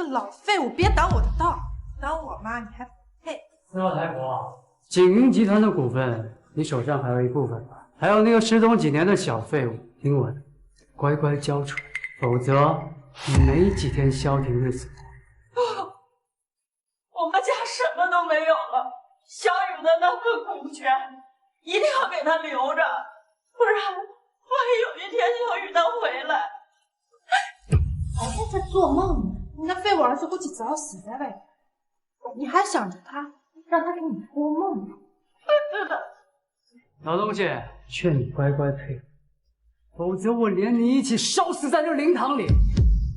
个老废物，别挡我的道！当我妈你还不配？四老太婆，锦云集团的股份，你手上还有一部分吧？还有那个失踪几年的小废物，听我的，乖乖交出来，否则你没几天消停日子过。我们家什么都没有了，小雨的那份股权一定要给他留着，不然万一有一天小雨他回来，还在这做梦呢！你那废物儿子估计早死在外面，你还想着他，让他给你托梦呢。是的。老东西，劝你乖乖配合，否则我连你一起烧死在这灵堂里。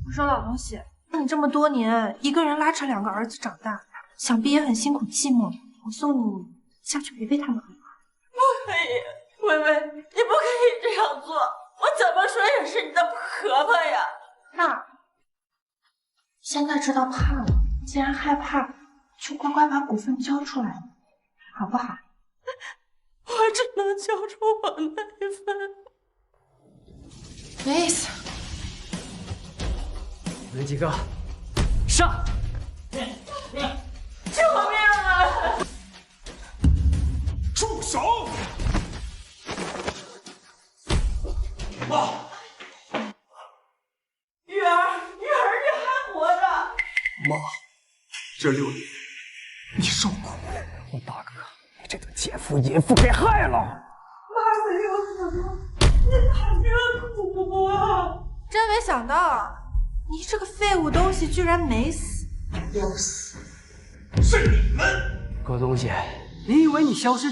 我说老东西，你这么多年一个人拉扯2个儿子长大，想必也很辛苦寂寞。我送你下去陪陪他们好不好？不可以，微微，你不可以这样做，我怎么说也是你的婆婆呀。怕？现在知道怕了，既然害怕，就乖乖把股份交出来，好不好？我只能交出我那一份。没意思。你们几个上！救命啊！住手！妈，雨儿，你还活着？妈，这6年你受苦，我大哥被这个奸夫淫妇给害了。妈没有死，你哪这苦啊？真没想到，你这个废物东西居然没死。要死是你们！狗东西，你以为你消失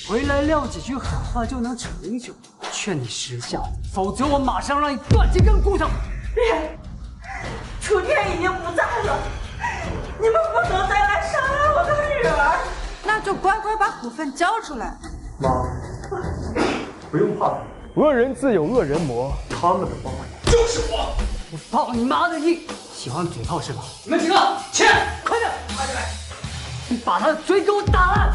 回来撂几句狠话就能成就？劝你识相，否则我马上让你断几根骨头！别，楚天已经不在了，你们不能再来伤害我的女儿。那就乖乖把股份交出来。妈，不用怕，恶人自有恶人磨，他们的报应就是我。我放你妈的屁！喜欢嘴炮是吧？你们几个起来，快点！快点！你把他的嘴给我打烂！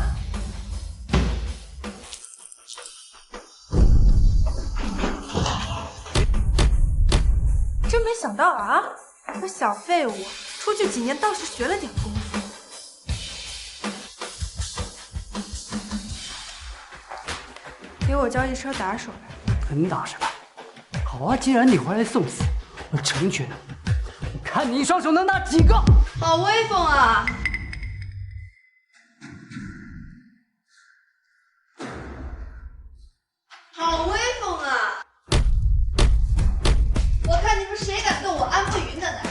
真没想到啊，这小废物出去几年倒是学了点功夫。给我交易车打手来。肯打是吧？好啊，既然你回来送死，我成全你。我看你一双手能拿几个？好威风啊！好威风啊！我看你们谁敢动我安慕云的奶？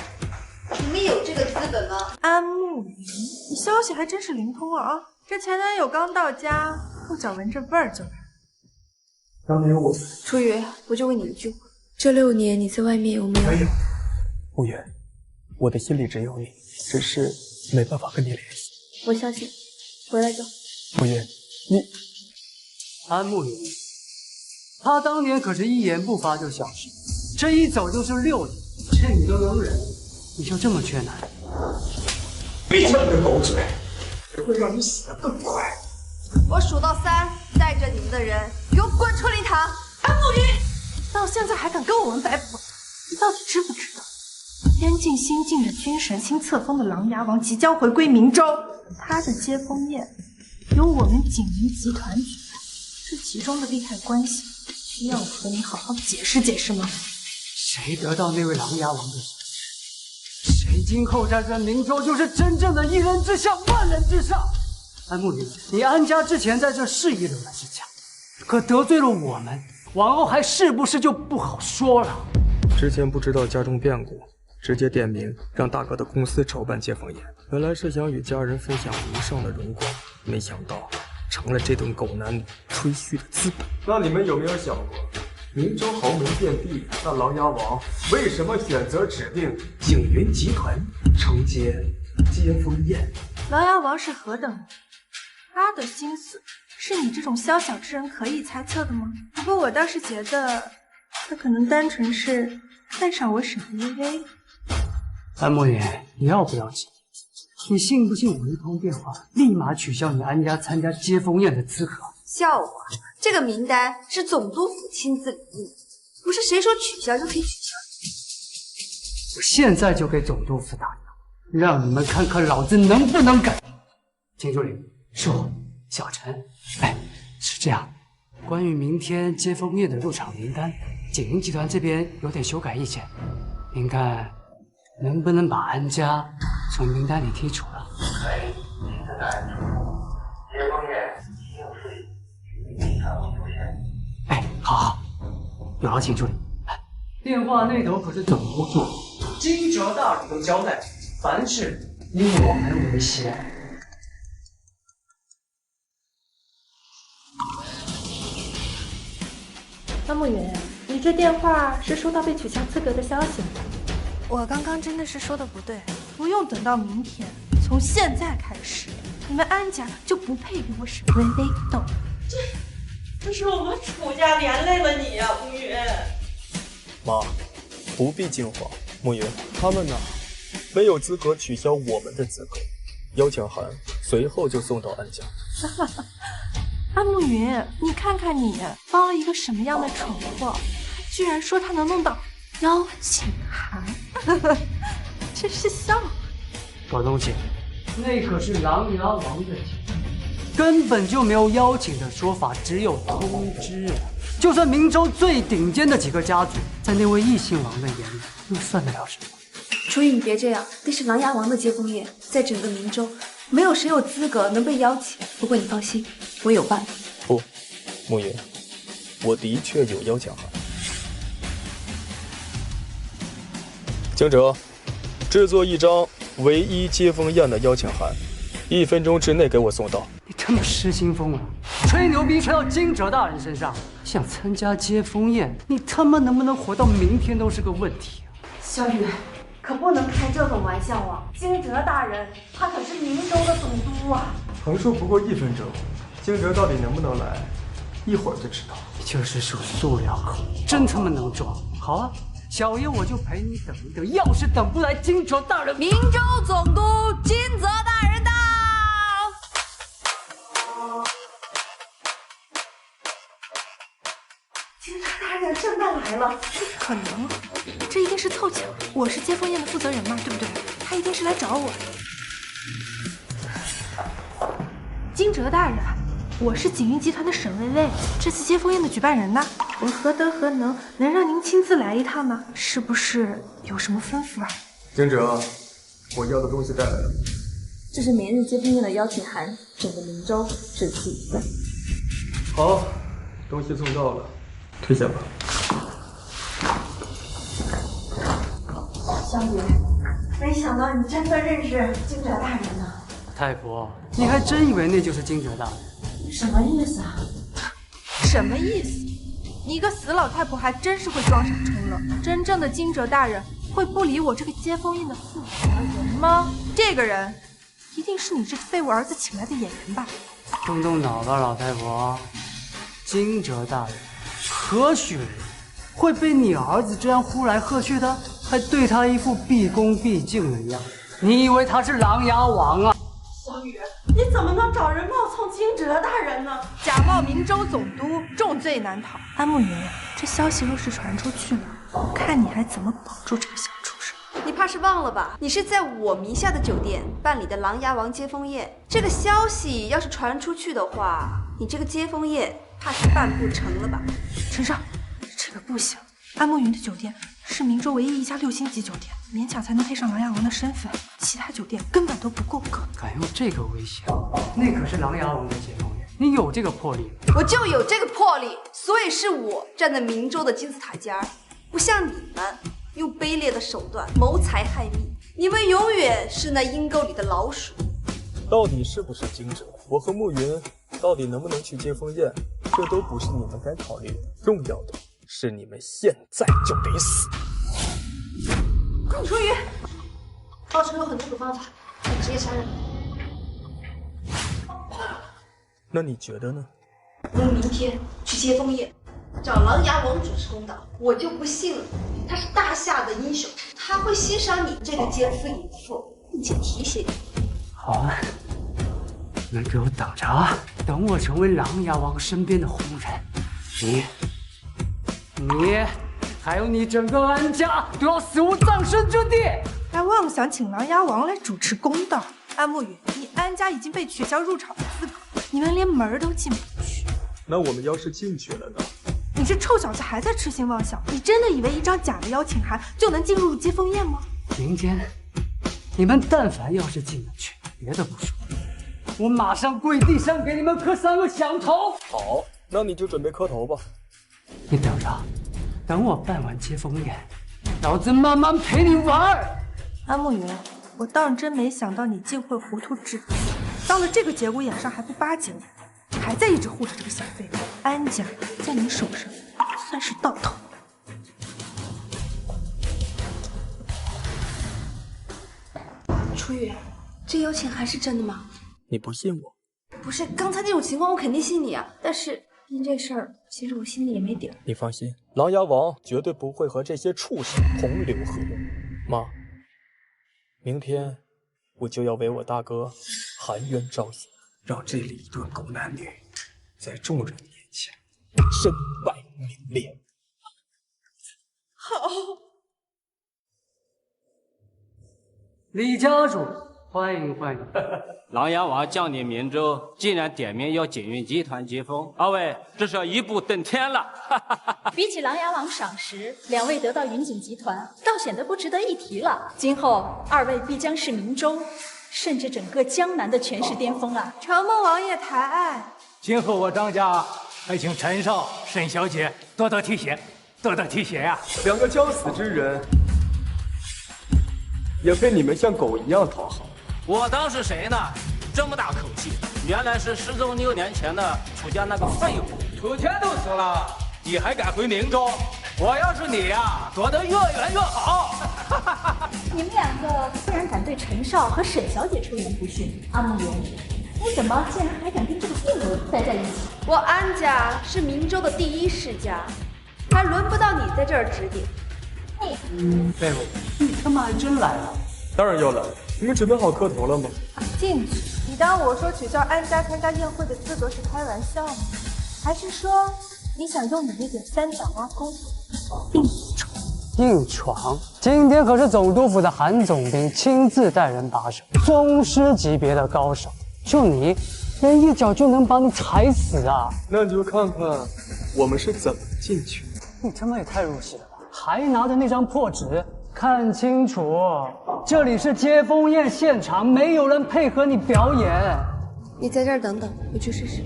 你们有这个资本吗？安慕云，你消息还真是灵通啊！这前男友刚到家，后脚闻着味儿就来。当年我楚雨，我就问你一句话：这6年你在外面有没有？没有。无缘，我的心里只有你，只是没办法跟你联系。我相信，回来就好。无缘，你安慕云，他当年可是一言不发就消失，这一走就是6年，这你都能忍，你就这么缺男人？闭上你的狗嘴，只会让你死得更快。我数到3，带着你们的人给我滚出灵堂！安慕云，到现在还敢跟我们摆谱，你到底知不知道？边境新晋的军神新册封的琅琊王即将回归明州，他的接风宴由我们锦云集团举办，这其中的利害关系需要我和你好好解释解释吗？谁得到那位琅琊王的赏识，谁今后在这明州就是真正的一人之下万人之上。安慕云，你安家之前在这是一流的之家，可得罪了我们，往后还是不是就不好说了。之前不知道家中变故，直接点名让大哥的公司筹办接风宴，本来是想与家人分享无上的荣光，没想到成了这顿狗男女吹嘘的资本。那你们有没有想过，明州豪门遍地，那琅琊王为什么选择指定景云集团承接接风宴？琅琊王是何等人？他的心思是你这种宵小之人可以猜测的吗？不过我倒是觉得，他可能单纯是看上我沈微微。安慕云，你要不要急？你信不信我一通电话，立马取消你安家参加接风宴的资格？笑话！这个名单是总督府亲自领印，不是谁说取消就可以取消。我现在就给总督府打电话，让你们看看老子能不能改。金助理，是我，小陈。哎，是这样，关于明天接风宴的入场名单，锦云集团这边有点修改意见，您看能不能把安家从名单里剔除了？可以，现在来接风宴应出现。哎，好，有了，秦助理。电话那头可是总部座，金哲大人都交代，凡事以我们为先。安慕云，你这电话是收到被取消资格的消息了吗？我刚刚真的是说的不对，不用等到明天，从现在开始，你们安家就不配与我史微微斗。这是我们楚家连累了你呀，慕云。妈，不必惊慌。慕云，他们呢，没有资格取消我们的资格。邀请函随后就送到安家。安慕云，你看看你帮了一个什么样的蠢货，居然说他能弄到邀请函，真是笑话。搞东西，那可是琅琊王的节，根本就没有邀请的说法，只有通知啊。就算明州最顶尖的几个家族，在那位异姓王的眼里，又算得了什么？楚雨，你别这样，那是琅琊王的接风宴，在整个明州，没有谁有资格能被邀请。不过你放心，我有办法。不，慕云，我的确有邀请函。经哲，制作一张唯一接风宴的邀请函，1分钟之内给我送到。你这么失心疯啊！吹牛逼吹到金哲大人身上，想参加接风宴，你他妈能不能活到明天都是个问题啊！小雨，可不能开这种玩笑啊！金哲大人，他可是明州的总督啊！横竖不过1分钟，惊蛰到底能不能来，一会儿就知道。你就是属塑料口，真他妈能装！好啊，小爷我就陪你等一等，要是等不来金哲大人，明州总督金泽大人到。金哲大人真的来了？不可能，这一定是凑巧。我是接风宴的负责人嘛，对不对？他一定是来找我的。金哲大人，我是锦云集团的沈薇薇，这次接风宴的举办人呢。我何德何能让您亲自来一趟呢？是不是有什么吩咐啊？惊蛰，我要的东西带来了。这是明日接风宴的邀请函，整个明州只此一份。好，东西送到了，退下吧。小雨，没想到你真的认识金哲大人呢。太婆，你还真以为那就是金哲大人？什么意思啊？什么意思？你一个死老太婆还真是会装傻充愣。真正的金哲大人会不理我这个接风宴的负责人吗？这个人一定是你这个被我儿子请来的演员吧？动动脑吧，老太婆。金哲大人何许会被你儿子这样呼来喝去的，还对他一副毕恭毕敬的样子？你以为他是琅琊王啊？小雨，你怎么能找人冒充金哲大人呢？假冒明州总督，重罪难逃。安慕云，这消息若是传出去了，我看你还怎么保住这个小畜生？你怕是忘了吧？你是在我名下的酒店办理的琅琊王接风宴，这个消息要是传出去的话，你这个接风宴怕是办不成了吧？陈少，这个不行。安慕云的酒店是明州唯一一家6星级酒店，勉强才能配上琅琊王的身份，其他酒店根本都不够格。敢用这个威胁我，那可是琅琊王的接风宴，你有这个魄力吗？我就有这个魄力，所以是我站在明州的金字塔尖儿，不像你们用卑劣的手段谋财害命，你们永远是那阴沟里的老鼠。到底是不是惊蛰？我和慕云到底能不能去接风宴，这都不是你们该考虑的，重要的是你们现在就得死。楚雨，报仇有很多种方法，职业杀人。那你觉得呢？我们明天去接风宴，找琅琊王主持公道。我就不信了，他是大夏的英雄，他会欣赏你这个奸夫淫妇，并且提携你。好啊，你们给我等着啊！等我成为琅琊王身边的红人，你，还有你整个安家都要死无葬身之地！大王，妄想请琅琊王来主持公道。安慕云，你安家已经被取消入场的资格，你们连门都进不去。那我们要是进去了呢？你这臭小子还在痴心妄想！你真的以为一张假的邀请函就能进入接风宴吗？明天，你们但凡要是进得去，别的不说，我马上跪地上给你们磕3个响头。好，那你就准备磕头吧。你等着，等我办完接风宴，老子慢慢陪你玩。安慕云，我倒真没想到你竟会糊涂至此，到了这个节骨眼上还不巴结我，还在一直护着这个小废物。安家在你手上算是到头。楚雨，这邀请函是真的吗？你不信我？不是，刚才那种情况我肯定信你啊，但是因这事儿，其实我心里也没底儿。你放心，琅琊王绝对不会和这些畜生同流合污。妈，明天我就要为我大哥含冤招险，让这里一对狗男女在众人面前身败名裂。好，李家主，欢迎欢迎。琅琊王降临明州，竟然点名要锦云集团接风，二位这是要一步登天了。比起琅琊王赏识，2位得到云锦集团，倒显得不值得一提了。今后2位必将是明州，甚至整个江南的权势巅峰啊！承蒙王爷抬爱，今后我张家还请陈少、沈小姐多多提携，多多提携呀2个将死之人，也被你们像狗一样讨好。我当是谁呢？这么大口气，原来是失踪6年前的楚家那个废物。楚全都死了，你还敢回明州？我要是你呀，躲得越远越好。你们2个竟然敢对陈少和沈小姐出言不逊，阿慕云，你怎么竟然还敢跟这个废物待在一起？我安家是明州的第1世家，还轮不到你在这儿指点。废物，你他妈还真来了！当然要来，你们准备好磕头了吗？进去！你当我说取消安家参加宴会的资格是开玩笑吗？还是说你想用你那点3脚蛙功夫硬闯？硬闯！今天可是总督府的韩总兵亲自带人把守，宗师级别的高手，就你，连一脚就能把你踩死啊！那就看看我们是怎么进去的。你他妈也太入戏了吧！还拿着那张破纸，看清楚，这里是接风宴现场，没有人配合你表演。你在这儿等等，我去试试。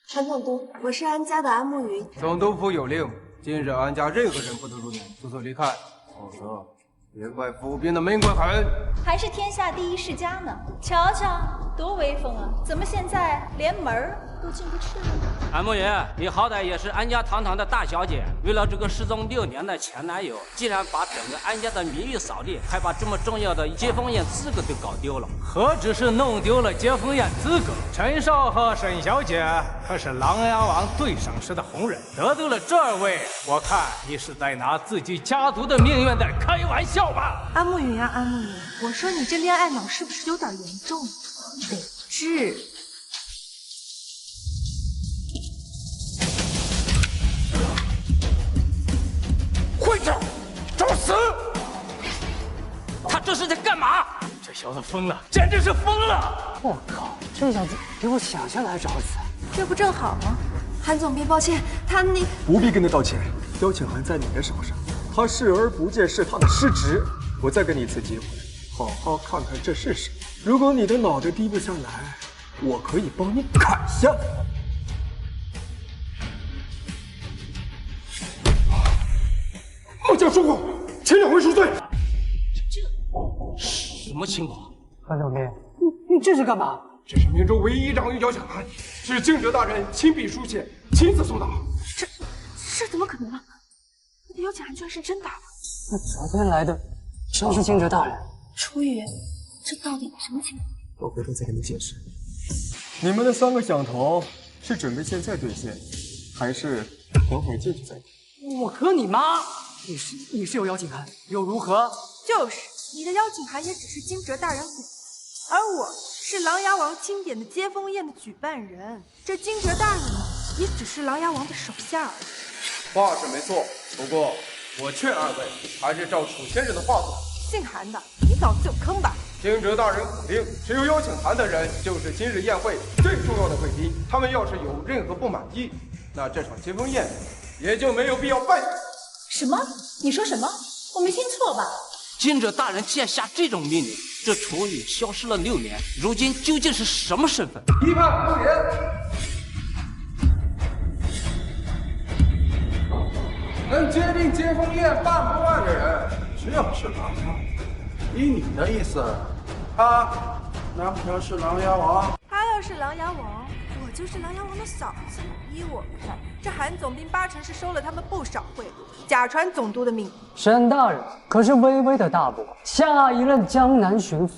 韩总督，我是安家的安慕云。总督府有令，今日安家任何人不得入内，速速离开，否则别怪府兵的命贵狠。还是天下第1世家呢？瞧瞧，多威风啊！怎么现在连门儿都进不去了？安慕云，你好歹也是安家堂堂的大小姐，为了这个失踪6年的前男友，竟然把整个安家的名誉扫地，还把这么重要的接风宴资格都搞丢了。何止是弄丢了接风宴资格，陈少和沈小姐可是琅琊王最赏识的红人，得罪了这2位，我看你是在拿自己家族的命运在开玩笑吧？安慕云啊，安慕云，我说你这恋爱脑是不是有点严重？得治。会长，找死！他这是在干嘛？这小子疯了，简直是疯了！我靠，这小子比我想象的还找死。这不正好吗？韩总兵，抱歉，不必跟他道歉，邀请函在你的手上，他视而不见是他的失职。我再给你一次机会，好好看看这是什么。如果你的脑袋低不下来，我可以帮你砍下来。孟家说过，前2回赎罪。什么情况？韩总兵，你这是干嘛？这是明州唯一一张邀请函，是敬哲大人亲笔书写，亲自送达。这怎么可能呢？我的邀请函居然是真的。那昨天来的真是敬哲大人？楚雨，这到底什么情况？我回头再跟你解释。你们的3个响头是准备现在兑现，还是等会进去再？我和你妈，你是有邀请函，又如何？就是你的邀请函也只是惊蛰大人给的，而我是琅琊王钦点的接风宴的举办人，这惊蛰大人呢，也只是琅琊王的手下而已。话是没错，不过我劝二位还是照楚先生的话做。姓韩的，你脑子有坑吧？惊蛰大人肯定，只有邀请函的人就是今日宴会最重要的贵宾。他们要是有任何不满意，那这场接风宴也就没有必要办。什么？你说什么？我没听错吧？惊蛰大人既然下这种命令，这楚雨消失了6年，如今究竟是什么身份？一判不言。能决定接风宴办不办的人，只有是狼牙。依你的意思，他难不成是琅琊王？他要是琅琊王，我就是琅琊王的嫂子。依我看，这韩总兵8成是收了他们不少贿赂，假传总督的命令。沈大人可是巍巍的大伯，下一任江南巡抚。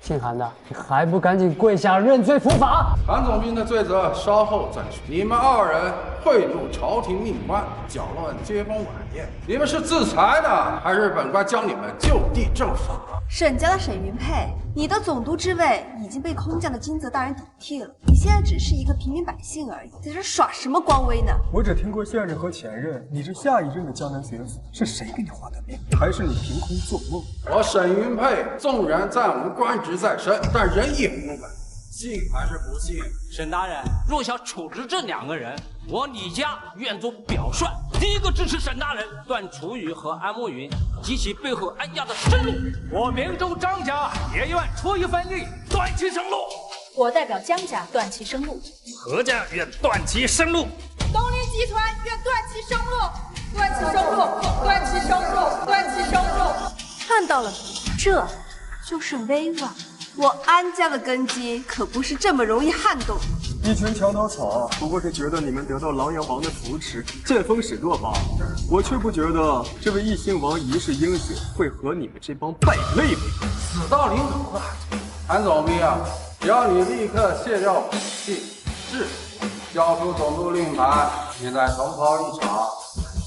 姓韩的，你还不赶紧跪下认罪伏法！韩总兵的罪责稍后再说。你们2人贿赂朝廷命官，搅乱接风晚宴，你们是自裁呢，还是本官教你们就地正法？沈家的沈云佩，你的总督之位已经被空降的金泽大人顶替了，你现在只是一个平民百姓而已，在这耍什么光威呢？我只听过现任和前任，你这下一任的江南巡抚是谁给你画的命？还是你凭空做梦？我沈云佩纵然暂无官职在身，但仁义不稳，信还是不信？沈大人，若想处置这2个人，我李家愿做表率，第一个支持沈大人断楚雨和安慕云及其背后安家的生路。我明州张家也愿出一份力，断其生路。我代表江家断其生路。何家愿断其生路。东林集团愿断其生路，断其生路，断其生路，断其生路。看到了没？这就是威望。我安家的根基可不是这么容易撼动。一群墙头草，不过是觉得你们得到琅琊王的扶持，见风使舵罢了。我却不觉得这位一星王一世英雄会和你们这帮败类为伍。死到临头了，韩总兵啊，只要你立刻卸掉本姓氏，交出总督令牌，你再重跑一场，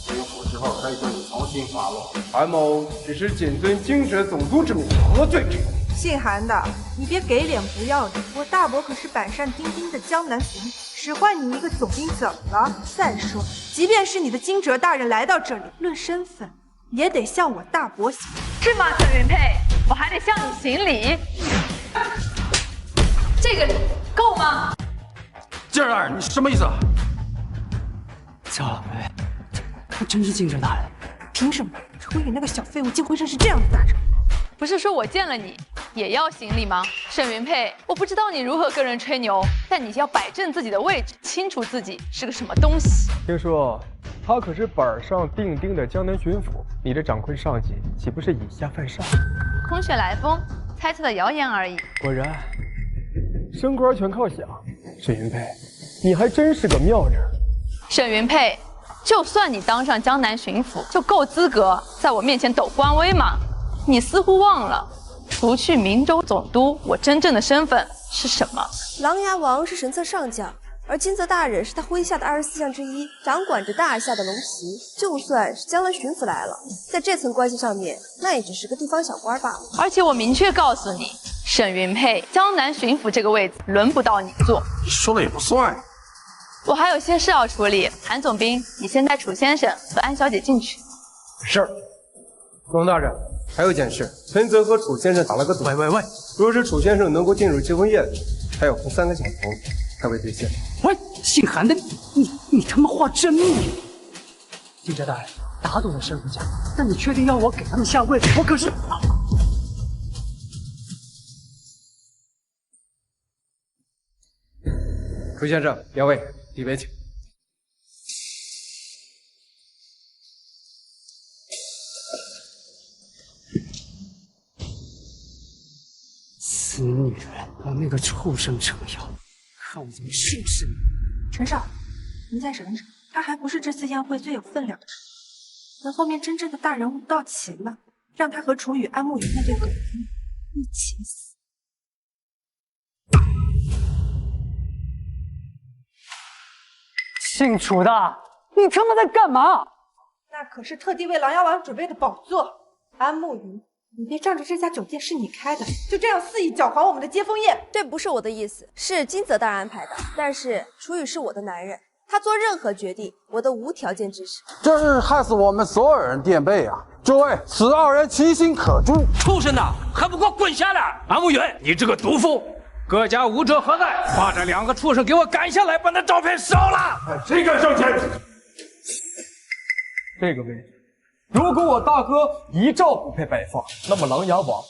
巡抚之后可以对你重新发落。韩某只是谨遵京城总督之命，何罪之有？姓韩的，你别给脸不要脸！我大伯可是板上钉钉的江南巡抚，使唤你一个总兵怎么了？再说，即便是你的惊蛰大人来到这里，论身份也得向我大伯行。是吗，沈云佩？我还得向你行礼。这个礼够吗？劲儿大人，你什么意思？焦老妹，他真是惊蛰大人？凭什么楚雨那个小废物竟会认识这样的大人？不是说我见了你也要行礼吗？沈云佩，我不知道你如何跟人吹牛，但你要摆正自己的位置，清楚自己是个什么东西。听说他可是板上钉钉的江南巡抚，你这掌柜上级岂不是以下犯上？空穴来风，猜测的谣言而已。果然，升官全靠想。沈云佩，你还真是个妙人。沈云佩，就算你当上江南巡抚，就够资格在我面前抖官威吗？你似乎忘了，除去明州总督，我真正的身份是什么？琅琊王是神策上将，而金泽大人是他麾下的24将之一，掌管着大夏的龙旗。就算是江南巡抚来了，在这层关系上面，那也只是个地方小官罢了。而且我明确告诉你，沈云佩，江南巡抚这个位子轮不到你坐。你说了也不算。我还有些事要处理，韩总兵，你先带楚先生和安小姐进去。是。龙大人，还有件事，陈泽和楚先生打了个赌。喂！若是楚先生能够进入接风宴，他要分3个奖头，才会兑现。喂，姓韩的，你他妈话真密！惊蛰大人，打赌的事不讲，但你确定要我给他们下跪？我可是……楚先生，两位，里边请。死女人，和那个畜生成妖，看我怎么收拾你！陈少，您再忍忍，他还不是这次宴会最有分量的人。等后面真正的大人物到齐了，让他和楚雨、安慕云那对狗逼一起死。姓楚的，你他妈在干嘛？那可是特地为琅琊王准备的宝座。安慕云，你别仗着这家酒店是你开的，就这样肆意搅黄我们的接风宴。这不是我的意思，是金泽大人安排的。但是楚雨是我的男人，他做任何决定，我都无条件支持。这是害死我们所有人垫背啊！诸位，此二人其心可诛！畜生的，还不给我滚下来！安慕远，你这个毒妇！各家武者何在？把这2个畜生给我赶下来，把那照片烧了！谁敢上前？这个位置，如果我大哥遗诏不配摆放，那么琅琊王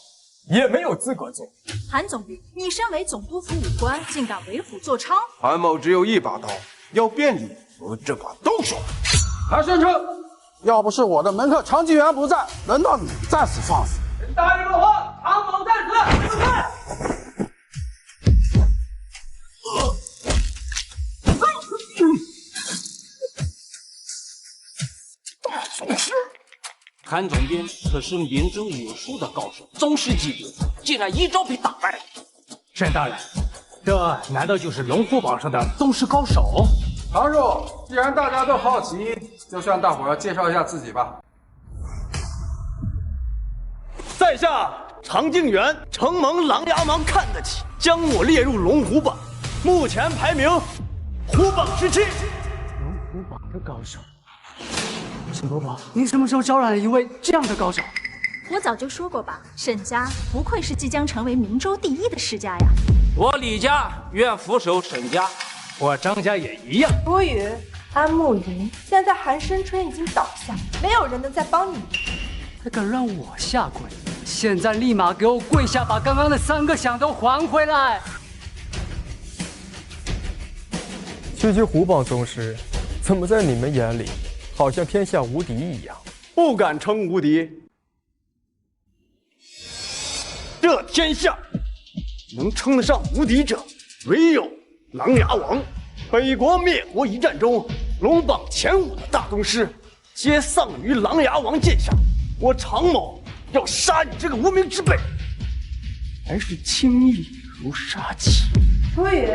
也没有资格做。韩总兵，你身为总督府武官，竟敢为虎作伥！韩某只有一把刀，要便利我这把动手。韩宣称，要不是我的门客常继元不在，轮到你战死放肆。大人有话，唐某在此。韩总兵可是明州武术的高手，宗师级别，竟然一招被打败。沈大人，这难道就是龙虎榜上的宗师高手？常叔，既然大家都好奇，就向大伙儿介绍一下自己吧。在下常敬元，承蒙琅琊王看得起，将我列入龙虎榜，目前排名虎榜17。龙虎榜的高手。沈伯伯，你什么时候招揽了一位这样的高手？我早就说过吧，沈家不愧是即将成为明州第1的世家呀。我李家愿俯首沈家，我张家也一样。楚雨、安慕云，现在韩申春已经倒下，没有人能再帮你。他敢让我下跪，现在立马给我跪下，把刚刚的3个响都还回来！区区虎榜宗师，怎么在你们眼里，好像天下无敌一样？不敢称无敌。这天下能称得上无敌者，唯有琅琊王。北国灭国一战中，龙榜前5的大宗师，皆丧于琅琊王剑下。我常某要杀你这个无名之辈，还是轻易如杀鸡。楚雨，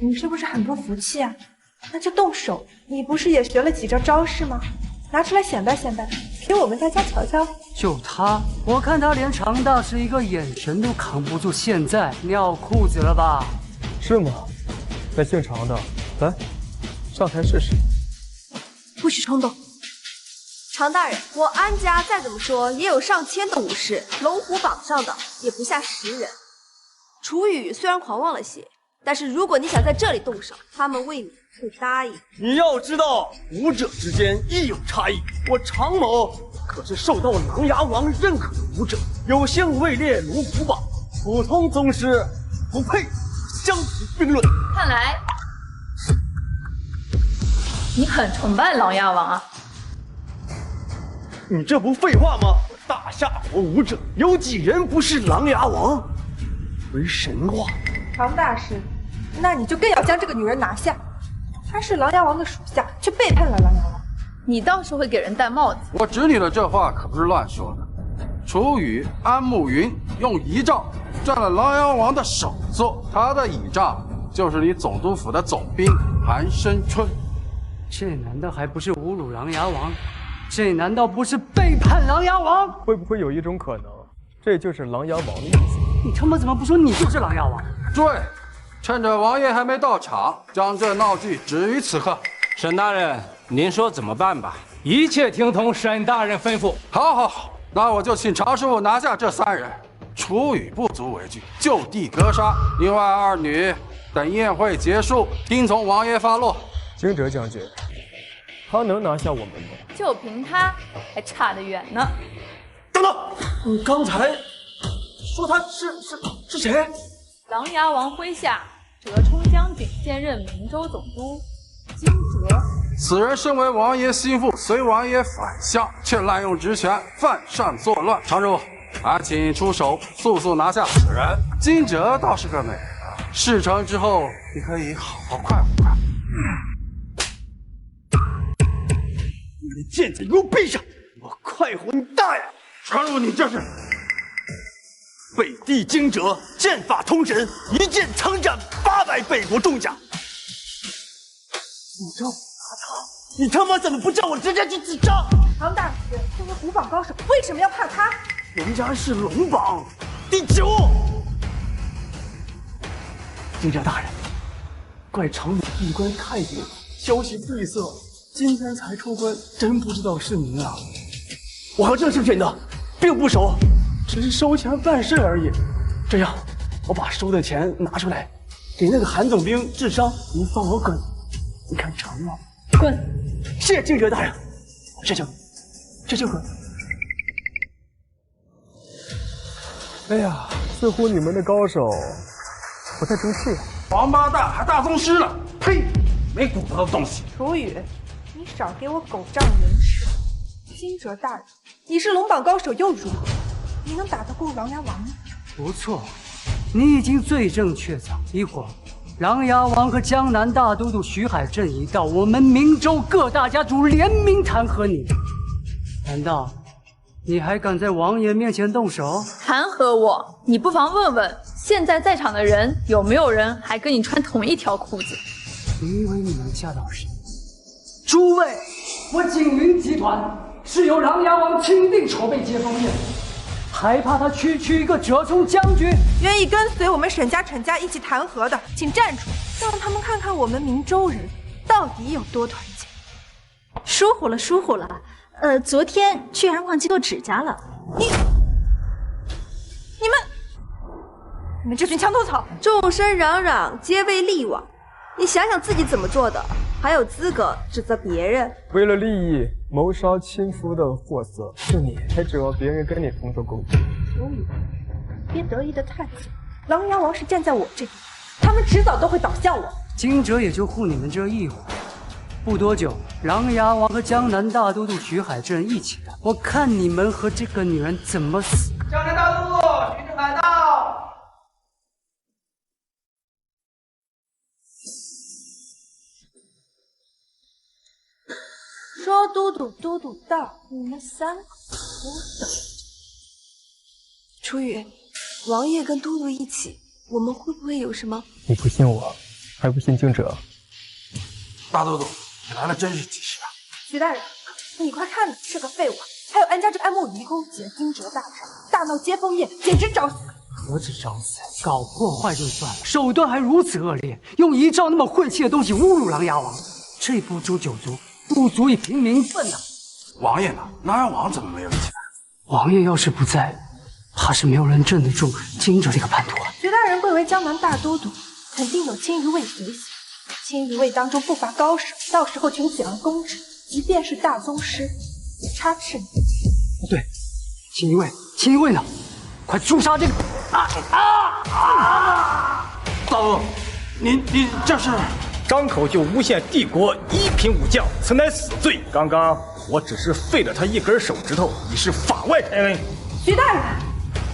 你是不是很不服气啊？那就动手！你不是也学了几招招式吗？拿出来显摆显摆，给我们大家瞧瞧。就他，我看他连常大师一个眼神都扛不住，现在尿裤子了吧？是吗？那姓常的，来，上台试试。不许冲动。常大人，我安家再怎么说也有上千的武士，龙虎榜上的也不下10人。楚雨虽然狂妄了些，但是如果你想在这里动手，他们未免会答应。你要知道，武者之间亦有差异。我常某可是受到琅琊王认可的武者，有幸位列龙虎榜，普通宗师不配相提并论。看来你很崇拜琅琊王啊！你这不废话吗？大夏国武者有几人不是琅琊王？为神话。常大师，那你就更要将这个女人拿下。她是琅琊王的属下，却背叛了琅琊王。你倒是会给人戴帽子。我侄女的这话可不是乱说的。楚雨、安慕云用遗诏占了琅琊王的首座，他的倚仗就是你总督府的总兵韩申春。这难道还不是侮辱琅琊王？这难道不是背叛琅琊王？会不会有一种可能，这就是琅琊王的意思？你他妈怎么不说你就是琅琊王？诸位，趁着王爷还没到场，将这闹剧止于此刻。沈大人，您说怎么办吧？一切听从沈大人吩咐。好，那我就请常师傅拿下这3人。楚雨不足为惧，就地格杀。另外2女等宴会结束，听从王爷发落。惊蛰将军，他能拿下我们吗？就凭他，还差得远呢。等等，你刚才说他是谁？琅琊王麾下折冲将军，现任明州总督惊蛰。此人身为王爷心腹，随王爷返乡，却滥用职权，犯上作乱。常主，还请出手，速速拿下此人。惊蛰倒是个美人，事成之后，你可以好好快活快活。你的剑子给我背上！我快活你大爷！常主，你这是北地惊蛰，剑法通神，一剑枪斩800北国重甲。你让我拿他，你他妈怎么不叫我直接去自杀？常大师，作为虎榜高手，为什么要怕他？人家是龙榜第9。惊蛰大人，怪常主闭关太久，消息闭塞，今天才出关，真不知道是您啊。我和这是真的，并不熟，只是收钱办事而已。这样，我把收的钱拿出来，给那个韩总兵治伤，您放我滚，你看成吗？滚！谢谢惊蛰大人，这就滚。哎呀，似乎你们的高手不太争气啊！王八蛋还大宗师了，呸！没骨头的东西。楚雨，你少给我狗仗人势。惊蛰大人，你是龙榜高手又如何？你能打得过琅琊王吗？不错，你已经罪证确凿。一会儿，琅琊王和江南大都督徐海镇一到，我们明州各大家族联名弹劾你。难道你还敢在王爷面前动手？弹劾我？你不妨问问现在在场的人，有没有人还跟你穿同一条裤子？你以为你能吓到谁？诸位，我景云集团是由琅琊王钦定筹备接风宴，还怕他区区一个折冲将军？愿意跟随我们沈家、陈家一起弹劾的，请站出来，让他们看看我们明州人到底有多团结。疏忽了，疏忽了。昨天居然忘记做指甲了。你们这群墙头草！众声攘攘，皆为利往。你想想自己怎么做的，还有资格指责别人？为了利益谋杀亲夫的货色，是你才指望别人跟你同舟共济。楚雨，别得意的太早。琅琊王是站在我这边，他们迟早都会倒向我。惊蛰也就护你们这一伙。不多久，琅琊王和江南大都督徐海镇一起来，我看你们和这个女人怎么死！江南大都督，徐志海到。说都督都督到，你们三个不等。楚雨，王爷跟都督一起，我们会不会有什么？你不信我，还不信惊蛰？大都督，你来了真是及时啊！徐大人，你快看呐，是个废物！还有安家这安慕夷勾结惊蛰大臣，大闹接风宴，简直找死！何止找死，搞破坏就算了，手段还如此恶劣，用遗诏那么晦气的东西侮辱琅琊王，这不诛九族，不足以平民愤呐！王爷呢？琅琊王怎么没有一起来？王爷要是不在，怕是没有人镇得住惊蛰这个叛徒了。徐大人贵为江南大都督，肯定有青鱼卫随行。青鱼卫当中不乏高手，到时候群起而攻之，即便是大宗师，也插翅难飞。对，青鱼卫呢？快诛杀这个！大都督，您这是？张口就诬陷帝国一品武将，此乃死罪。刚刚我只是废了他一根手指头，以示法外开恩。徐大人，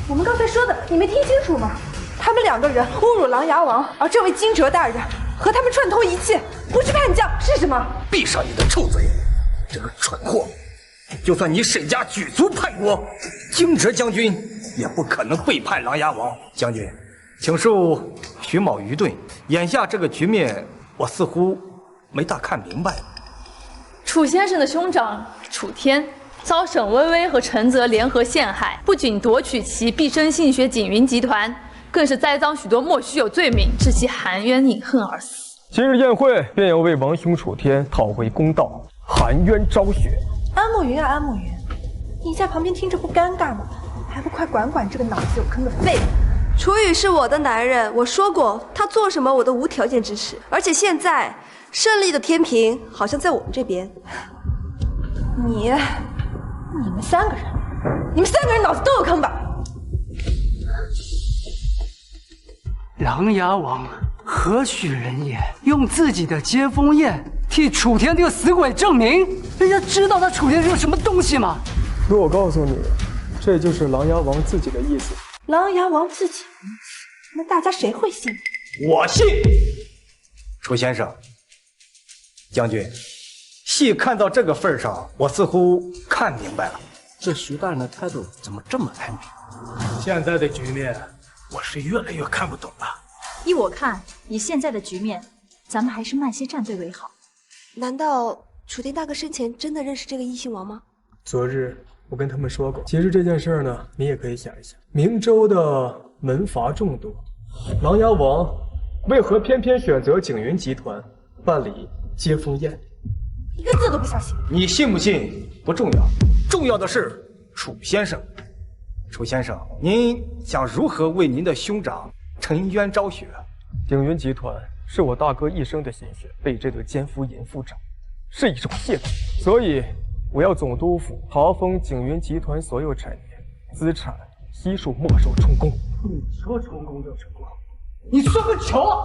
我们刚才说的你没听清楚吗？他们两个人侮辱琅琊王，而这位惊蛰大人和他们串通一气，不是叛将是什么？闭上你的臭嘴！这个蠢货！就算你沈家举足叛国，惊蛰将军也不可能背叛琅琊王。将军，请恕徐某愚钝，眼下这个局面，我似乎没大看明白。楚先生的兄长楚天遭沈微微和陈泽联合陷害，不仅夺取其毕生心血锦云集团，更是栽赃许多莫须有罪名，致其含冤饮恨而死。今日宴会便要为王兄楚天讨回公道，含冤昭雪。安慕云啊，安慕云，你在旁边听着不尴尬吗？还不快管管这个脑子有坑的废物！楚雨是我的男人，我说过，他做什么我都无条件支持。而且现在胜利的天平好像在我们这边。你们三个人脑子都有坑吧？琅琊王何许人也？用自己的接风宴替楚天这个死鬼证明？人家知道他楚天是个什么东西吗？若我告诉你，这就是琅琊王自己的意思。琅琊王自己的意思，那大家谁会信？我信。楚先生，将军，戏看到这个份上，我似乎看明白了。这徐大人的态度怎么这么暧昧？现在的局面，我是越来越看不懂了。依我看，以现在的局面，咱们还是慢些站队为好。难道楚天大哥生前真的认识这个异姓王吗？昨日我跟他们说过，其实这件事呢，你也可以想一想。明州的门阀众多，琅琊王为何偏偏选择景云集团办理接风宴。一个字都不小心。你信不信不重要，重要的是楚先生。楚先生，您想如何为您的兄长沉冤昭雪？景云集团是我大哥一生的心血，被这对奸夫淫妇掌，是一种亵渎。所以我要总督府查封景云集团所有产业、资产，悉数没收充公。你说充公就成功，你算个球！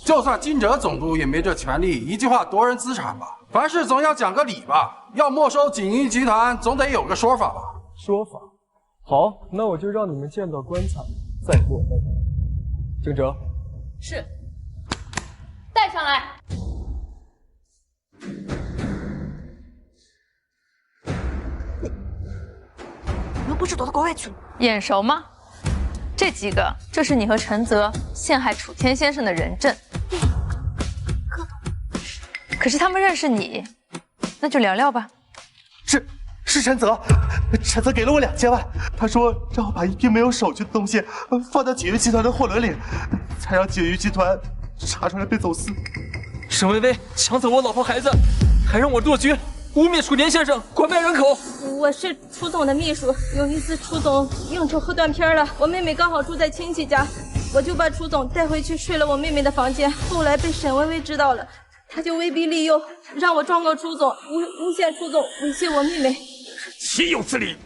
就算金哲总督也没这权利一句话夺人资产吧。凡事总要讲个理吧。要没收锦衣集团，总得有个说法吧？说法？好，那我就让你们见到棺材再落泪。景哲，是，带上来。你们不是躲到国外去了？眼熟吗？这几个，这是你和陈泽陷害楚天先生的人证。可是他们认识你，那就聊聊吧。是陈泽，陈泽给了我2000万，他说让我把一批没有手续的东西放到锦云集团的货轮里，才让锦云集团查出来被走私。沈薇薇抢走我老婆孩子，还让我落局，污蔑楚天先生拐卖人口。我是楚总的秘书，有一次楚总应酬喝断片了，我妹妹刚好住在亲戚家，我就把楚总带回去睡了我妹妹的房间。后来被沈薇薇知道了，他就威逼利诱，让我状告楚总，诬陷楚总猥亵我妹妹。岂有此理！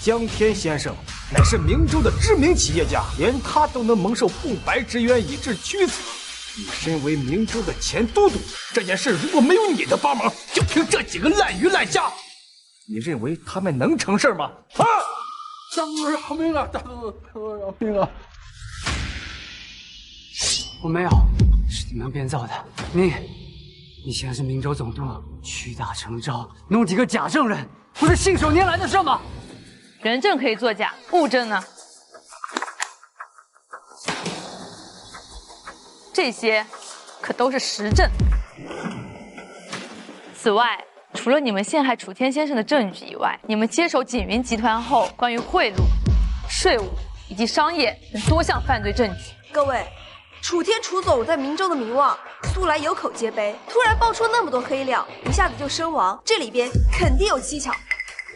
江天先生乃是明州的知名企业家，连他都能蒙受不白之冤以致屈死。你身为明州的前都督，这件事如果没有你的帮忙，就凭这几个烂鱼烂虾，你认为他们能成事吗？啊！大哥饶命啊！大哥饶命啊！我没有，是你们编造的。你现在是明州总督，屈打成招，弄几个假证人，不是信手拈来的事吗？人证可以作假，物证呢？这些可都是实证。此外，除了你们陷害楚天先生的证据以外，你们接手锦云集团后，关于贿赂、税务以及商业等多项犯罪证据。各位，楚天楚总在明州的名望素来有口皆碑，突然爆出那么多黑料，一下子就身亡，这里边肯定有蹊跷。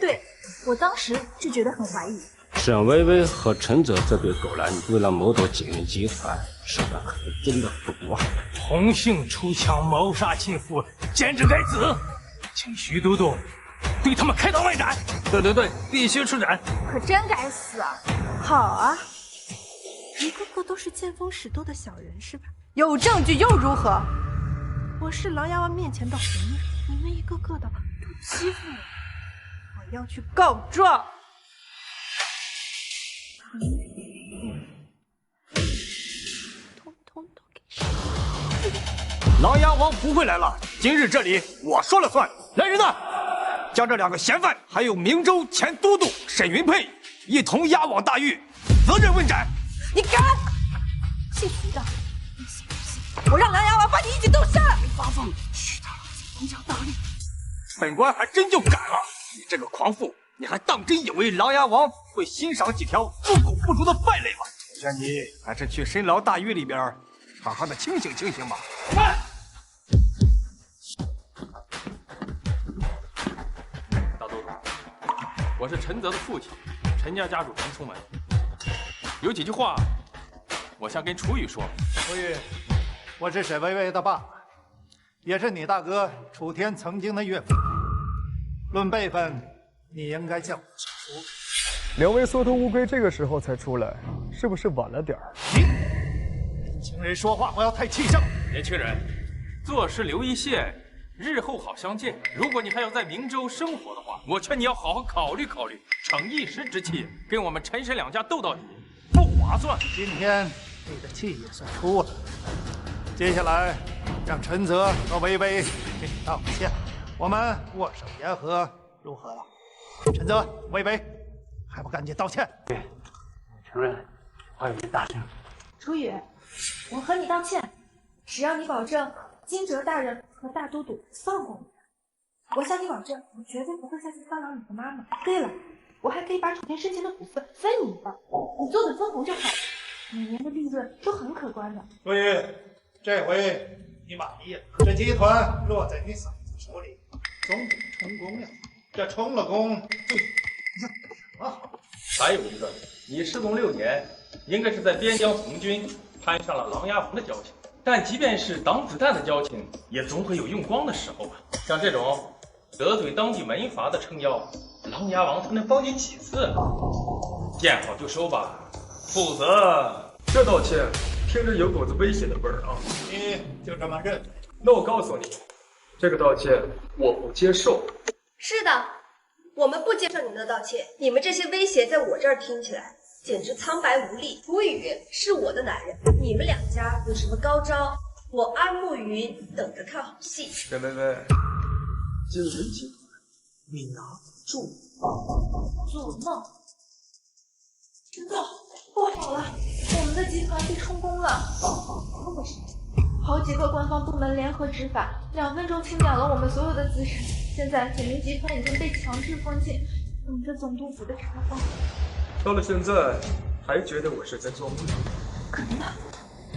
对，我当时就觉得很怀疑。沈薇薇和陈泽这对狗男女为了谋夺锦云集团，手段可是真的毒啊！同性出墙谋杀亲夫，简直该死！请徐都督对他们开刀万斩。对，必须处斩。可真该死啊！好啊，一个个都是见风使舵的小人是吧？有证据又如何？我是琅琊王面前的红人，你们一个个的都欺负我，我要去告状。琅琊王不会来了，今日这里我说了算。来人呐，将这2个嫌犯，还有明州前都督沈云佩一同押往大狱，责任问斩。你敢？姓徐的，你信不信我让琅琊王把你一起都杀了？发疯，徐大老子本将大力，本官还真就敢了。你这个狂妇，你还当真以为琅琊王会欣赏几条入口不足的败类吗？我劝你还是去深牢大狱里边好好的清醒清醒吧。大都督，我是陈泽的父亲，陈家家主陈聪文。有几句话，我想跟楚雨说。楚雨，我是沈薇薇的爸，也是你大哥楚天曾经的岳父。论辈分，你应该叫我叔。2位缩头乌龟这个时候才出来，是不是晚了点儿？年轻人说话不要太气盛。年轻人，做事留一线，日后好相见。如果你还要在明州生活的话，我劝你要好好考虑考虑，逞一时之气跟我们陈氏2家斗到底，不划算。今天你的气也算出了，接下来让陈泽和薇薇给你道歉，我们握手言和，如何？陈泽、薇薇，还不赶紧道歉？承认我有点大声。楚雨，我和你道歉，只要你保证金哲大人和大都督放过我。我向你保证，我绝对不会再去骚扰你和妈妈。对了，我还可以把楚天生前的股份分你一半，你做的分红就好了，每年的利润都很可观的。所以这回你满意了？这集团落在你嫂子手里，总得成功呀。这成了功，对你什么好？还有一个，你失踪6年，应该是在边疆从军，攀上了琅琊王的交情。但即便是挡子弹的交情，也总会有用光的时候吧？像这种得罪当地门阀的撑腰，琅琊王他能帮你几次？见好就收吧，否则这道歉听着有狗子威胁的味儿啊！你就这么认为？那我告诉你，这个道歉我不接受。是的，我们不接受你们的道歉。你们这些威胁在我这儿听起来简直苍白无力。楚雨是我的男人，你们两家有什么高招，我安慕云等着看好戏。喂，金人集团，你拿不住。做梦！陈总，不好了，我们的集团被充公了。怎么回事？好几个官方部门联合执法，2分钟清点了我们所有的资产。现在简明集团已经被强制封禁，等着总督府的查封。到了现在，还觉得我是在做梦？可能的，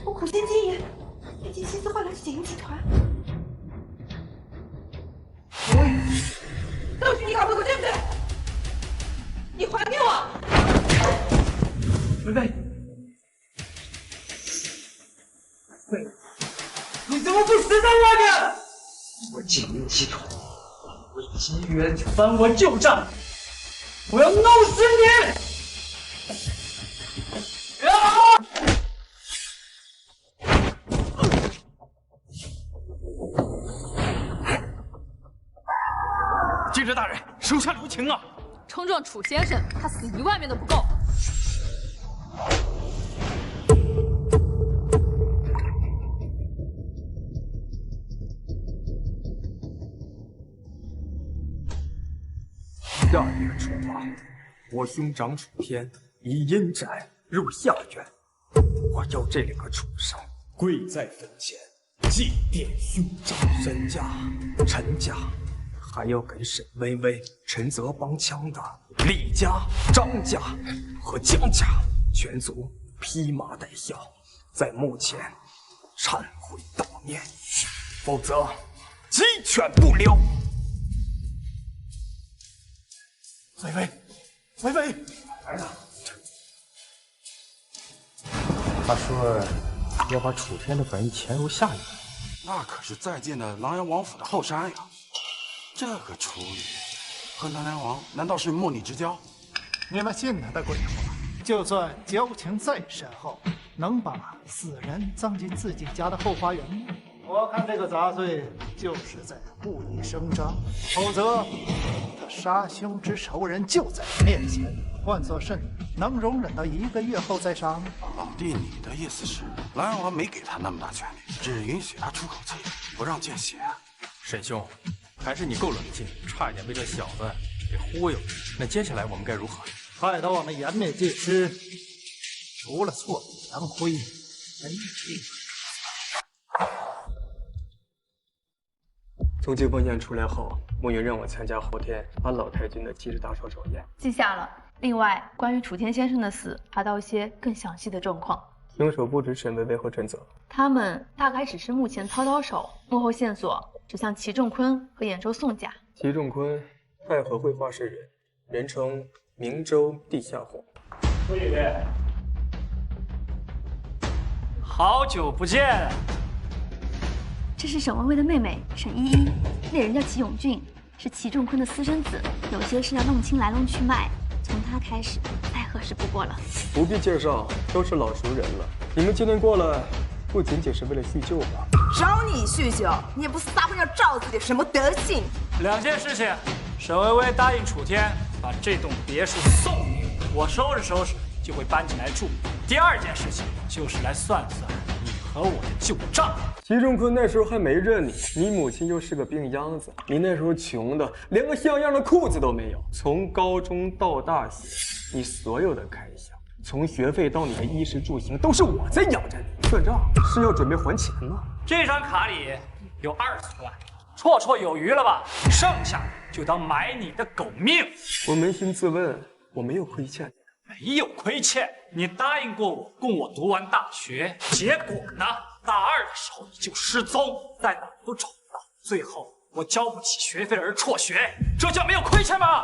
我苦心经营，毕竟心思换来是简明集团。都是你搞不过，对不对？你还给我！喂，你怎么不死在外面？我简明集团为机缘翻我旧账，我要弄死你！记者大人，手下留情啊！冲撞楚先生，他死1万遍都不够。下一个处罚，我兄长楚天以阴宅入下院，我要这2个畜生跪在坟前祭奠兄长。沈家、陈家，还要跟沈薇薇、陈泽帮腔的李家、张家和江家全族披麻戴孝，在墓前忏悔悼念，否则鸡犬不留。薇薇来了。他说要把楚天的坟迁入下院，那可是在建的琅琊王府的后山呀。这个楚雨和琅琊王难道是莫逆之交？你们信他的鬼话！就算交情再深厚，能把死人葬进自己家的后花园吗？我看这个杂碎就是在故意声张，否则他杀兄之仇人就在面前，换作是你，能容忍到1个月后再杀吗？老弟，你的意思是琅琊王没给他那么大权力，只允许他出口气，不让见血？沈兄，还是你够冷静，差一点被这小子给忽悠。那接下来我们该如何？害得我们颜面尽失，除了挫骨扬灰，没地方。从接风宴出来后，慕云让我参加后天安老太君的忌日大寿寿宴，记下了。另外，关于楚天先生的死，查到一些更详细的状况。凶手不止沈薇薇和陈泽，他们大概只是目前操刀手，幕后线索指向祁仲坤和兖州宋家。祁仲坤，太和绘画室人，人称明州地下火。楚雨，好久不见。这是沈薇薇的妹妹沈依依，那人叫祁永俊，是祁仲坤的私生子，有些事要弄清来龙去脉，从他开始再合适不过了。不必介绍，都是老熟人了。你们今天过来，不仅仅是为了叙旧吧？找你叙旧，你也不撒泼要照自己什么德行？2件事情，沈薇薇答应楚天把这栋别墅送给我，收拾收拾就会搬进来住。第2件事情就是来算算你和我的旧账。祁仲坤那时候还没认你，你母亲又是个病秧子，你那时候穷的连个像样的裤子都没有。从高中到大学，你所有的开销，从学费到你的衣食住行，都是我在养着你。算账是要准备还钱吗？这张卡里有20万，绰绰有余了吧？剩下就当买你的狗命。我扪心自问，我没有亏欠你。没有亏欠，你答应过我供我读完大学，结果呢？大二的时候你就失踪，在哪都找不到，最后我交不起学费而辍学，这叫没有亏欠吗？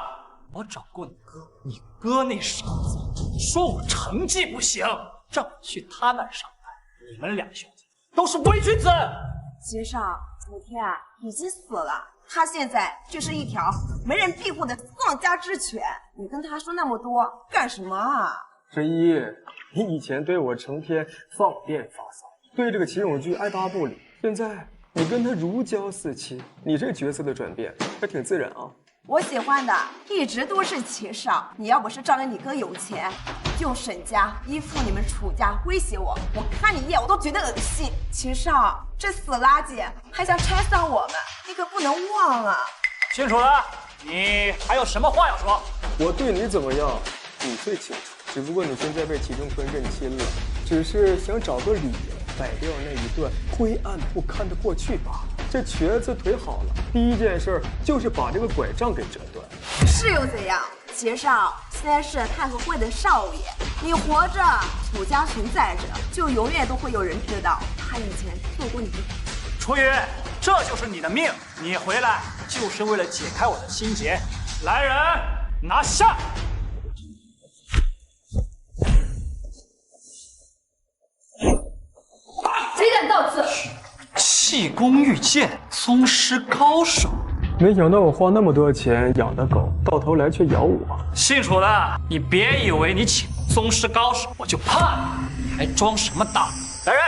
我找过你哥，你哥那傻子说我成绩不行，让我去他那儿上班。你们俩兄弟都是伪君子。杰少，武天已经死了，他现在就是一条没人庇护的丧家之犬。你跟他说那么多干什么啊？十一，你以前对我成天放电发骚，对这个祁永居爱答不理，现在你跟他如胶似漆，你这角色的转变还挺自然啊。我喜欢的一直都是齐少，你要不是仗着你哥有钱，用沈家依附你们楚家威胁我，我看你一眼我都觉得恶心。齐少，这死垃圾还想拆散我们，你可不能忘啊！清楚了，你还有什么话要说？我对你怎么样，你最清楚。只不过你现在被祁正坤认亲了，只是想找个理由摆掉那一段灰暗不堪的过去罢了。这瘸子腿好了，第一件事就是把这个拐杖给折断。是又怎样？齐少现在是太和会的少爷，你活着，楚家存在着，就永远都会有人知道他以前做过你的。楚雨，这就是你的命，你回来就是为了解开我的心结。来人，拿下！谁敢到此？气功御剑，宗师高手。没想到我花那么多钱养的狗，到头来却咬我。姓楚的，你别以为你请宗师高手我就怕你，还装什么大？来人！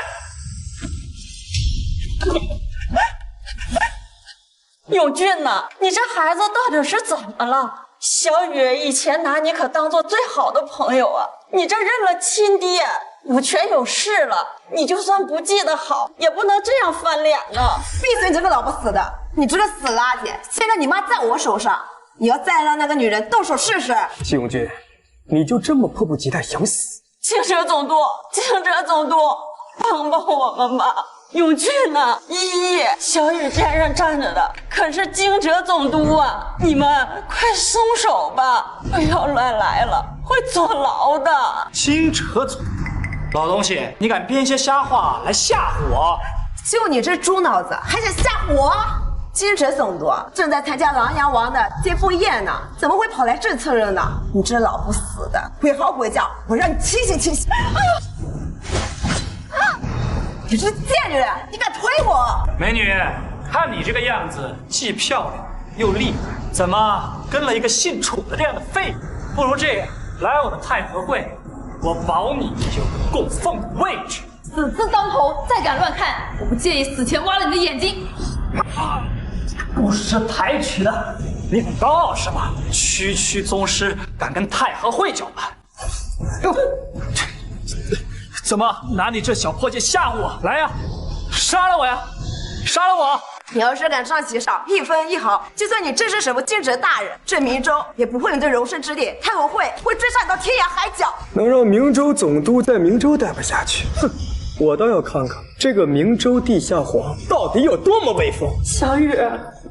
永俊呐，你这孩子到底是怎么了？小雨以前拿你可当做最好的朋友啊，你这认了亲爹，武权有事了，你就算不记得好，也不能这样翻脸呢。闭嘴，你这个老不死的！你这个死垃圾！现在你妈在我手上，你要再让那个女人动手试试。祁永俊，你就这么迫不及待想死？清哲总督，清哲总督，帮帮我们吧！永俊呐，依依，小雨边上站着的可是惊蛰总督啊！你们快松手吧，不要乱来了，会坐牢的。惊蛰总督，老东西，你敢编些瞎话来吓唬我？就你这猪脑子，还想吓唬我？惊蛰总督正在参加琅琊王的接风宴呢，怎么会跑来这蹭热闹？你这老不死的，鬼嚎鬼叫，我让你清醒清醒！哎呀！你这贱女人，你敢推我！美女，看你这个样子，既漂亮又厉害，怎么跟了一个姓楚的这样的废物？不如这样，来我的太和会，我保你有个供奉的位置。死字当头，再敢乱看，我不介意死前挖了你的眼睛。不识抬举的，你很高傲是吗？区区宗师敢跟太和会搅拌？怎么拿你这小破剑吓唬我？来呀，杀了我呀！杀了我！你要是敢伤齐少一分一毫，就算你真是什么惊蛰大人，这明州也不会有这容身之地。太和会会追杀你到天涯海角。能让明州总督在明州待不下去，哼！我倒要看看这个明州地下皇到底有多么威风。小雨，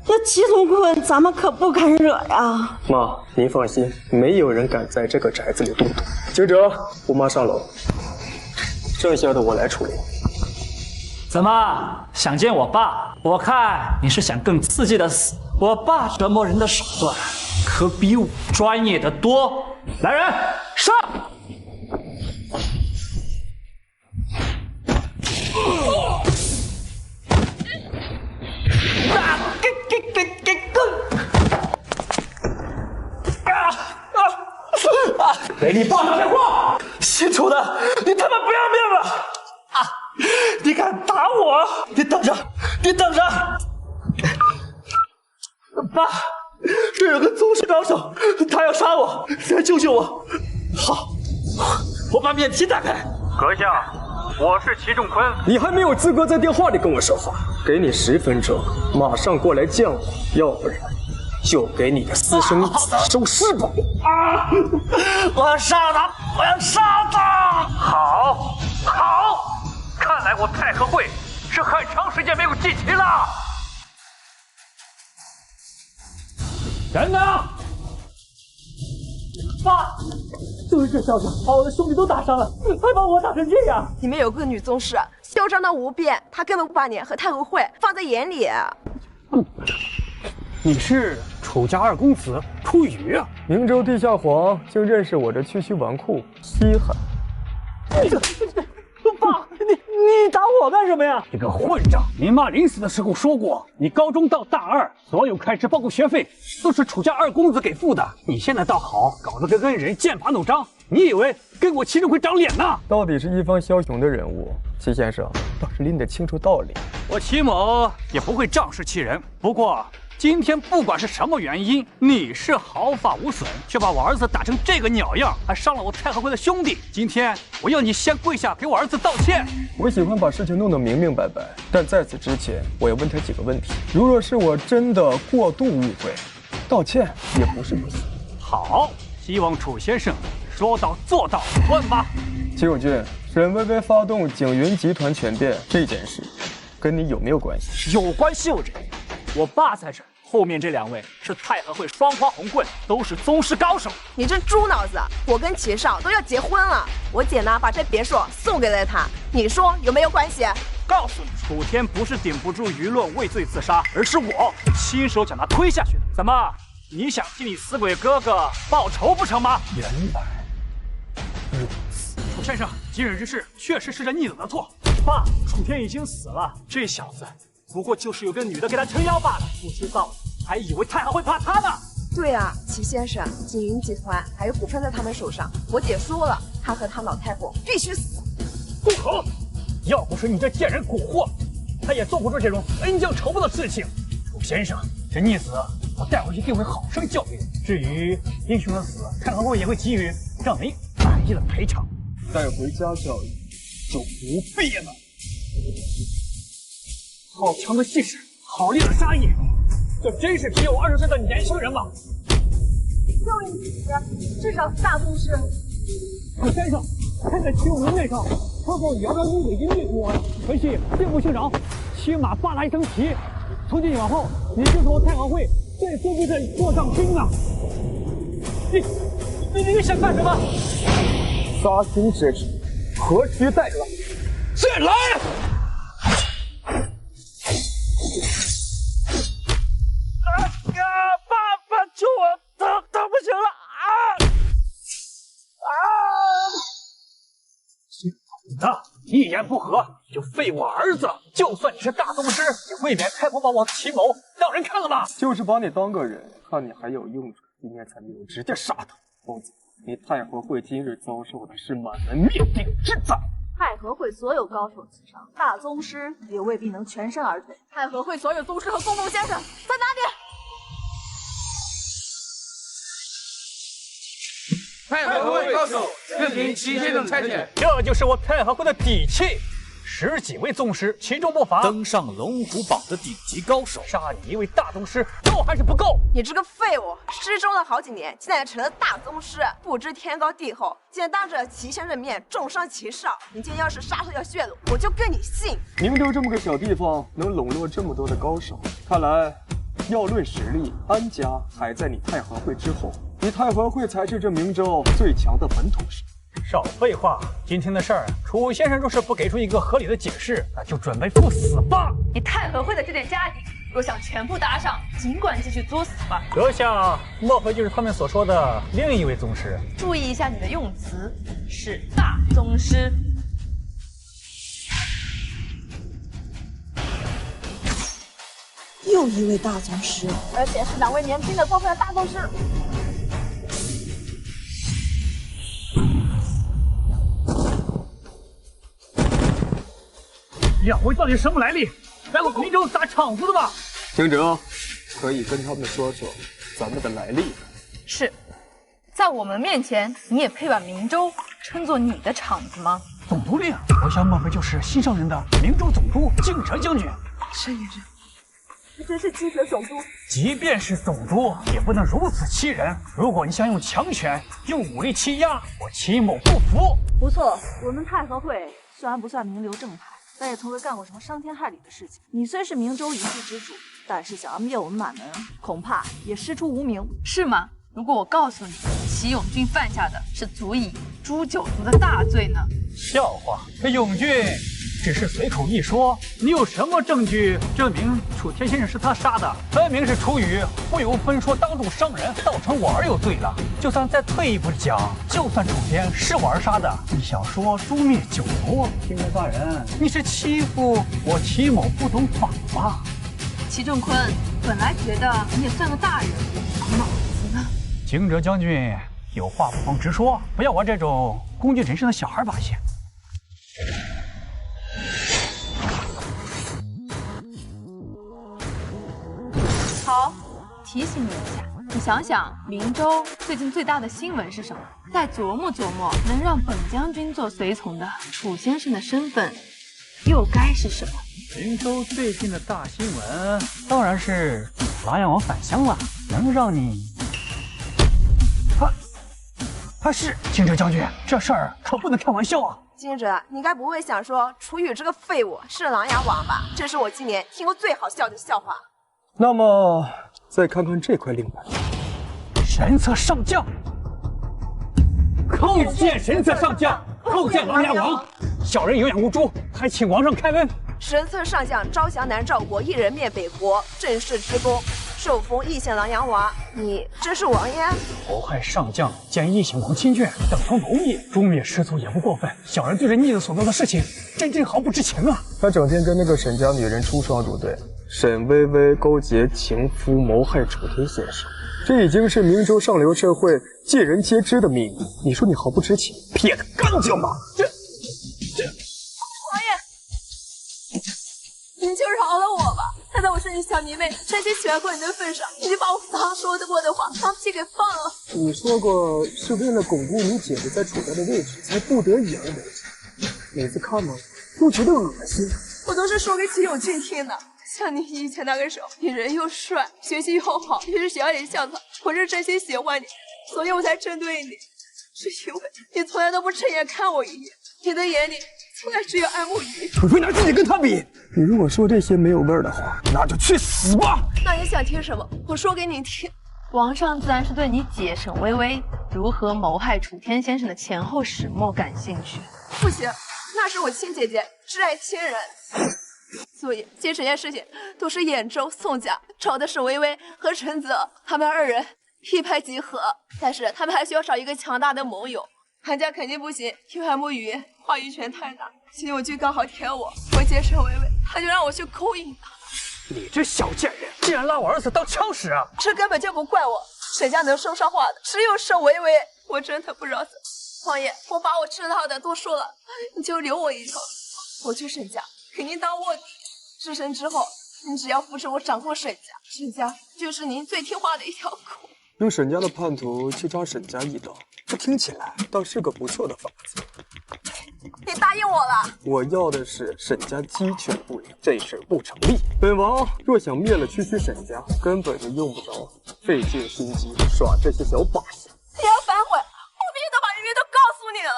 那祁总坤咱们可不敢惹呀。妈，您放心，没有人敢在这个宅子里动土。惊蛰，我妈上楼，剩下的我来处理。怎么想见我爸？我看你是想更刺激的死。我爸折磨人的手段可比我专业的多。来人，上！给你爸打电话！姓楚的，你他妈不要命了！啊！你敢打我？你等着，你等着！爸，这有个宗师高手，他要杀我，来救救我！好，我把免提打开。阁下，我是祁仲坤。你还没有资格在电话里跟我说话，给你10分钟，马上过来见我，要不然就给你的私生子收尸吧！啊！我要杀他！我要杀他！好，好，看来我太和会是很长时间没有祭旗了。人呢？爸，就是这小子把我的兄弟都打伤了，还把我打成这样。你们有个女宗师嚣张到无边，她根本不把你和太后会放在眼里。你是楚家二公子楚羽啊？明州地下皇竟认识我这区区纨绔，稀罕。爸，你打我干什么呀？这个混账！您妈临死的时候说过，你高中到大二所有开支包括学费都是楚家二公子给付的。你现在倒好，搞得跟恩人剑拔弩张，你以为跟我齐正会长脸呢？到底是一方枭雄的人物，齐先生倒是拎得清楚道理。我齐某也不会仗势欺人，不过今天不管是什么原因，你是毫发无损，却把我儿子打成这个鸟样，还伤了我太和会的兄弟。今天我要你先跪下给我儿子道歉。我喜欢把事情弄得明明白白，但在此之前，我要问他几个问题。如若是我真的过度误会，道歉也不是不行。好，希望楚先生说到做到。问吧。齐永俊，沈薇薇发动景云集团权变这件事，跟你有没有关系？有关系，我这我爸在这儿。后面这2位是太和会双花红棍，都是宗师高手。你这猪脑子！我跟齐少都要结婚了，我姐呢把这别墅送给了他，你说有没有关系？告诉你，楚天不是顶不住舆论畏罪自杀，而是我亲手将他推下去的。怎么，你想替你死鬼哥哥报仇不成吗？原来如此。楚先生，今日之事确实是这逆子的错。爸，楚天已经死了，这小子不过就是有个女的给他撑腰罢了，不知道还以为太后会怕他呢。对啊，齐先生，景云集团还有股份在他们手上，我姐说了，他和他老太婆必须死。住口！要不是你这贱人蛊惑，他也做不出这种恩将仇报的事情。楚先生，这逆子我带回去定会好生教育。至于英雄的死，太和会也会给予让您满意的赔偿。带回家教育就不必了。好强的气势，好烈的杀意，这真是只有20岁的年轻人吗？教育你时至少是大宗师。楚先生，看在齐武的面上，可否饶了你的阴孽我？回去并不姓饶，起码发他一层皮。从今往后，你就是我太和会最尊贵的座上宾啊！你想干什么？杀心之至，何须带来？进来！爸，救我！他不行了你一言不合就废我儿子，就算你是大宗师，也未免太不把我齐谋让人看了吧？就是把你当个人，看你还有用处，今天才没有直接杀他。否则，你太和会今日遭受的是满门灭顶之灾。太和会所有高手此上，大宗师也未必能全身而退。太和会所有宗师和公公先生在哪里？太和会高手，任凭齐先生差遣。这就是我太和会的底气。10几位宗师，其中不乏登上龙虎榜的顶级高手，杀你一位大宗师，够还是不够？你这个废物，失踪了好几年，现在成了大宗师，不知天高地厚，竟然当着齐先生面重伤齐少。你今天要是杀出条血路，我就跟你姓。明州这么个小地方，能笼络这么多的高手，看来要论实力，安家还在你太和会之后。你太和会才是这明州最强的本土势力。少废话！今天的事儿，楚先生若是不给出一个合理的解释，那就准备赴死吧！你太和会的这点家底，若想全部搭上，尽管继续作死吧。阁下，莫非就是他们所说的另一位宗师？注意一下你的用词，是大宗师。又一位大宗师，而且是2位年轻的过分的大宗师。2位到底什么来历？来我明州砸场子的吧？听着，可以跟他们说说咱们的来历。是，在我们面前，你也配把明州称作你的场子吗？总督令，我想莫非就是新上任的明州总督敬哲将军？申元真，他真是敬哲总督。即便是总督，也不能如此欺人。如果你想用强权、用武力欺压，我齐某不服。不错，我们太和会虽然不算名流正派，但也从未干过什么伤天害理的事情。你虽是明州一系之主，但是想要灭我们满门，恐怕也师出无名，是吗？如果我告诉你，齐齐永俊犯下的是足以诛九族的大罪呢？笑话，这永俊只是随口一说，你有什么证据证明楚天先生是他杀的？分明是楚雨不由分说当众伤人，造成我儿有罪了。就算再退一步讲，就算楚天是我儿杀的，你想说诛灭九族，金门大人，你是欺负我齐某不懂法吧？齐仲坤，本来觉得你也算个大人，脑子呢？景哲将军，有话不妨直说，不要玩这种工具人生的小孩把戏。好，提醒你一下，你想想，明州最近最大的新闻是什么？再琢磨琢磨，能让本将军做随从的楚先生的身份，又该是什么？明州最近的大新闻，当然是琅琊王返乡了，能让你……是景哲将军，这事儿可不能开玩笑啊！金哲，你该不会想说楚雨这个废物是琅琊王吧？这是我今年听过最好笑的笑话。那么，再看看这块令牌，神策上将，叩见神策上将，叩见琅琊王。小人有眼无珠，还请王上开恩。神策上将招降南赵国，一人灭北国，正式之功，受封义县琅琊王。你这是王爷？谋害上将，见义县王亲眷，等同谋逆，诛灭师祖也不过分。小人对着逆子所做的事情，真好不知情啊！他整天跟那个沈家女人出双入对，沈薇薇勾结情夫谋害楚天先生，这已经是明州上流社会尽人皆知的秘密。你说你毫不知情，撇得干净吗？王爷，你就饶了我吧！看在我是你小迷妹，真心喜欢过你的份上，你就把我常说过的话当屁给放了。你说过是为了巩固你姐姐在楚家的位置，才不得已而为之。每次看嘛，都觉得恶心。我都是说给齐永俊听的。像你以前那个时候，你人又帅，学习又好，又是学校里校草，我是真心喜欢你，所以我才针对你。是因为你从来都不正眼看我一眼，你的眼里从来只有安慕仪。除非拿自己跟他比。你如果说这些没有味儿的话，那就去死吧！那你想听什么？我说给你听。王上自然是对你姐沈薇薇如何谋害楚天先生的前后始末感兴趣。不行，那是我亲姐姐，挚爱亲人。所以这整件事情都是兖州宋家找的沈薇薇和陈泽，他们二人一拍即合，但是他们还需要找一个强大的盟友。韩家肯定不行，因为安慕仪话语权太大。秦永俊刚好舔我姐沈薇薇，他就让我去勾引他。你这小贱人，竟然拉我儿子当枪使啊！这根本就不怪我，沈家能说上话的只有沈薇薇，我真的不饶死。王爷，我把我知道的都说了，你就留我一条。我去沈家肯定当卧底，自身之后，你只要扶持我掌控沈家，沈家就是您最听话的一条狗。用沈家的叛徒去扎沈家一刀，这听起来倒是个不错的法子。你答应我了？我要的是沈家鸡犬不宁，这事不成立。本王若想灭了区区沈家，根本就用不着费尽心机耍这些小把戏。你要反悔，我必须得把原因都告诉你了。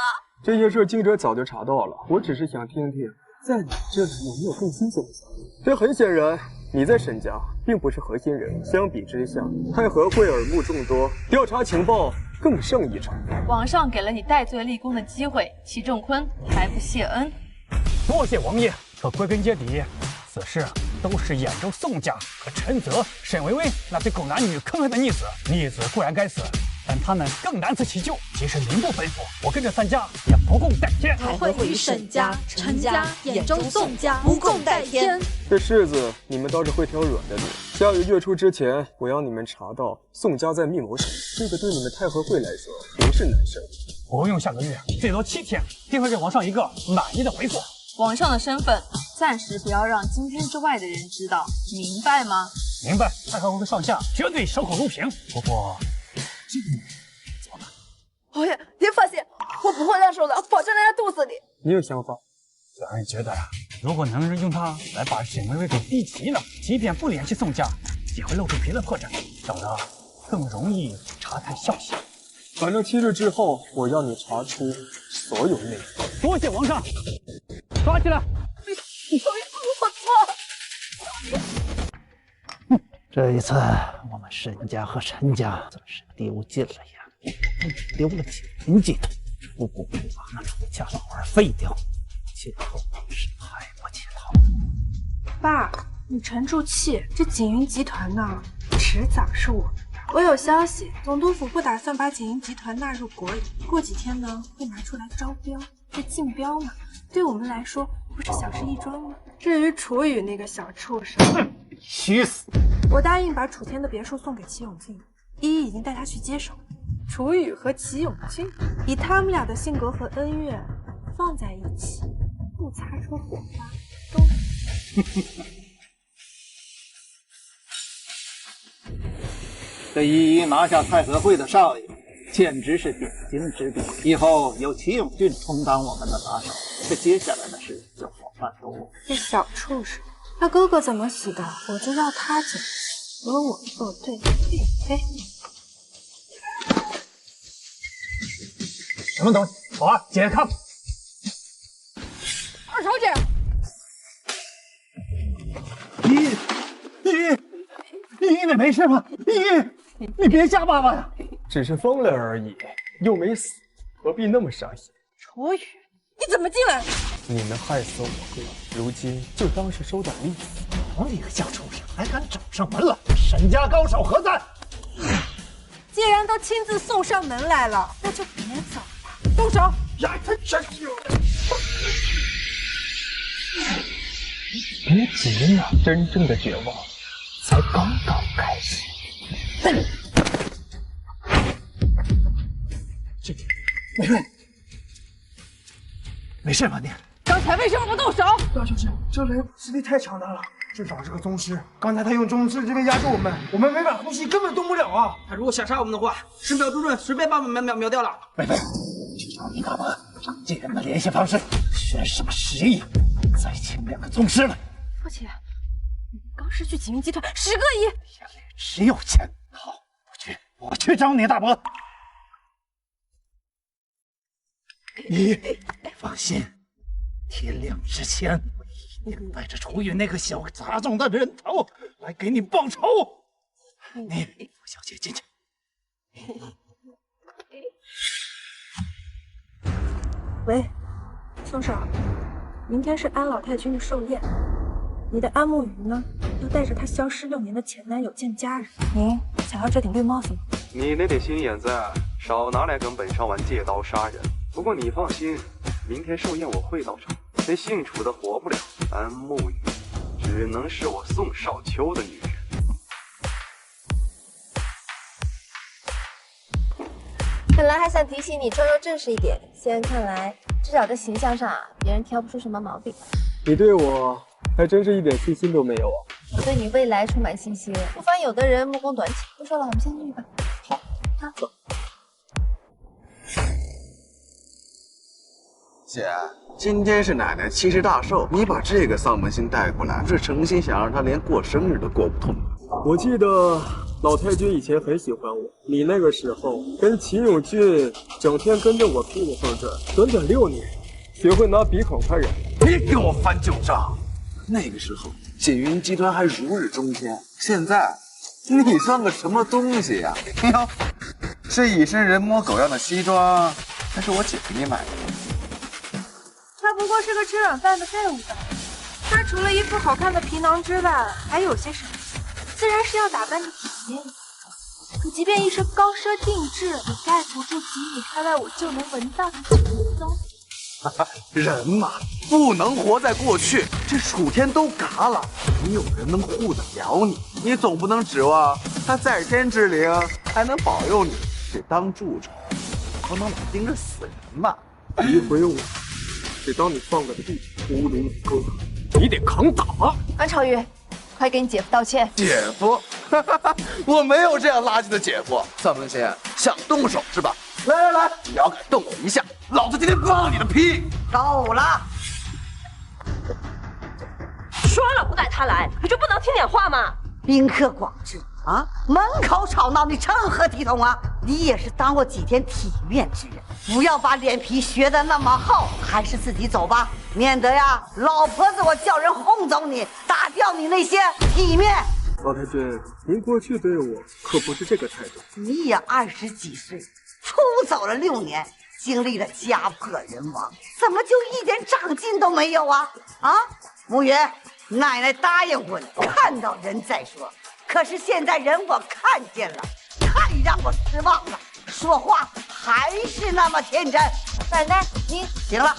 这些事荆轲早就查到了，我只是想听听在你这里有没有更新鲜的消息。这很显然，你在沈家并不是核心人物，相比之下，太和会耳目众多，调查情报更胜一筹。王上给了你戴罪立功的机会，齐仲坤还不谢恩？多谢王爷。可归根结底，此事都是兖州宋家和陈泽、沈薇薇那对狗男女坑害的逆子。逆子固然该死，但他们更难辞其咎。即使您不吩咐，我跟这三家也不共戴天。太和会与沈家、陈家、兖州宋家不共戴天。这柿子你们倒是会挑软的捏。下个月初之前，我要你们查到宋家在密谋什么，这个对你们太和会来说不是难事。不用下个月，最多7天，定会给王上一个满意的回复。王上的身份暂时不要让京圈之外的人知道，明白吗？明白。太和会上下绝对守口如瓶。不过这个怎么办？王爷，您放心，我不会乱说的，保证在他肚子里。你有想法？小人觉得呀，如果能用它来把沈薇薇给逼急了，即便不联系宋家，也会露出别的破绽，找得更容易查探消息。反正7日之后，我要你查出所有内容。多谢王上，抓起来！我错了。这一次我们沈家和陈家算是丢尽了眼丢了锦云集团，如果不把那楚家老二废掉，今后是海不潜逃。爸，你沉住气，这锦云集团呢，迟早是我们的。我有消息，总督府不打算把锦云集团纳入国营，过几天呢会拿出来招标。这竞标嘛，对我们来说不是小事一桩吗？至于楚雨那个小畜生，虚死！我答应把楚天的别墅送给齐永俊，依依已经带他去接手。楚雨和齐永俊，以他们俩的性格和恩怨放在一起，不擦出火花都。这一拿下太和会的少爷，简直是点睛之笔。以后有齐永俊充当我们的打手，这接下来的事就好办多。这小畜生，他哥哥怎么死的，我就要他怎么死，和我作对。嘿，什么东西？好啊，解开！二小姐，依依，你没事吗？依依，你别吓爸爸呀！只是疯了而已，又没死，何必那么伤心？楚雨，你怎么进来？你们害死我哥，如今就当是收点利息。你个小畜生，还敢找上门来？沈家高手何在？既然都亲自送上门来了，那就别走了，动手！呀，他真有！别急嘛，真正的绝望才刚刚开始。美瑞，没事吧你？刚才为什么不动手？大小姐，这人实力太强大了，至少是个宗师。刚才他用宗师之力压住我们没法呼吸，根本动不了啊！他如果想杀我们的话，10秒之内随便把我们秒掉了。美菲，去找你大伯，借人的联系方式，悬赏10亿，再请2个宗师来。父亲，你刚失去锦云集团10个亿，眼里只有钱。好，我去找你大伯。你放心，天亮之前，我一定带着楚雨那个小杂种的人头来给你报仇。你扶小姐进去。喂，宋少，明天是安老太君的寿宴，你的安慕云呢，要带着她消失6年的前男友见家人。您想要这顶绿帽子吗？你那点心眼子，少拿来跟本少玩借刀杀人。不过你放心，明天寿宴我会到场，那姓楚的活不了，安慕雨只能是我宋少秋的女人。本来还想提醒你装装正式一点，现在看来，至少在形象上别人挑不出什么毛病。你对我还真是一点信心都没有啊！我对你未来充满信心，不妨有的人目光短浅。不说了，我们先进去吧。好，走。姐，今天是奶奶7十大寿，你把这个丧门星带过来，是诚心想让她连过生日都过不痛快。我记得老太君以前很喜欢我，你那个时候跟齐永俊整天跟着我屁股后转，短短6年，学会拿鼻孔看人。别给我翻旧账！那个时候锦云集团还如日中天，现在你算个什么东西呀？哟，这一身人模狗样的西装，那是我姐给你买的。他不过是个吃软饭的废物吧？他除了一副好看的皮囊之外，还有些什么？自然是要打扮的体面一点。可即便一身高奢定制，也盖不住几米开外我就能闻到的酒香。人嘛，不能活在过去。这楚天都嘎了，没有人能护得了你。你总不能指望他在天之灵还能保佑你去当蛀虫，不能老盯着死人嘛。诋毁我，得当你放个屁，侮辱你哥，你得扛打。安朝宇，快给你姐夫道歉。姐夫，我没有这样垃圾的姐夫。丧门仙想动手是吧？来，你要敢动我一下，老子今天放你的屁！够了！说了不带他来，你就不能听点话吗？宾客广致啊，门口吵闹，你成何体统啊？你也是当过几天体面之人，不要把脸皮削得那么厚，还是自己走吧，免得呀，老婆子我叫人轰走你，打掉你那些体面。老太君，您过去对我可不是这个态度。你也20几岁，走了6年，经历了家破人亡，怎么就一点长进都没有啊？啊，暮云，奶奶答应过你，看到人再说。可是现在人我看见了，太让我失望了，说话还是那么天真。奶奶，您行了，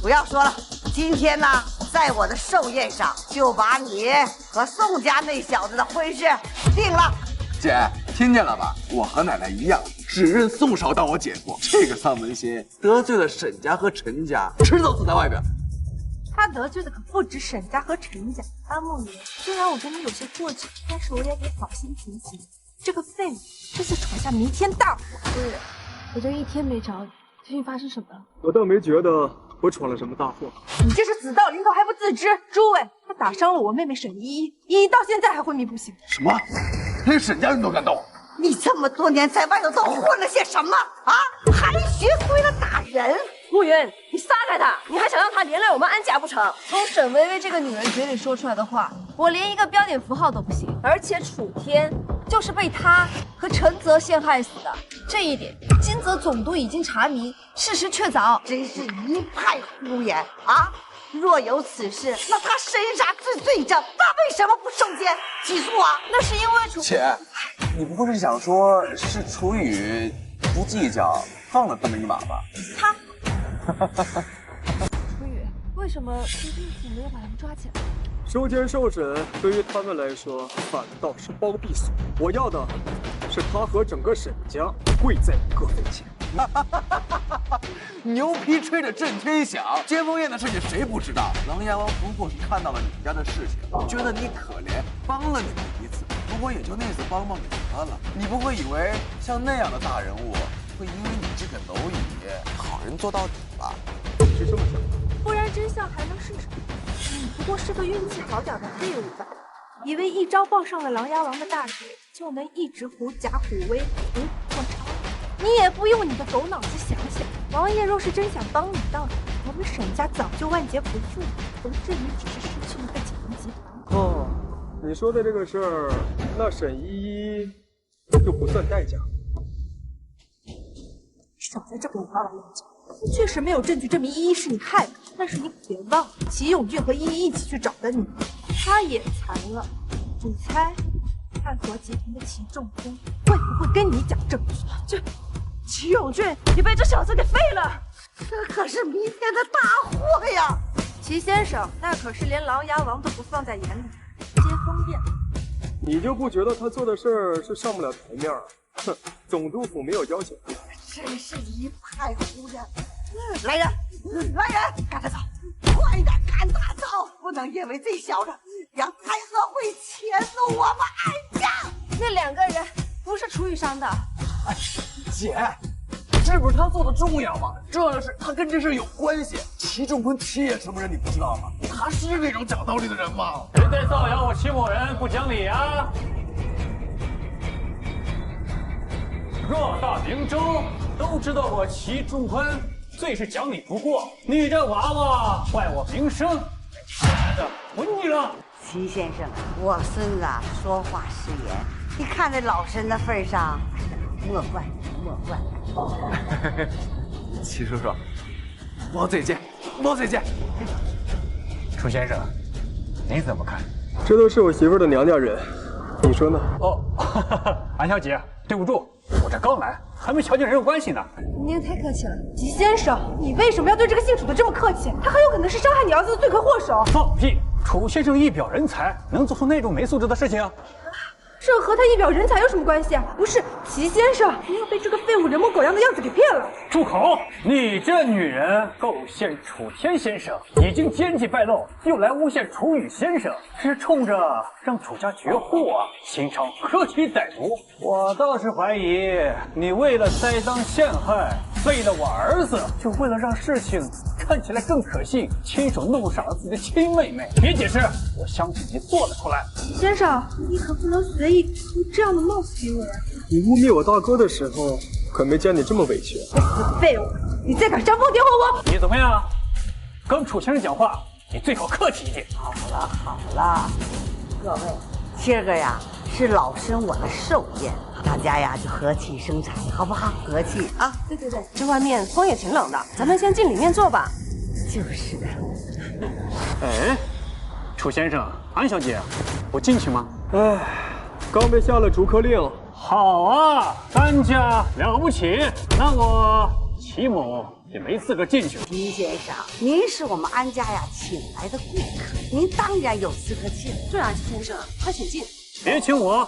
不要说了。今天呢，在我的寿宴上就把你和宋家那小子的婚事定了。姐，听见了吧？我和奶奶一样，只认宋少当我姐夫。这个丧门星得罪了沈家和陈家，迟早死在外边。他得罪的可不止沈家和陈家。安慕云，虽然我跟你有些过节，但是我也得好心提醒，这个废物这次闯下弥天大祸。夫人，我这1天没找你，究竟发生什么了？我倒没觉得我闯了什么大祸。你这是死到临头还不自知！诸位，他打伤了我妹妹沈依依，依依到现在还昏迷不醒。什么？连沈家人都敢动？你这么多年在外头都混了些什么啊？还学会了打人？慕云，你撒开他！你还想让他连累我们安家不成？从沈薇薇这个女人嘴里说出来的话，我连一个标点符号都不信。而且楚天就是被他和陈泽陷害死的，这一点金泽总督已经查明，事实确凿。真是一派胡言啊！若有此事，那他身上之罪证，那为什么不受监起诉啊？那是因为楚姐，你不会是想说是楚雨不计较放了这么一马吧？他。楚雨，为什么郡府没有把他们抓起来？收监受审对于他们来说反倒是包庇所。我要的是他和整个沈家跪在各坟前。牛皮吹得震天响，接风宴的事情谁不知道？琅琊王不过是看到了你们家的事情，觉得你可怜，帮了你们一次，不过也就那次帮忙给得了。你不会以为像那样的大人物会因为你这个蝼蚁好人做到底吧？是这么想的，不然真相还能是什么？你不过是个运气好点的废物吧？以为一朝抱上了琅琊王的大腿，就能一直狐假虎威，虎虎过长？你也不用你的狗脑子想想，王爷若是真想帮你到底，我们沈家早就万劫不复了，不至于只是失去一个锦囊集团。哦，你说的这个事儿，那沈依依就不算代价。少在这给我花完眼睛！确实没有证据证明依依是你害的，但是你可别忘了，齐永俊和依依一起去找的你，他也残了。你猜，汉国集团的齐仲坤会不会跟你讲证据？这齐永俊，你被这小子给废了！这可是弥天的大祸呀！齐先生，那可是连琅琊王都不放在眼里。接风宴，你就不觉得他做的事儿是上不了台面？哼，总督府没有要求他。真是一派胡言！来人，来人，赶他走！快点赶他走！不能因为这小子让太和会迁怒我们安家。那2个人不是楚雨伤的。哎，姐，是不是他做的重要吗？重要的是他跟这事有关系。齐仲坤齐爷什么人你不知道吗？他是那种讲道理的人吗？谁在造谣我齐某人不讲理啊？偌大明州都知道我齐仲坤最是讲理不过，你这娃娃坏我名声，混你了！齐先生，我孙子说话失言，你看在老身的份上，莫怪莫怪。齐叔叔，毛嘴见，毛嘴见。楚先生，您怎么看？这都是我媳妇的娘家人，你说呢？哦，安小姐，对不住，我这刚来，还没瞧见人有关系呢。您太客气了。齐先生，你为什么要对这个姓楚的这么客气？他很有可能是伤害你儿子的罪魁祸首。放屁！楚先生一表人才，能做出那种没素质的事情？这和他一表人才有什么关系啊？不是，齐先生，您又被这个废物人模狗样的样子给骗了。住口！你这女人构陷楚天先生，已经奸计败露，又来诬陷楚雨先生，是冲着让楚家绝户啊，心肠何其歹毒！我倒是怀疑你为了栽赃陷害，废了我儿子，就为了让事情看起来更可信，亲手弄傻了自己的亲妹妹。别解释，我相信你做得出来。先生，你可不能随意出这样的冒犯行为。你污蔑我大哥的时候，可没见你这么委屈。废物！你再敢煽风点火我！你怎么样？跟楚先生讲话，你最好客气一点。好了好了，各位，今儿个呀是老身我的寿宴，大家呀就和气生财，好不好？和气啊！对对对，这外面风也挺冷的，咱们先进里面坐吧。就是的。哎，楚先生，安小姐，我进去吗？哎，刚被下了逐客令。好啊，安家了不起，那我齐某也没资格进去。齐先生，您是我们安家呀请来的顾客，您当然有资格进。对啊，齐先生，快请进。别请我，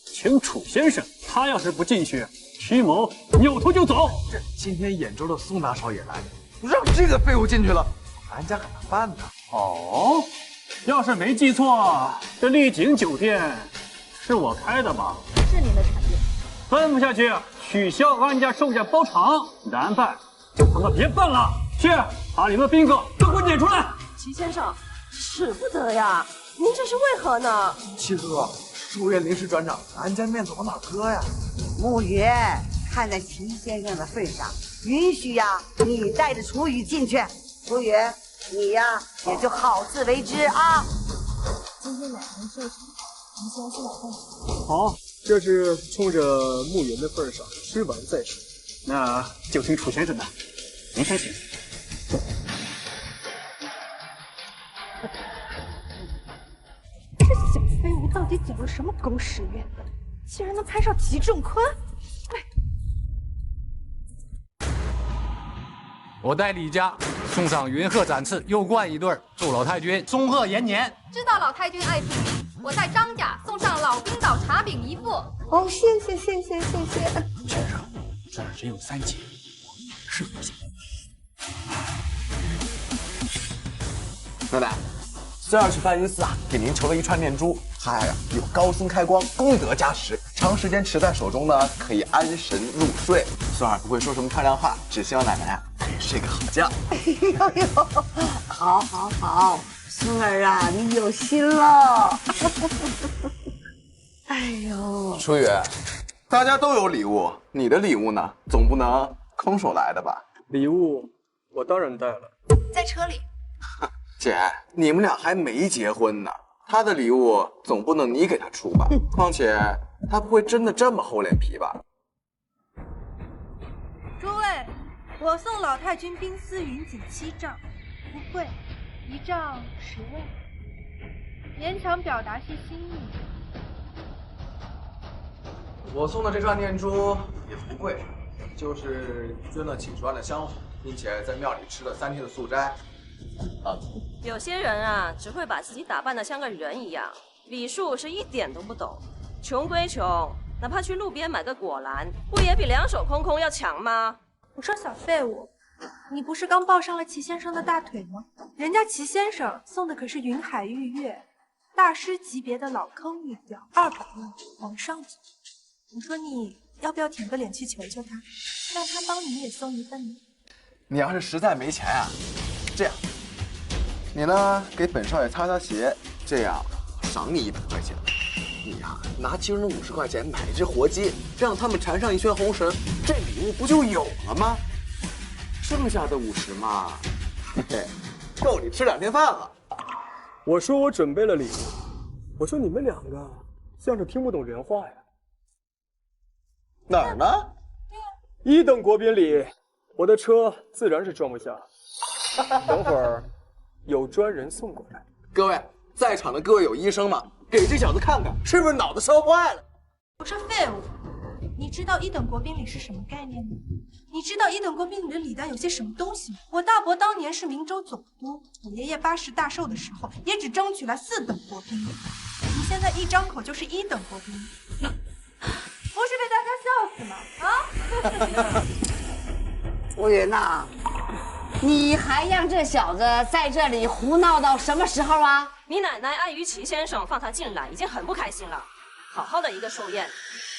请楚先生。他要是不进去，齐某扭头就走。这今天兖州的宋大少也来，让这个废物进去了，安家可难办呢。哦，要是没记错，这丽景酒店是我开的吧？是您的产业。办不下去，取消安家寿宴包场，难办就他妈别办了。去，把里面的宾客都给我撵出来。齐先生，使不得呀，您这是为何呢？齐哥，寿宴临时转场，安家面子往哪搁呀？暮月，看在齐先生的份上，允许呀你带着楚雨进去。楚雨，你呀也就好自为之啊。今天2人寿喜，您先吃晚饭。好，这是冲着暮云的份上，吃完再说。那就听楚先生的，您先请。这小废物到底走了什么狗屎运，竟然能攀上齐仲坤？我代李家送上云鹤展翅又冠1对，祝老太君松鹤延年。知道老太君爱听，我代张家送上老冰岛茶饼1副。哦，谢谢。先生，这儿只有3节，是不行。奶奶，420白云寺啊，给您求了一串念珠，它呀有高僧开光、功德加持，长时间持在手中呢，可以安神入睡。孙儿不会说什么漂亮话，只希望奶奶啊可以睡个好觉。哎呦，好，孙儿啊，你有心了。哎呦，楚雨，大家都有礼物，你的礼物呢，总不能空手来的吧？礼物我当然带了，在车里。姐，你们俩还没结婚呢，他的礼物总不能你给他出吧？况且他不会真的这么厚脸皮吧？诸位，我送老太君冰丝云锦7丈，不贵，1丈10万，勉强表达些心意。我送的这串念珠也不贵，就是捐了70万的香火，并且在庙里吃了3天的素斋。有些人啊，只会把自己打扮得像个人一样，礼数是一点都不懂。穷归穷，哪怕去路边买个果篮，不也比两手空空要强吗？我说小废物，你不是刚抱上了齐先生的大腿吗？人家齐先生送的可是云海玉月，大师级别的老坑玉雕，200万往上走。你说你要不要舔个脸去求求他，让他帮你也送一份呢？你要是实在没钱啊，这样，你呢给本少爷擦擦鞋，这样赏你100块钱。你呀，拿其中的50块钱买一只活鸡，让他们缠上一圈红绳，这礼物不就有了吗？剩下的50嘛，嘿嘿，够你吃2天饭了。我说我准备了礼物，我说你们2个像是听不懂人话呀。哪儿呢？1等国宾里，我的车自然是装不下。等会儿有专人送过来。各位在场的各位有医生吗？给这小子看看，是不是脑子烧坏了？我说废物，你知道1等国宾礼是什么概念吗？你知道1等国宾礼的礼单有些什么东西吗？我大伯当年是明州总督，我爷爷80大寿的时候也只争取了4等国宾礼。你现在一张口就是1等国宾礼，不是被大家笑死吗？啊！吴云呐，你还让这小子在这里胡闹到什么时候啊？你奶奶碍于齐先生放他进来，已经很不开心了。好好的一个寿宴，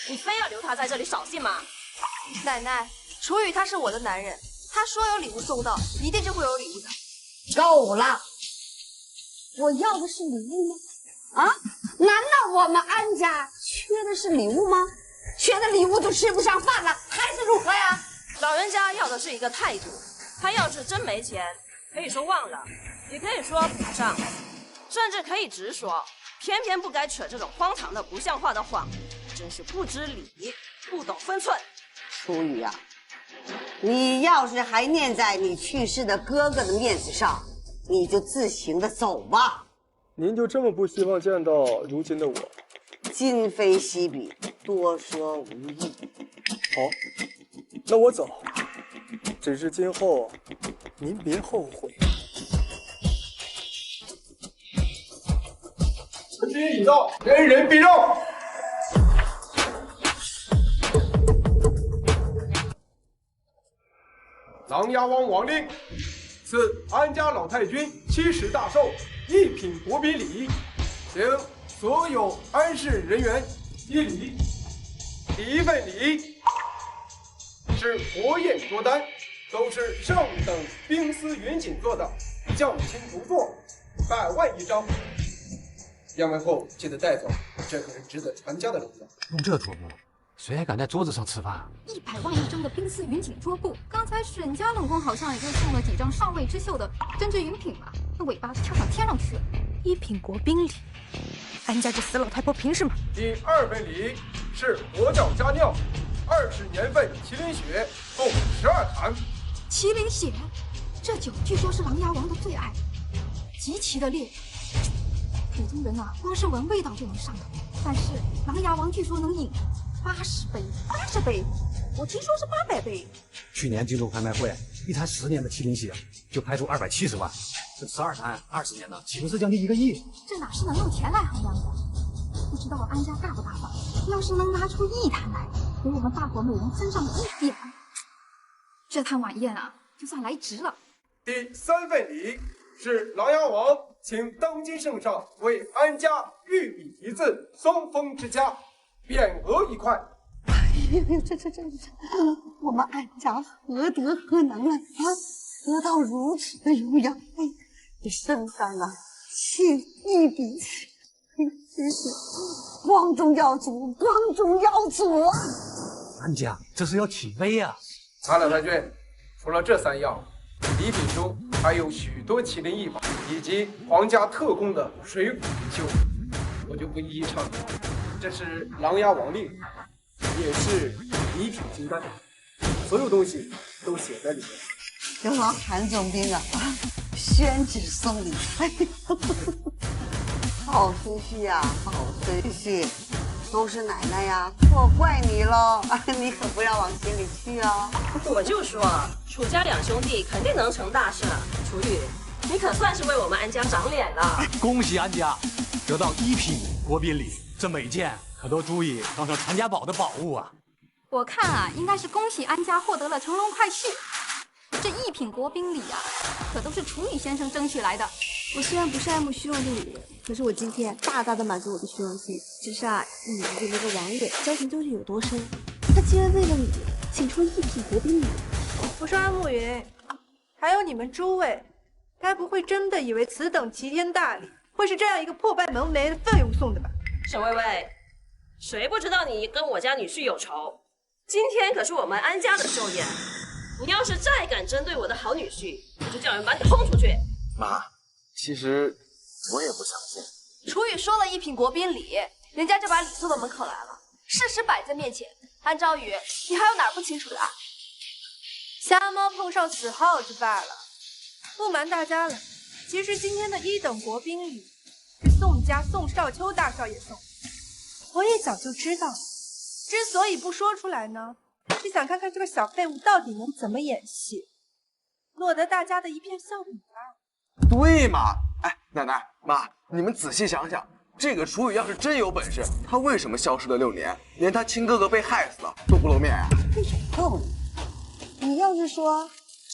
你非要留他在这里扫兴吗？奶奶，楚雨他是我的男人，他说有礼物送到，一定就会有礼物的。够了！我要的是礼物吗？啊？难道我们安家缺的是礼物吗？缺的礼物就吃不上饭了，还是如何呀？老人家要的是一个态度，他要是真没钱，可以说忘了，也可以说补上，甚至可以直说，偏偏不该扯这种荒唐的不像话的谎。真是不知礼，不懂分寸。楚雨啊，你要是还念在你去世的哥哥的面子上，你就自行的走吧。您就这么不希望见到如今的我？今非昔比，多说无益。好，那我走。只是今后您别后悔。时机已到，人人必让。琅琊王王令，赐安家老太君70大寿1品国宾礼，请所有安氏人员一礼。第一份礼是活燕多丹，都是上等冰丝云锦做的，匠心独作，100万一张。宴会后记得带走，这可是值得传家的荣耀。用这桌布，谁还敢在桌子上吃饭？100万一张的冰丝云锦桌布，刚才沈家冷宫好像也就送了几张上位之秀的针织云品吧，那尾巴跳到天上去了。1品国宾礼，安家这死老太婆凭什么？第2份礼是佛教佳酿20年份麒麟血，共12坛。麒麟血，这酒据说是琅琊王的最爱，极其的烈。普通人啊，光是闻味道就能上头，但是琅琊王据说能饮80杯，80杯，我听说是800杯。去年京州拍卖会，一坛10年的麒麟血就拍出270万，这12坛20年的，岂不是将近1个亿？这哪是能用钱来衡量的？不知道安家大不大方？要是能拿出1坛来，给我们大伙每人分上1点，这摊晚宴啊，就算来值了。第3份礼是琅琊王请当今圣上为安家御笔题字“松风之家”，匾额1块。哎呀，这，我们安家何德何能啊？得到如此的荣耀，哎，这圣上啊，请御笔，真是光宗耀祖，光宗耀祖啊！安家这是要起飞呀！安老太君，除了这3样，礼品中还有许多麒麟异宝，以及皇家特供的水谷灵柩，我就不一一唱了。这是琅琊王令，也是礼品清单，所有东西都写在里面。这王韩总兵啊，宣旨送礼，哎，好孙婿呀，好孙婿，都是奶奶呀，错怪你了，你可不要往心里去啊。我就说，楚家2兄弟肯定能成大事。楚雨，你可算是为我们安家长脸了。恭喜安家得到1品国宾礼，这每件可都足以当成传家宝的宝物啊！我看啊，应该是恭喜安家获得了乘龙快婿。这1品国宾礼啊，可都是楚雨先生争取来的。我虽然不是爱慕虚荣的女人，可是我今天大大的满足我的虚荣心。只是啊，你跟那个王爷交情究竟有多深？他竟然为了你请出了1品国宾礼。我说安慕云，还有你们诸位，该不会真的以为此等齐天大礼会是这样一个破败门楣的废物送的吧？沈薇薇，谁不知道你跟我家女婿有仇？今天可是我们安家的寿宴，你要是再敢针对我的好女婿，我就叫人把你轰出去。妈，其实我也不相信。楚雨说了1品国宾礼，人家就把礼送到门口来了，事实摆在面前。安昭宇，你还有哪儿不清楚的啊？瞎猫碰上死耗子罢了。不瞒大家了，其实今天的1等国宾礼是宋家宋少秋大少爷送的，我也早就知道。之所以不说出来呢，是想看看这个小废物到底能怎么演戏，落得大家的一片笑柄吧。对嘛？哎，奶奶妈，你们仔细想想，这个楚雨要是真有本事，他为什么消失了6年，连他亲哥哥被害死了都不露面呀？有道理。你要是说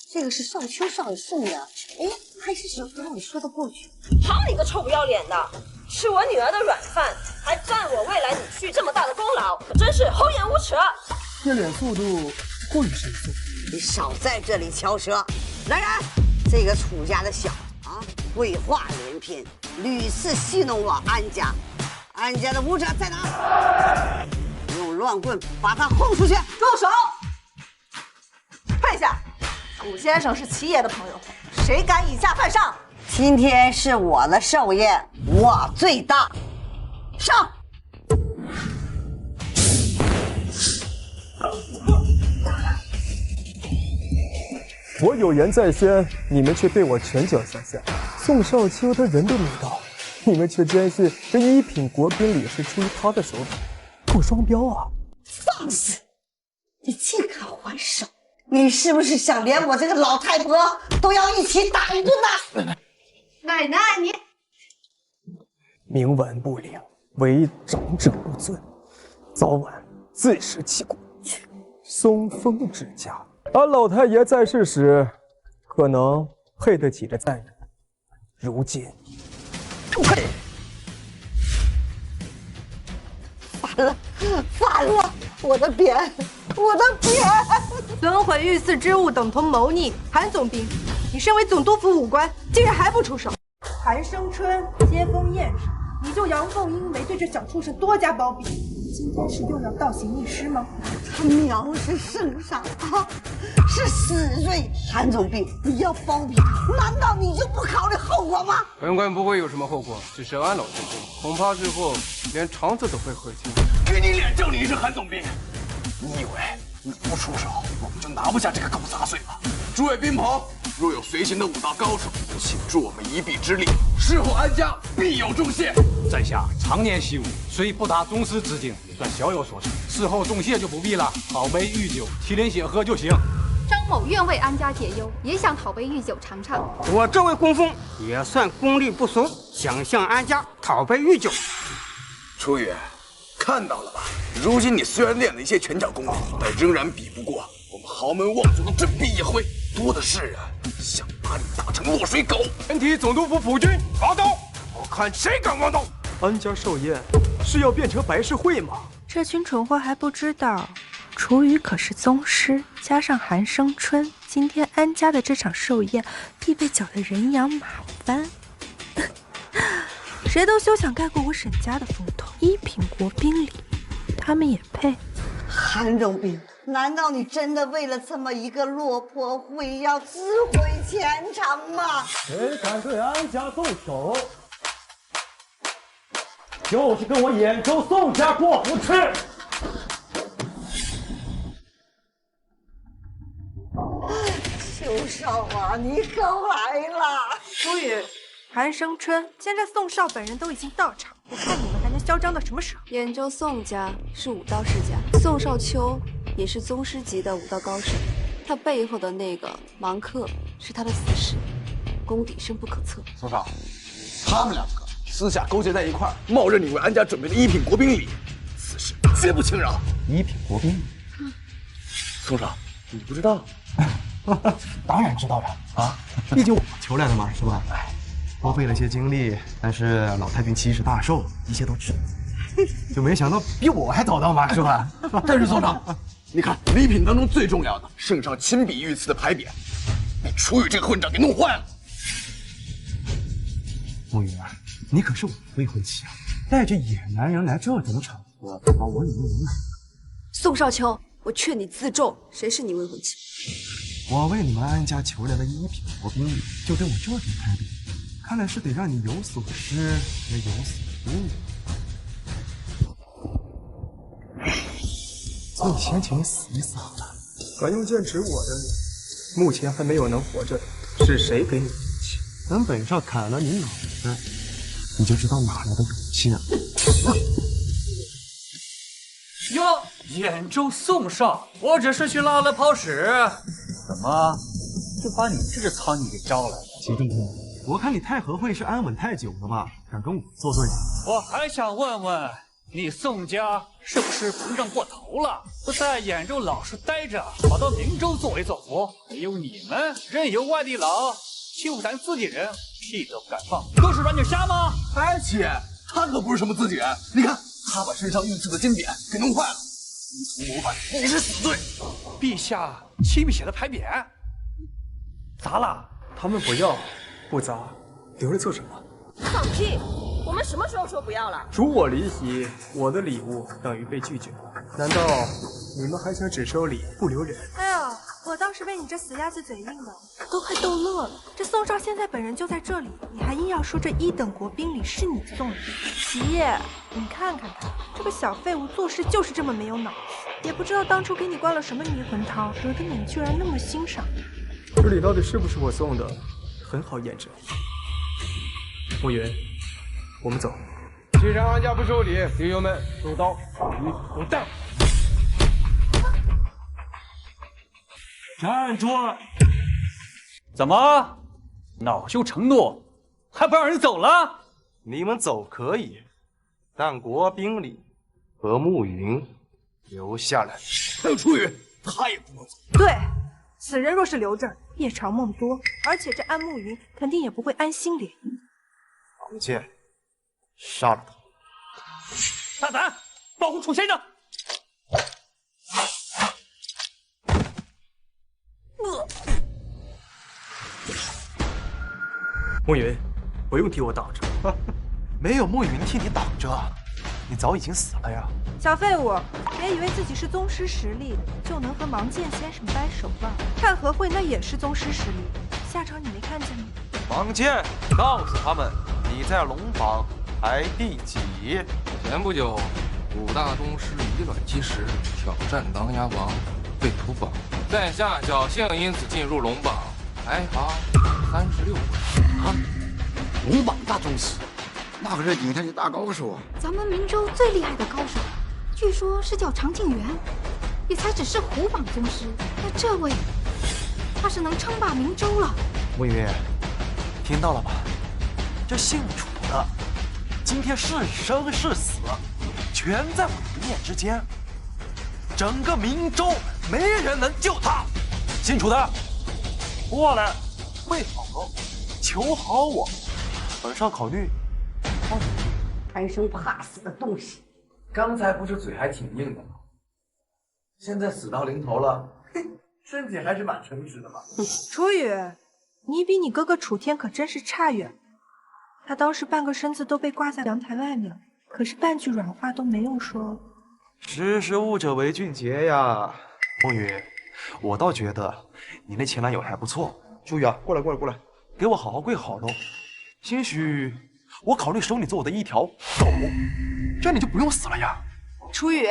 这个是少秋少爷送的，哎，还是行，让你说得过去。好你个臭不要脸的，吃我女儿的软饭，还占我未来女婿这么大的功劳，可真是厚颜无耻！变脸速度过于神速，你少在这里嚼舌！来人，这个楚家的小子啊，鬼话连篇，屡次戏弄我安家。安家的武者在哪？用乱棍把他轰出去！住手！退下！楚先生是齐爷的朋友，谁敢以下犯上？今天是我的寿宴，我最大。上！我有言在先，你们却对我拳脚相向。宋少秋他人都没到，你们却坚信这一品国宾礼是出于他的手笔，够双标啊！放肆！你竟敢还手！你是不是想连我这个老太婆都要一起打一顿呢？奶奶，你明文不灵，为长者不尊，早晚自食其果。松风之家，俺老太爷在世时，可能配得起这赞誉。如今，呸！反了，反了！我的匾，我的匾！损毁御赐之物等同谋逆。韩总兵，你身为总督府武官，竟然还不出手！韩生春接风宴上，你就阳奉阴违，对这小畜生多加包庇。今天是又要倒行逆施吗？他藐视圣上啊，是死罪！韩总兵，你要包庇他，难道你就不考虑后果吗？本官不会有什么后果，只是安老之功，恐怕日后连肠子都会喝尽。给你脸证你是韩总兵？你以为你不出手，我们就拿不下这个狗杂碎吗？诸位宾朋，若有随行的武道高手，请助我们一臂之力，事后安家必有重谢。在下常年习武，虽不达宗师之境，也算小有所成。事后重谢就不必了，讨杯御酒，麒麟血喝就行。张某愿为安家解忧，也想讨杯御酒尝尝。我这位供奉也算功力不俗，想向安家讨杯御酒。初雨，看到了吧？如今你虽然练了一些拳脚功力，但仍然比不过我们豪门望族的振臂一挥，多的是人想把你打成落水狗。全体总督府府军发动，我看谁敢妄动！安家寿宴是要变成白事会吗？这群蠢货还不知道，楚羽可是宗师，加上韩生春，今天安家的这场寿宴必被搅得人仰马翻。谁都休想盖过我沈家的风头，一品国宾礼，他们也配？韩总兵，难道你真的为了这么一个落魄会要自毁前程吗？谁敢对安家动手，就是跟我兖州宋家过不去。邱少啊，你可来了！楚羽、韩生春，现在宋少本人都已经到场，我看你们还能嚣张到什么时候？兖州宋家是武道世家，宋少秋也是宗师级的武道高手，他背后的那个芒克是他的死士，功底深不可测。宋少，他们两个私下勾结在一块儿，冒认你为安家准备的一品国宾礼，此事绝不轻饶。一品国宾礼，宋少，你不知道？当然知道了啊，毕竟我求来的嘛，是吧？花费了些精力，但是老太君七十大寿，一切都值得。就没想到比我还早到嘛，是吧？但是宋少，你看礼品当中最重要的圣上亲笔御赐的牌匾，被楚羽这个混账给弄坏了。木鱼儿，你可是我的未婚妻啊，带着野男人来这种场合，把我惹怒了。宋少秋，我劝你自重，谁是你未婚妻？我为你们安家求来了一品国宾礼，就对我这种态度，看来是得让你有所失也有所得。最先请你死一死好了。敢用剑指我的人，目前还没有能活着的。是谁给你勇气？等本少砍了你脑袋，你就知道哪来的勇气了。哟，兖州宋少，我只是去拉了泡屎，怎么就把你这只苍蝇给招来了？齐正公，我看你太和会是安稳太久了吧，敢跟我作对？我还想问问你宋家是不是膨胀过头了？不在兖州老实待着，跑到明州作威作福，没有你们任由外地佬就咱自己人屁都不敢放，都是软脚虾吗？而且他可不是什么自己人，你看他把身上御赐的金匾给弄坏了，意图谋反，你是死罪。陛下亲笔写的牌匾砸了？他们不要，不砸，留着做什么？放屁！我们什么时候说不要了？主我离席，我的礼物等于被拒绝了。难道你们还想只收礼不留人？哎呀，我倒是被你这死鸭子嘴硬的，都快逗乐了。这宋少现在本人就在这里，你还硬要说这一等国宾礼是你送的？齐烨，你看看他这个小废物，做事就是这么没有脑子，也不知道当初给你灌了什么迷魂汤，惹得你居然那么欣赏。这里到底是不是我送的，很好验证。暮云，我们走。既然安家不收礼，弟兄们都到一不当。站住！怎么，恼羞成怒，还不让人走了？你们走可以，但国宾里和暮云留下来。还有楚雨，他也不能走。对，此人若是留这儿，夜长梦多，而且这安慕云肯定也不会安心联谊。王健，杀了他！大胆，保护楚先生！暮云，不用替我挡着。没有暮云替你挡着，你早已经死了呀！小废物，别以为自己是宗师实力就能和芒剑先生掰手腕。看和会那也是宗师实力，下场你没看见吗？王健，告诉他们你在龙榜排第几？前不久，5大宗师以卵击石，挑战琅琊王，被屠榜。在下侥幸因此进入龙榜，排行36位。啊，龙榜大宗师，那可是顶天级大高手啊！咱们明州最厉害的高手，据说是叫常静元，也才只是虎榜宗师。那这位，他是能称霸明州了。暮云，听到了吧？这姓楚的，今天是生是死，全在我一念之间。整个明州没人能救他。姓楚的，过来，会好了，求好我。本少考虑放你。贪生怕死的东西！刚才不是嘴还挺硬的吗？现在死到临头了，身体还是蛮诚实的嘛。楚雨，你比你哥哥楚天可真是差远了。他当时半个身子都被挂在阳台外面，可是半句软话都没有说。识时务者为俊杰呀，梦雨，我倒觉得你那前男友还不错。秋雨啊，过来，给我好好跪好喽。兴许我考虑收你做我的一条狗，这样你就不用死了呀。楚雨，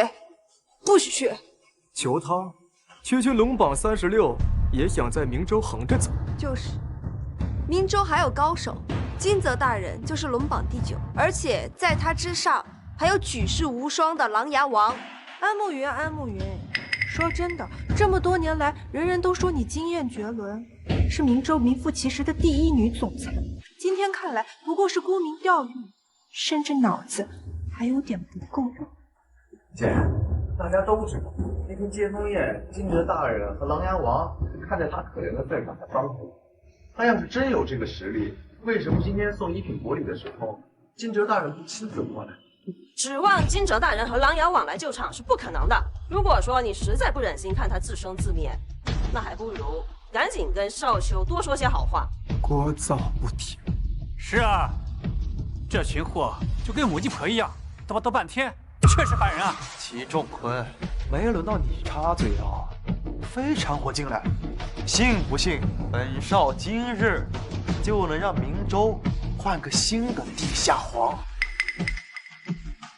不许去！求他，区区龙榜36，也想在明州横着走。就是，明州还有高手，金泽大人就是龙榜第9，而且在他之上还有举世无双的琅琊王安慕云。安慕云，说真的，这么多年来，人人都说你经验绝伦，是明州名副其实的第1女总裁。今天看来，不过是沽名钓誉，甚至脑子还有点不够用。姐，大家都知道，那天接风宴，金哲大人和琅琊王看在他可怜的份上才帮助我。他要是真有这个实力，为什么今天送一品国礼的时候，金哲大人不亲自过来？指望金哲大人和琅琊王来救场是不可能的。如果说你实在不忍心看他自生自灭，那还不如赶紧跟少秋多说些好话。聒噪不停。是啊，这群货就跟母鸡婆一样，叨叨半天，确实烦人啊。齐仲坤，没轮到你插嘴啊，非掺和进来。信不信本少今日就能让明州换个新的地下皇？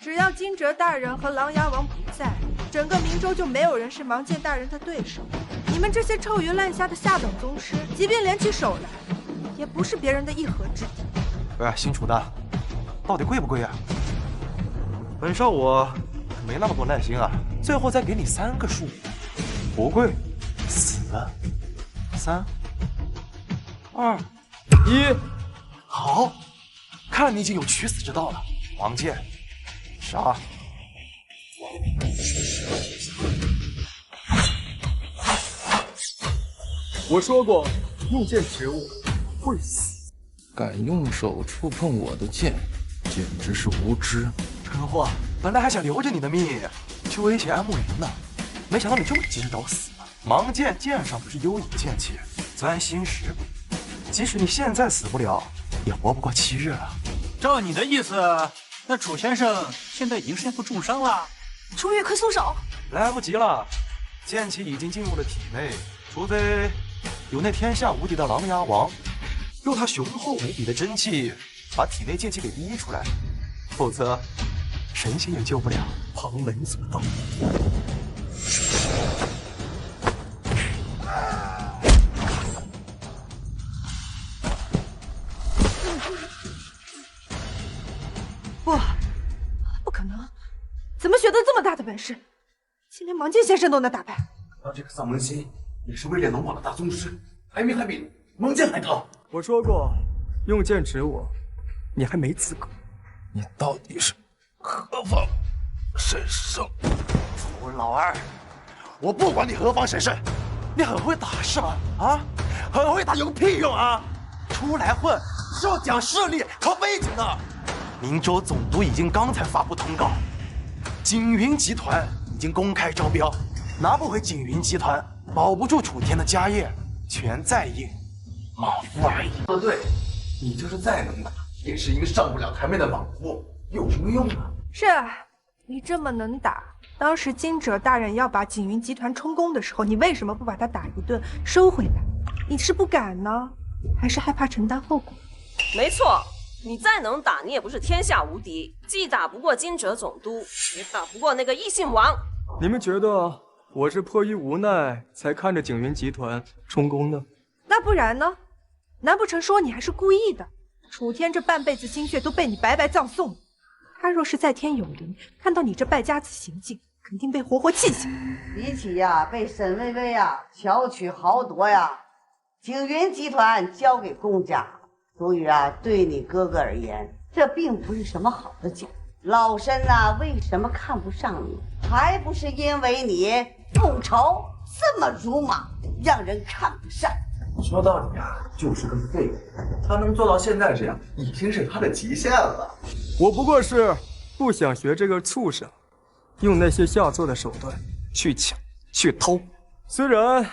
只要金哲大人和琅琊王不在，整个明州就没有人是芒剑大人的对手。你们这些臭鱼烂虾的下等宗师，即便联起手来，也不是别人的一合之敌。喂，姓楚的，到底贵不贵啊？本少我没那么多耐心啊，最后再给你3个数，不贵，死，3、2、1，好，看来你已经有取死之道了，王剑，杀！我说过，用剑指我会死。敢用手触碰我的剑，简直是无知。蠢货，本来还想留着你的命，去威胁安慕云呢，没想到你这么急着找死。芒剑剑上不是优异剑气，钻心石。即使你现在死不了，也活不过7日了。照你的意思，那楚先生现在已经身负重伤了。楚雨，快松手！来不及了，剑气已经进入了体内，除非有那天下无敌的琅琊王，用他雄厚无比的真气把体内剑气给逼出来，否则神仙也救不了。旁门左道。本事，竟连芒剑先生都能打败。他这个丧门星也是位列龙榜的大宗师，排名还比蒙剑还高。我说过，用剑指我，你还没资格。你到底是何方神圣？楚老二，我不管你何方神圣，你很会打是吧？啊，很会打有个屁用啊！出来混是要讲实力、靠背景的。明州总督已经刚才发布通告，景云集团已经公开招标，拿不回景云集团，保不住楚天的家业，全在应莽夫而已。说对，你就是再能打，也是一个上不了台面的莽夫，有什么用啊？是啊，你这么能打，当时金哲大人要把景云集团充公的时候，你为什么不把他打一顿收回来？你是不敢呢，还是害怕承担后果？没错，你再能打，你也不是天下无敌，既打不过金哲总督，也打不过那个异姓王。你们觉得我是迫于无奈才看着景云集团充公的？那不然呢？难不成说你还是故意的？楚天这半辈子心血都被你白白葬送了，他若是在天有灵，看到你这败家子行径，肯定被活活气醒。比起被沈薇薇巧取豪夺景云集团交给公家，冬雨对你哥哥而言，这并不是什么好的结果。老身为什么看不上你，还不是因为你复仇这么鲁莽，让人看不上。说到底就是个废物，他能做到现在这样，已经是他的极限了。我不过是不想学这个畜生，用那些下作的手段去抢、去偷。虽然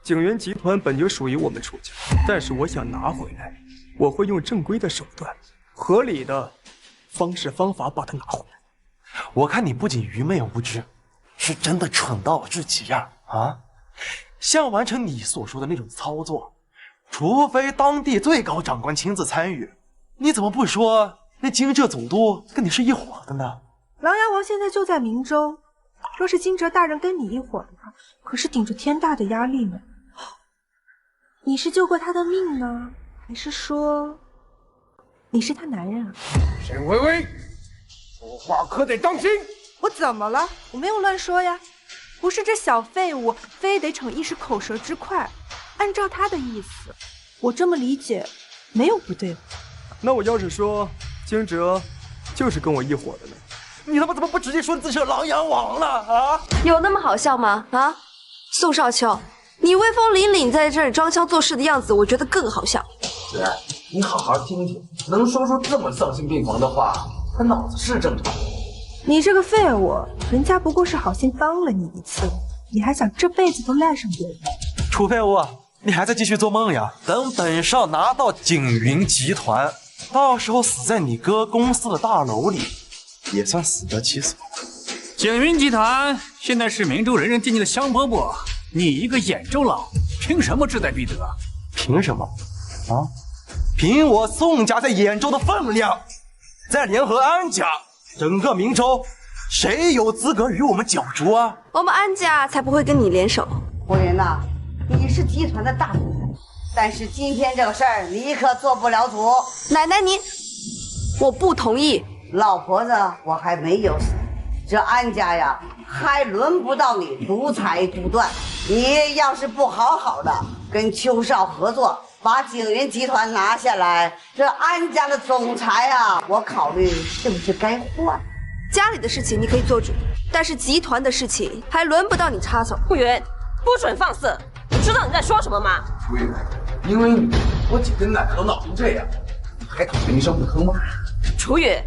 景云集团本就属于我们楚家，但是我想拿回来，我会用正规的手段、合理的方式方法把它拿回来。我看你不仅愚昧无知，是真的蠢到这几样啊！想完成你所说的那种操作，除非当地最高长官亲自参与，你怎么不说那金浙总督跟你是一伙的呢？琅琊王现在就在明州，若是金哲大人跟你一伙的话，可是顶着天大的压力呢。你是救过他的命呢，还是说你是他男人啊？沈薇薇，说话可得当心。我怎么了？我没有乱说呀。不是这小废物非得逞一时口舌之快，按照他的意思，我这么理解没有不对吧？那我要是说金哲就是跟我一伙的呢？你他妈怎么不直接说自是琅琊王了啊？有那么好笑吗？啊，宋少秋，你威风凛凛在这里装腔作势的样子，我觉得更好笑。姐，你好好听听，能说出这么丧心病狂的话，他脑子是正常的。你这个废物，人家不过是好心帮了你一次，你还想这辈子都赖上别人？楚废物，你还在继续做梦呀？等本少拿到景云集团，到时候死在你哥公司的大楼里，也算死得其所。景云集团现在是明州人人惦记的香饽饽，你一个兖州佬，凭什么志在必得？凭什么？啊？凭我宋家在兖州的分量，再联合安家。整个明州，谁有资格与我们角逐啊？我们安家才不会跟你联手。胡云你是集团的大主人，但是今天这个事儿你可做不了主。奶奶您，我不同意。老婆子，我还没有死，这安家还轮不到你独裁独断。你要是不好好的跟邱少合作，把景云集团拿下来，这安家的总裁我考虑是不是该换。家里的事情你可以做主，但是集团的事情还轮不到你插手。顾云，不准放肆！你知道你在说什么吗？楚云，因为你，我姐跟奶奶都闹成这样，你还打算一声不吭吗？楚雨，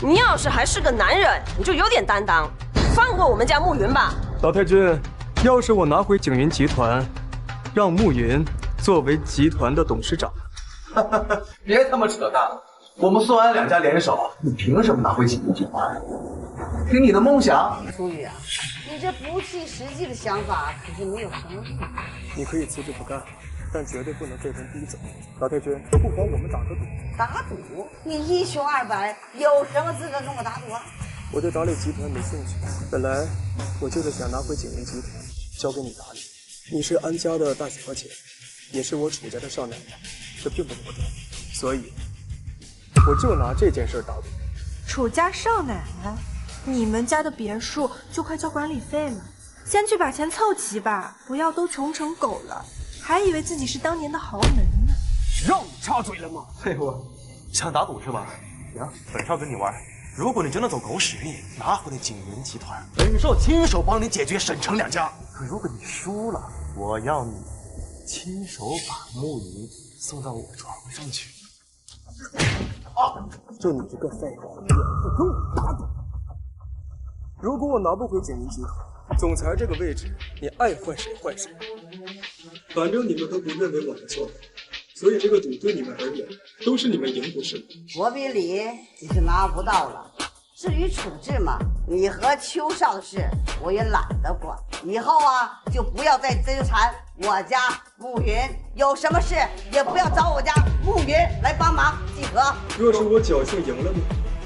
你要是还是个男人，你就有点担当，放过我们家慕云吧。老太君，要是我拿回景云集团，让慕云作为集团的董事长，别他妈扯淡了！我们宋安两家联手，你凭什么拿回景云集团？凭你的梦想？楚雨你这不切实际的想法可是没有什么用。你可以辞职不干，但绝对不能被人逼走。老太君，不妨我们打个赌。打赌？你一穷二白，有什么资格跟我打赌啊？我对打理集团没兴趣，本来我就是想拿回景云集团，交给你打理。你是安家的大小姐，也是我楚家的少奶奶，这并不矛盾，所以我就拿这件事打赌。楚家少奶奶，你们家的别墅就快交管理费了，先去把钱凑齐吧，不要都穷成狗了，还以为自己是当年的豪门呢。让你插嘴了吗？嘿，我想打赌是吧？行，本少跟你玩。如果你真的走狗屎运，拿回了景云集团，本少亲手帮你解决沈城两家。可如果你输了，我要你亲手把慕云送到我床上去。就你这个废物，也会跟我打赌。如果我拿不回景云集团总裁这个位置，你爱换谁换谁。反正你们都不认为我的错，所以这个赌对你们而言都是你们赢不是吗？国宾礼你是拿不到了，至于处置嘛，你和邱少氏我也懒得管。以后啊，就不要再纠缠我家慕云，有什么事也不要找我家慕云来帮忙即可。若是我侥幸赢了呢？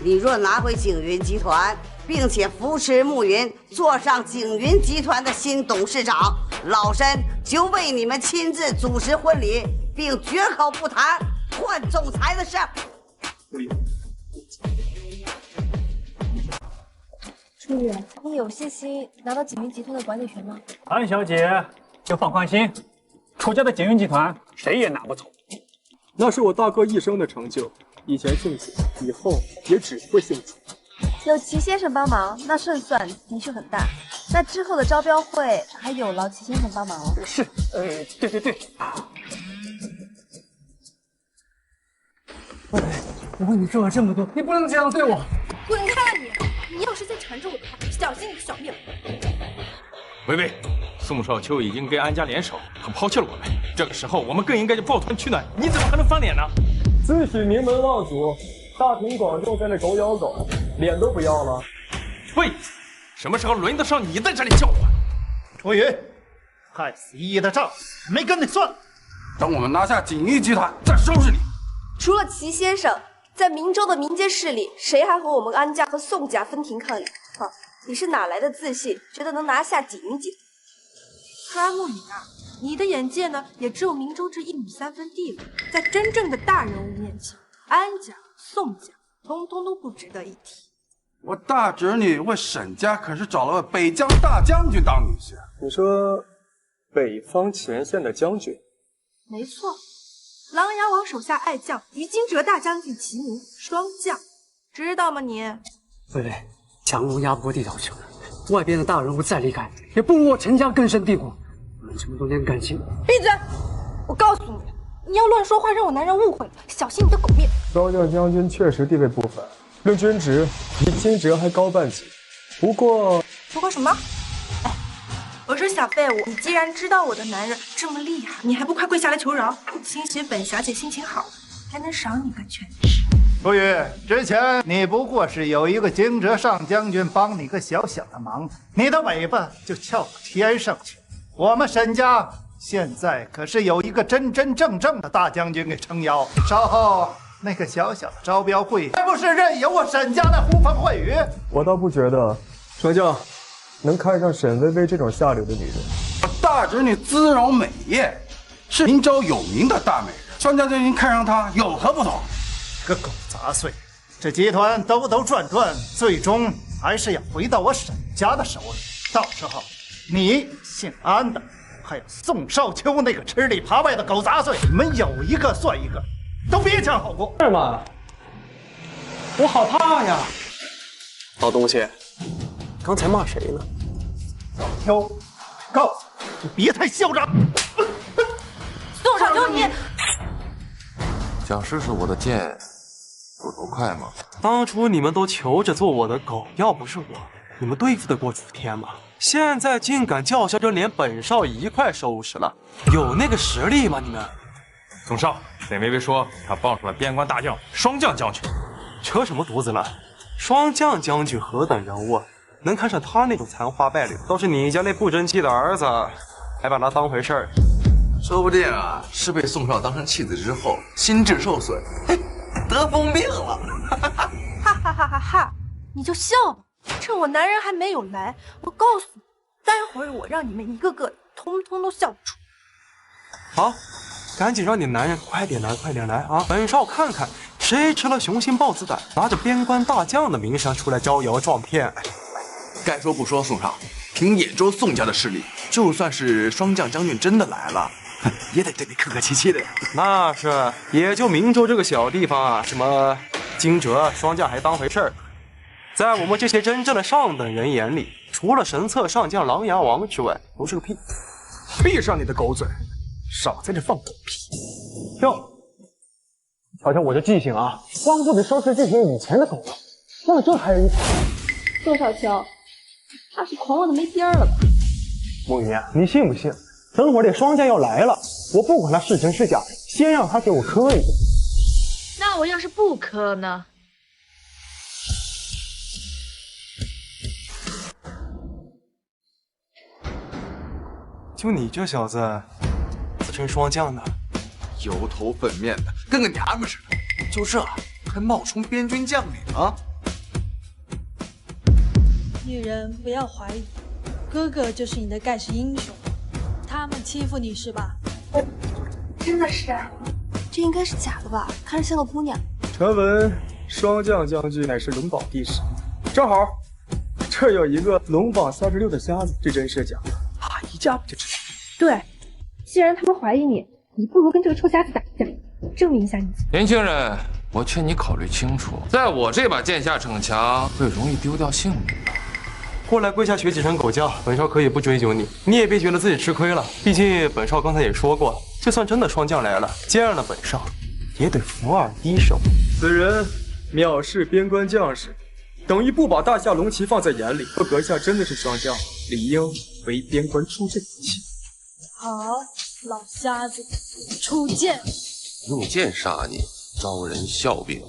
你若拿回景云集团，并且扶持慕云坐上景云集团的新董事长，老身就为你们亲自主持婚礼，并绝口不谈换总裁的事。楚雨，你有信心拿到景云集团的管理权吗？安小姐就放宽心，楚家的景云集团谁也拿不走。那是我大哥一生的成就，以前姓楚，以后也只会姓楚。有齐先生帮忙，那胜算的确很大。那之后的招标会还有劳齐先生帮忙哦。是，对。我为你做了这么多，你不能这样对我。滚开你！你要是再缠着我的话，小心你的小命。微微，宋少秋已经跟安家联手，他抛弃了我们。这个时候，我们更应该抱团取暖。你怎么还能翻脸呢？自诩名门望族，大庭广众在那狗咬狗，脸都不要了？喂，什么时候轮得上你在这里叫唤？楚云，害死依依的账没跟你算。等我们拿下锦衣集团，再收拾你。除了齐先生，在明州的民间势力，谁还和我们安家和宋家分庭抗礼？啊，你是哪来的自信，觉得能拿下锦云集团？可安慕云啊，你的眼界呢，也只有明州这1亩3分地了。在真正的大人物面前，安家、宋家，通通都不值得一提。我大侄女为沈家可是找了位北疆大将军当女婿。你说，北方前线的将军？没错。琅琊王手下爱将于金哲大将军齐名，双将，知道吗你？微微，强龙压不过地头蛇，外边的大人物再厉害，也不如我陈家根深蒂固。我们这么多年感情，闭嘴！我告诉你，你要乱说话，让我男人误会，小心你的狗命。双将将军确实地位不凡，论军职比金哲还高半级。不过什么？哎，我说小废物，你既然知道我的男人这么厉害，你还不快跪下来求饶？兴许本小姐心情好，还能赏你个全吃。楚雨，之前你不过是有一个金哲上将军帮你个小小的忙，你的尾巴就翘到天上去。我们沈家现在可是有一个真真正正的大将军给撑腰，稍后那个小小的招标会，还不是任由我沈家的呼风唤雨？我倒不觉得双将能看上沈薇薇这种下流的女人。我大侄女姿容美艳，是明州有名的大美人，双将军看上她有何不同？个狗杂碎，这集团兜兜转转，最终还是要回到我沈家的手里。到时候，你姓安的，还有宋少秋那个吃里扒外的狗杂碎，你们有一个算一个，都别想好过。是吗？我好怕呀！老东西，刚才骂谁呢？少秋，告诉你别太嚣张。宋少秋，你想试试我的剑不够快吗？当初你们都求着做我的狗，要不是我，你们对付得过楚天吗？现在竟敢叫嚣着连本少一块收拾了，有那个实力吗？你们？宋少，沈薇薇说他傍上了边关大将双将将军，扯什么犊子呢？双将将军何等人物，能看上他那种残花败柳？倒是你家那不争气的儿子，还把他当回事儿。说不定啊，是被宋少当成弃子之后，心智受损，得疯病了。哈！你就笑吧，趁我男人还没有来，我告诉你，待会儿我让你们一个个通通都笑不出。好，赶紧让你男人快点来啊！本少看看谁吃了雄心豹子胆，拿着边关大将的名声出来招摇撞骗？该说不说，宋少，凭兖州宋家的势力，就算是霜降将军真的来了，也得对你客客气气的。那是，也就明州这个小地方啊，什么惊蛰、霜降还当回事儿。在我们这些真正的上等人眼里，除了神策上将琅琊王之外，都是个屁。闭上你的狗嘴，少在这放狗屁！哟，瞧瞧我这记性啊，光顾着收拾这群以前的狗了，忘了这还有一条。宋少乔，他是狂妄的没边儿了吧？梦云，你信不信？等会儿这霜降要来了，我不管他是真是假，先让他给我磕一个。那我要是不磕呢？就你这小子，自称霜降的，油头粉面的，跟个娘们似的。就这还冒充边军将领啊！女人不要怀疑，哥哥就是你的盖世英雄。他们欺负你是吧？真的是，这应该是假的吧？看着像个姑娘。传闻霜降将军乃是龙榜第10，正好这有一个龙榜36的瞎子，这真是假？一架不就知道？对，既然他们怀疑你，你不如跟这个臭瞎子打一架，证明一下你。年轻人，我劝你考虑清楚，在我这把剑下逞强，会容易丢掉性命。过来跪下学几声狗叫，本少可以不追究你，你也别觉得自己吃亏了。毕竟本少刚才也说过了，就算真的霜降来了，见了本少也得伏耳低首。此人藐视边关将士，等于不把大夏龙旗放在眼里。若阁下真的是霜降，理应为边关出阵一起。好，老瞎子，出剑！用剑杀你，招人笑柄。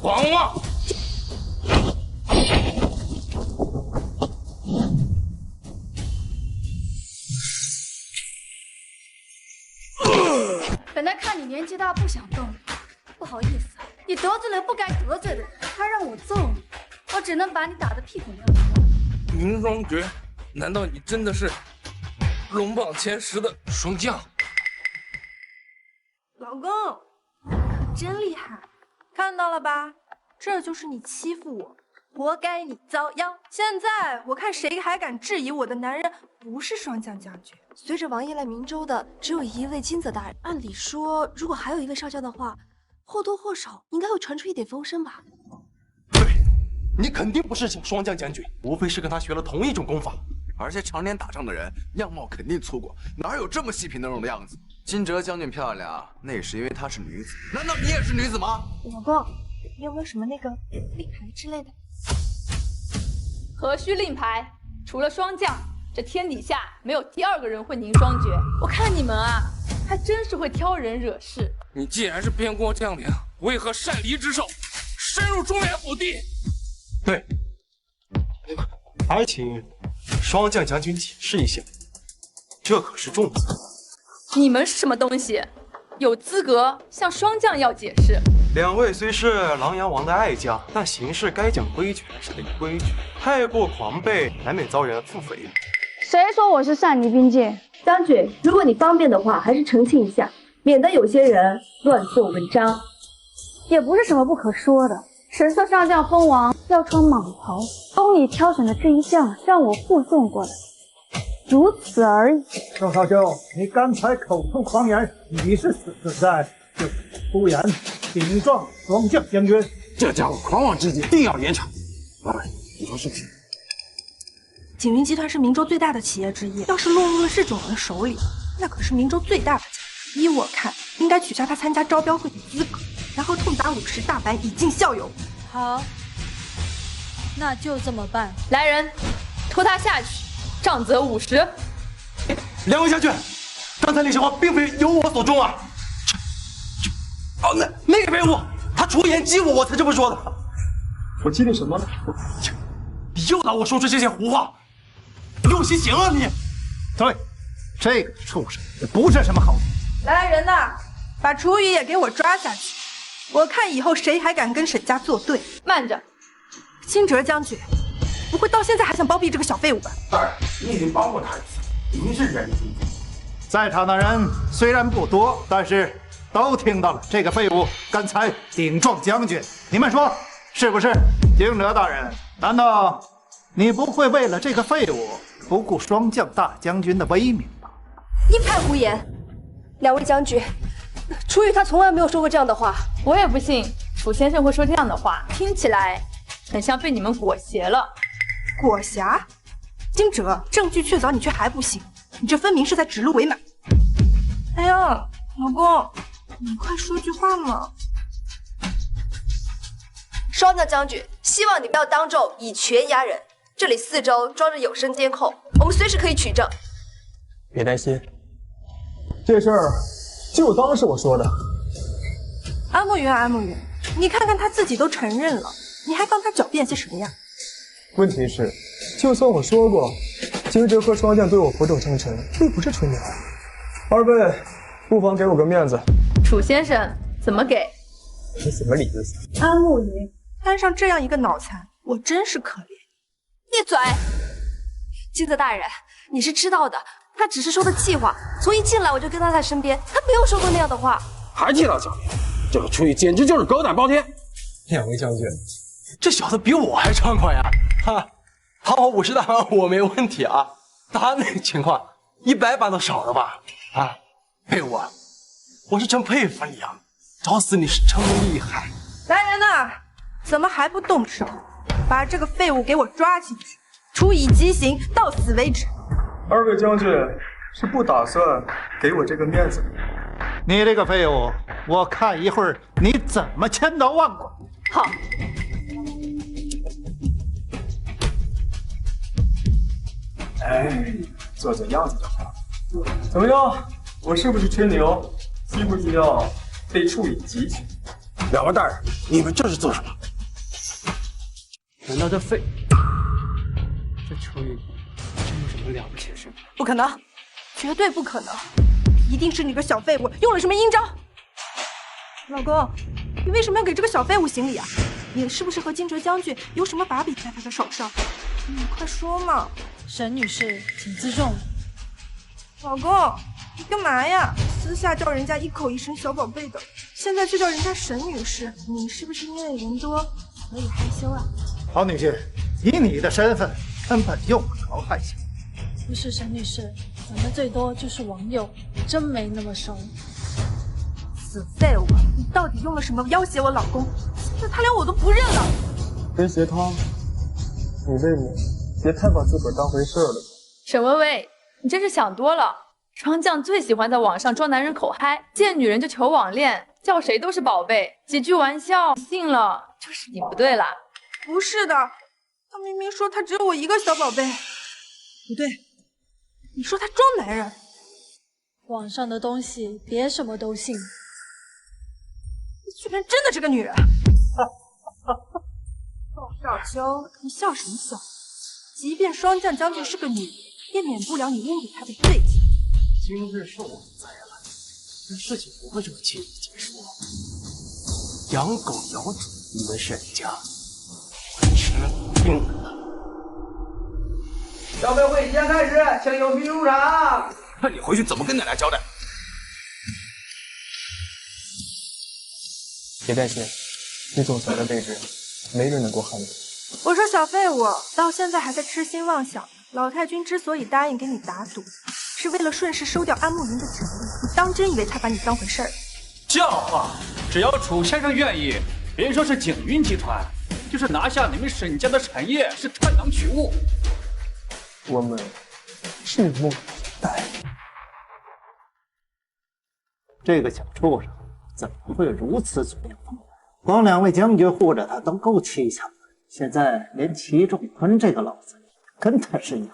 狂妄！本来看你年纪大不想动，不好意思，你得罪了不该得罪的人，他让我揍你，我只能把你打得屁滚尿流。明霜诀，难道你真的是龙榜前10的霜降？老公，可真厉害，看到了吧？这就是你欺负我，活该你遭殃。现在我看谁还敢质疑我的男人不是霜降将军。随着王爷来明州的只有一位金泽大人，按理说，如果还有一位少将的话，或多或少应该会传出一点风声吧。你肯定不是霜降将军，无非是跟他学了同一种功法。而且常年打仗的人，样貌肯定粗犷，哪有这么细皮嫩肉的样子？金哲将军漂亮，那也是因为她是女子。难道你也是女子吗？老公，你有没有什么那个令牌之类的？何须令牌？除了霜降，这天底下没有第2个人会凝霜诀。我看你们啊，还真是会挑人惹事。你既然是边关将领，为何擅离职守，深入中原腹地？对，还请霜降将军解释一下，这可是重责。你们是什么东西？有资格向霜降要解释？两位虽是琅琊王的爱将，但行事该讲规矩还是得规矩，太过狂悖，难免遭人腹诽。谁说我是擅离边界？将军，如果你方便的话，还是澄清一下，免得有些人乱做文章。也不是什么不可说的。神色上将封王要穿蟒袍，宫里挑选的这一将让我护送过来，如此而已。宋少秋，你刚才口出狂言，你是死在就突然顶撞霜降将军，这家伙狂妄之极，定要严惩。老板，你说是不是？锦云集团是明州最大的企业之一，要是落入了这种人手里，那可是明州最大的家。依我看，应该取消他参加招标会的资格，然后痛打50大板，以儆效尤。好，那就这么办。来人，拖他下去，杖责50。两位将军，刚才那些话并非由我所中啊。那个废物，他出言激我，我才这么说的。我激你什么了？你又拿我说出这些胡话，用心行啊你！对，这个畜生不是什么好人。来人呐，把楚雨也给我抓下去！我看以后谁还敢跟沈家作对。慢着，金哲将军，不会到现在还想包庇这个小废物吧？大人，你已经帮过他一次，您是仁君。在场的人虽然不多，但是都听到了这个废物刚才顶撞将军，你们说是不是？景哲大人，难道你不会为了这个废物不顾霜降大将军的威名吧？一派胡言！两位将军，楚雨他从来没有说过这样的话。我也不信楚先生会说这样的话，听起来很像被你们裹挟了。裹挟？金哲，证据确凿，你却还不信？你这分明是在指鹿为马！哎呀，老公，你快说句话嘛！霜降将军，希望你不要当众以权压人。这里四周装着有声监控，我们随时可以取证。别担心，这事儿就当是我说的。安慕云，安慕云，你看看他自己都承认了，你还帮他狡辩些什么呀？问题是，就算我说过，金哲和霜降对我俯首称臣，并不是吹牛。二位，不妨给我个面子。楚先生，怎么给？你什么理思？安慕云，摊上这样一个脑残，我真是可怜。闭嘴！金泽大人，你是知道的，他只是说的气话。从一进来我就跟他在身边，他没有说过那样的话。还提到狡辩，这个楚雨简直就是狗胆包天。两位将军，这小子比我还猖狂呀！哈，罚我50大板我没问题啊，他那个情况100板都少了吧？啊，废物，我是真佩服你啊！找死你是真厉害！来人呐，怎么还不动手？把这个废物给我抓进去，处以极刑，到死为止。二位将军是不打算给我这个面子？你这个废物，我看一会儿你怎么千刀万剐。好。哎，做做样子就好。怎么样？我是不是吹牛？需不需要被处以极刑？两位大人，你们这是做什么？难道这废这楚雨真有什么了不起的事？不可能，绝对不可能！一定是你个小废物用了什么阴招。老公，你为什么要给这个小废物行礼啊？你是不是和金哲将军有什么把柄在他的手上？你快说嘛！沈女士，请自重。老公，你干嘛呀？私下叫人家一口一声小宝贝的，现在却叫人家沈女士，你是不是因为人多所以害羞啊？好女婿，以你的身份，根本用不着害羞。不是沈女士，咱们最多就是网友，真没那么熟。死废物，你到底用了什么要挟我老公？现在他连我都不认了。跟鞋汤，你未免别太把自个儿当回事儿了。沈微微，你真是想多了。霜降最喜欢在网上装男人口嗨，见女人就求网恋，叫谁都是宝贝，几句玩笑信了，就是你不对啦。不是的，他明明说他只有我一个小宝贝。不对，你说他装男人。网上的东西别什么都信。你居然真的是个女人！鲍少秋，你笑什么笑？即便霜降将军是个女人，也免不了你拥给他的罪情。今日是我栽了，这事情不会这么轻易结束。养狗咬主，你们沈家会吃定了。招标会即将开始，请有序入场。那你回去怎么跟奶奶交代？别担心，你总裁的位置，没人能够撼动。我说小废物，到现在还在痴心妄想。老太君之所以答应给你打赌，是为了顺势收掉安慕云的权利。你当真以为他把你当回事儿？笑话！只要楚先生愿意，别说是景云集团，就是拿下你们沈家的产业，是探囊取物。我们拭目以待。这个小畜生怎么会如此左右逢源？光两位将军护着他都够蹊跷的，现在连齐仲坤这个老贼跟他是一伙。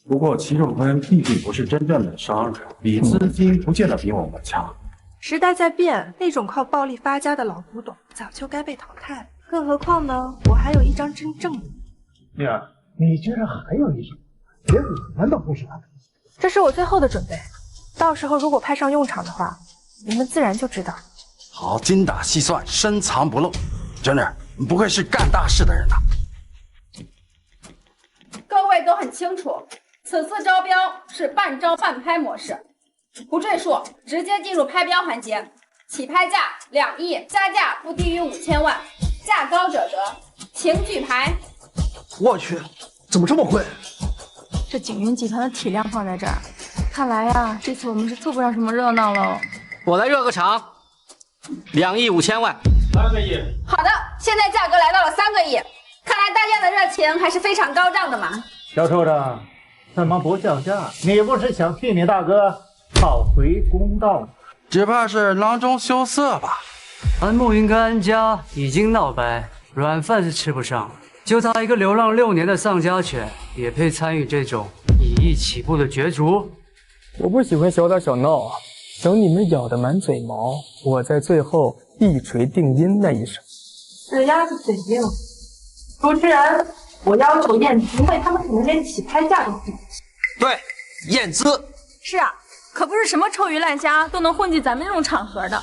不过齐仲坤毕竟不是真正的商人，比资金不见得比我们强。时代在变，那种靠暴力发家的老古董早就该被淘汰了。更何况呢，我还有一张真正的。女儿，你居然还有一手，连我难道不是他的？这是我最后的准备，到时候如果派上用场的话，你们自然就知道。好，精打细算，深藏不露，真的不愧是干大事的人呐。位都很清楚，此次招标是半招半拍模式，不赘述，直接进入拍标环节。起拍价2亿，加价不低于5000万，价高者得，请举牌。我去，怎么这么贵？这景云集团的体量放在这儿，看来呀，这次我们是凑不上什么热闹喽。我来热个场，2亿5千万，3个亿。好的，现在价格来到了3个亿，看来大家的热情还是非常高涨的嘛。小处长，怎么不降价？你不是想替你大哥讨回公道吗？只怕是囊中羞涩吧。安慕云跟安家已经闹掰，软饭是吃不上。就他一个流浪6年的丧家犬，也配参与这种1亿起步的角逐？我不喜欢小打小闹，等你们咬得满嘴毛，我在最后一锤定音那一声。这鸭子嘴硬。主持人，我要求验资，因为他们可能连起拍价都不。对，验资。是啊，可不是什么臭鱼烂虾都能混进咱们这种场合的。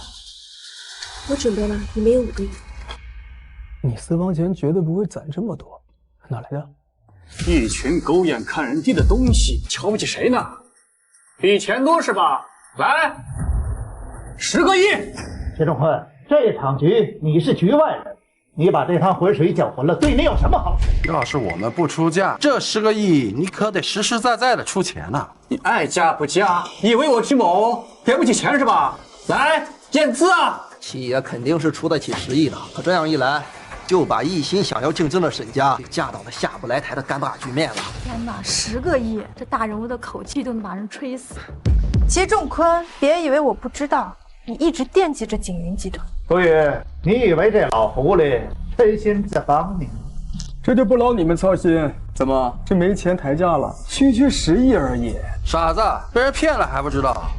我准备了，你们有5个亿。你私房钱绝对不会攒这么多，哪来的？一群狗眼看人低的东西，瞧不起谁呢？比钱多是吧？来，10个亿。谢仲坤，这场局你是局外人，你把这趟浑水搅浑了，对你有什么好处？要是我们不出价，这10个亿你可得实实在在的出钱呐！你爱加不加？你唯我之谋，给不起钱是吧？来，验资啊！七爷肯定是出得起10亿的，可这样一来，就把一心想要竞争的沈家给架到了下不来台的尴尬局面了。天哪，10个亿，这大人物的口气都能把人吹死。齐仲坤，别以为我不知道，你一直惦记着景云集团。杜宇，你以为这老狐狸真心在帮你？这就不劳你们操心。怎么，这没钱抬价了？区区10亿而已。傻子，被人骗了还不知道？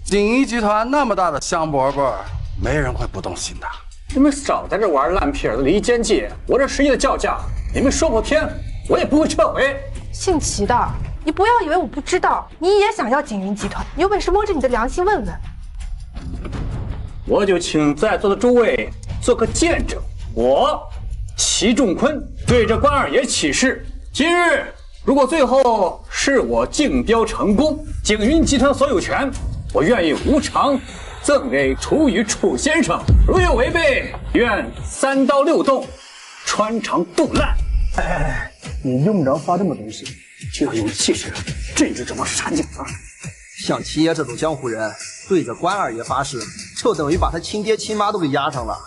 锦衣集团那么大的香饽饽，没人会不动心的。你们少在这玩烂屁儿的离间计！我这10亿的叫价，你们说破天，我也不会撤回。姓齐的，你不要以为我不知道，你也想要景云集团，你有本事摸着你的良心问问。我就请在座的诸位做个见证，我齐仲坤对着关二爷起誓，今日如果最后是我竞标成功，景云集团所有权，我愿意无偿赠给楚雨楚先生，如有违背，愿3刀6洞，穿肠肚烂。哎，你用不着发这么多誓，就要有气势，这就怎么是傻劲子。像齐爷这种江湖人，对着关二爷发誓，就等于把他亲爹亲妈都给压上了。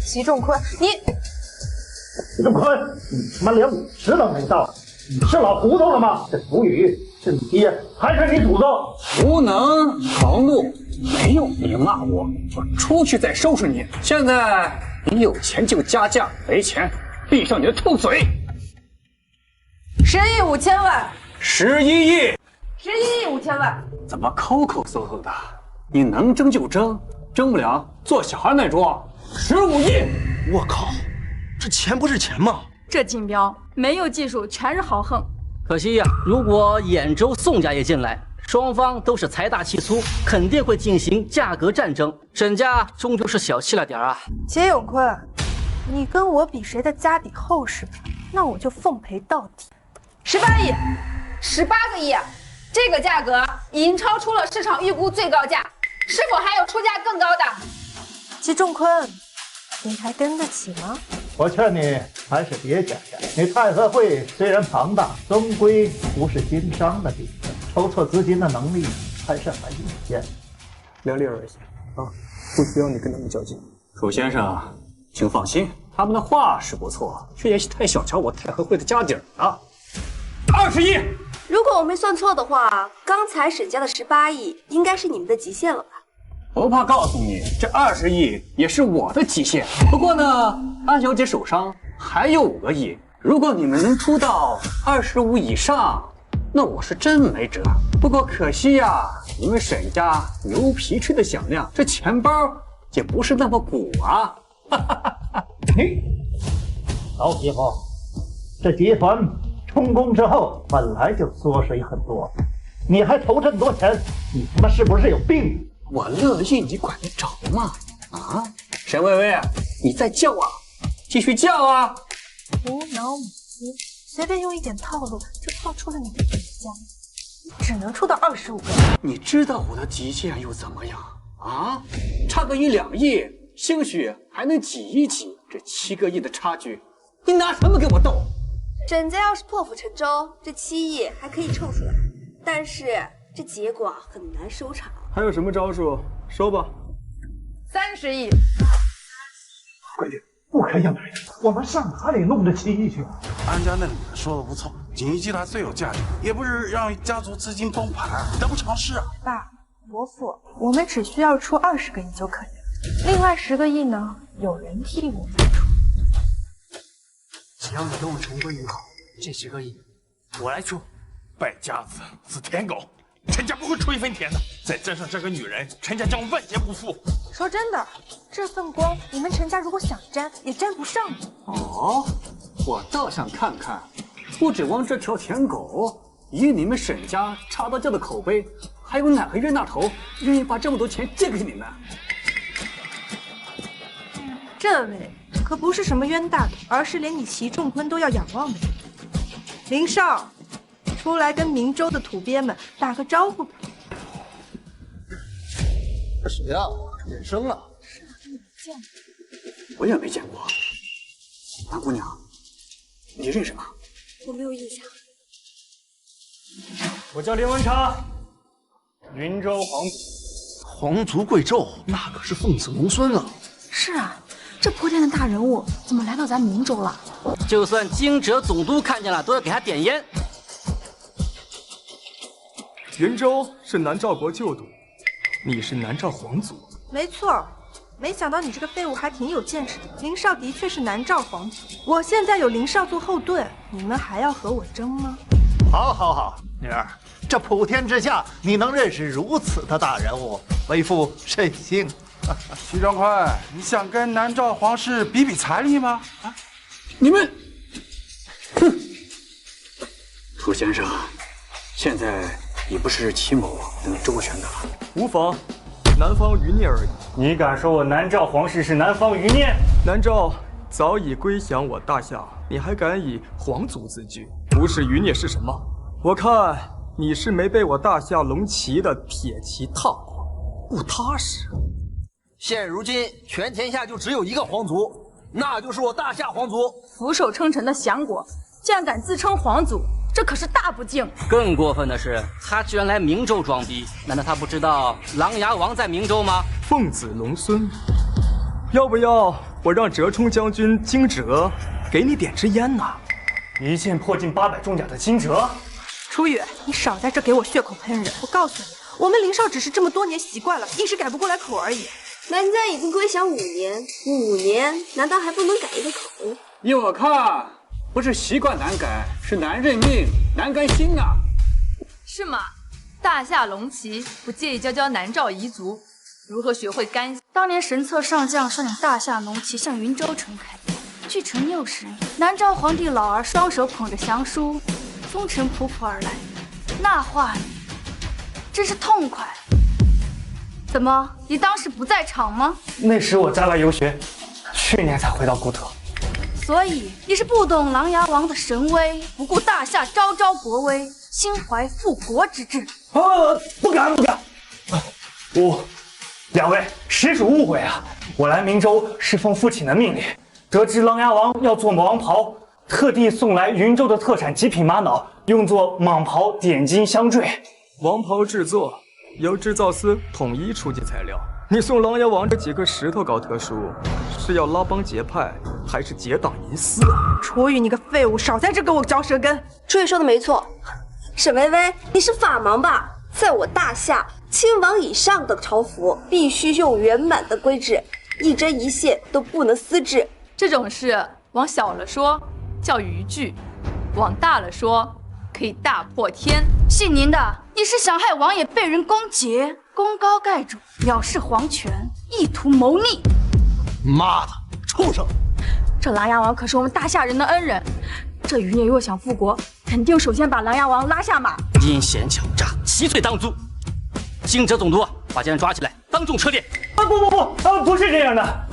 齐仲坤，你齐仲坤，你他妈连50都没到，你是老糊涂了吗？这楚雨是你爹还是你祖宗？无能狂怒，没有你骂我，我出去再收拾你。现在你有钱就加价，没钱闭上你的臭嘴。10亿5千万，11亿，11亿5千万，怎么抠抠搜搜的？你能争就争，争不了做小孩那桌。15亿，我靠，这钱不是钱吗？这竞标没有技术，全是豪横。可惜呀，如果兖州宋家也进来，双方都是财大气粗，肯定会进行价格战争。沈家终究是小气了点啊。齐永坤，你跟我比谁的家底厚实吧？那我就奉陪到底。18亿，18个亿，这个价格已经超出了市场预估最高价，是否还有出价更高的？齐仲坤，你还跟得起吗？我劝你还是别讲价。你太和会虽然庞大，终归不是经商的地方，筹措资金的能力还是很有限。量力而行啊，不需要你跟他们较劲。楚先生，请放心，他们的话是不错，却也太小瞧我太和会的家底了。20亿，如果我没算错的话，刚才沈家的18亿应该是你们的极限了吧？不怕告诉你，这20亿也是我的极限。不过呢，安小姐手上还有5个亿，如果你们能出到25亿以上，那我是真没辙。不过可惜呀，你们沈家牛皮吹得响亮，这钱包也不是那么鼓啊。你老匹夫，这集团充公之后本来就缩水很多，你还筹这么多钱，你他妈是不是有病？我乐意，你管得着吗？啊，沈薇薇，你再叫啊，继续叫啊！无脑母鸡，随便用一点套路就套出了你的底价，只能出到25个。你知道我的极限又怎么样啊？差个1、2亿，兴许还能挤一挤这7个亿的差距。你拿什么跟我斗？沈家要是破釜沉舟，这7亿还可以凑出来，但是这结果很难收场。还有什么招数？说吧。30亿。规定不可以养人，我们上哪里弄这7亿去？安家那女人说的不错，锦衣集团最有价值，也不是让家族资金崩盘，得不偿失啊。爸，伯父，我们只需要出20个亿就可以了，另外10个亿呢，有人替我们出。只要你跟我重归于好，这10个亿我来出。败家子是舔狗，陈家不会出一分田的。再沾上这个女人，陈家将万劫不复。说真的，这份光你们陈家如果想沾也沾不上。哦，我倒想看看，不指望这条舔狗，以你们沈家差到家的口碑，还有哪个冤大头愿意把这么多钱借给你们？这位可不是什么冤大头，而是连你齐仲坤都要仰望的人。林少，出来跟明州的土鳖们打个招呼吧。这谁呀？衍生了。我也没见过。蓝姑娘，你认识吗？我没有印象。我叫林文茶，云州皇族。皇族贵胄，那可是凤子龙孙啊！是啊，这泼天的大人物怎么来到咱明州了？就算惊蛰总督看见了，都要给他点烟。云州是南诏国旧都，你是南诏皇族。没错，没想到你这个废物还挺有见识的。林少的确是南诏皇族，我现在有林少做后盾，你们还要和我争吗？好，好，好，女儿，这普天之下，你能认识如此的大人物，为父甚幸。徐长宽，你想跟南诏皇室比比财力吗？啊，你们，哼！楚先生，现在已不是齐某能周旋的了。无妨，南方余孽而已。你敢说我南诏皇室是南方余孽？南诏早已归降我大夏，你还敢以皇族自居？不是余孽是什么？我看你是没被我大夏龙旗的铁旗踏过，不踏实。现如今全天下就只有一个皇族，那就是我大夏皇族。俯首称臣的降国，竟然敢自称皇族，这可是大不敬。更过分的是，他居然来明州装逼，难道他不知道琅琊王在明州吗？凤子龙孙，要不要我让折冲将军惊蛰给你点支烟呢？一剑破尽800重甲的惊蛰。楚雨，你少在这给我血口喷人！我告诉你，我们林少只是这么多年习惯了，一时改不过来口而已。南家已经归降5年，5年难道还不能改一个口？依我看，不是习惯难改，是难认命、难甘心啊！是吗？大夏龙旗不介意教教南诏彝族如何学会甘心？当年神策上将率领大夏龙旗向云州城开，据陈佑时，南诏皇帝老儿双手捧着降书，风尘仆仆而来，那画面真是痛快。怎么，你当时不在场吗？那时我在外游学，去年才回到故土。所以你是不懂琅琊王的神威，不顾大夏昭昭国威，心怀复国之志。不敢。两位实属误会啊！我来明州是奉父亲的命令，得知琅琊王要做王袍，特地送来云州的特产极品玛瑙，用作蟒袍点金镶坠。王袍制作由制造司统一出具材料。你送琅琊王这几个石头搞特殊，是要拉帮结派，还是结党营私啊？楚雨，你个废物，少在这给我嚼舌根！楚雨说的没错，沈薇薇，你是法盲吧？在我大夏，亲王以上的朝服必须用圆满的规制，一针一线都不能私制。这种事往小了说叫逾矩，往大了说可以大破天。信您的，你是想害王爷被人攻劫，功高盖主，藐视皇权，意图谋逆。妈的，畜生！这琅琊王可是我们大夏人的恩人，这余孽若想复国，肯定首先把琅琊王拉下马。阴险狡诈，其罪当诛。惊蛰总督，把奸人抓起来，当众车裂。不是这样的。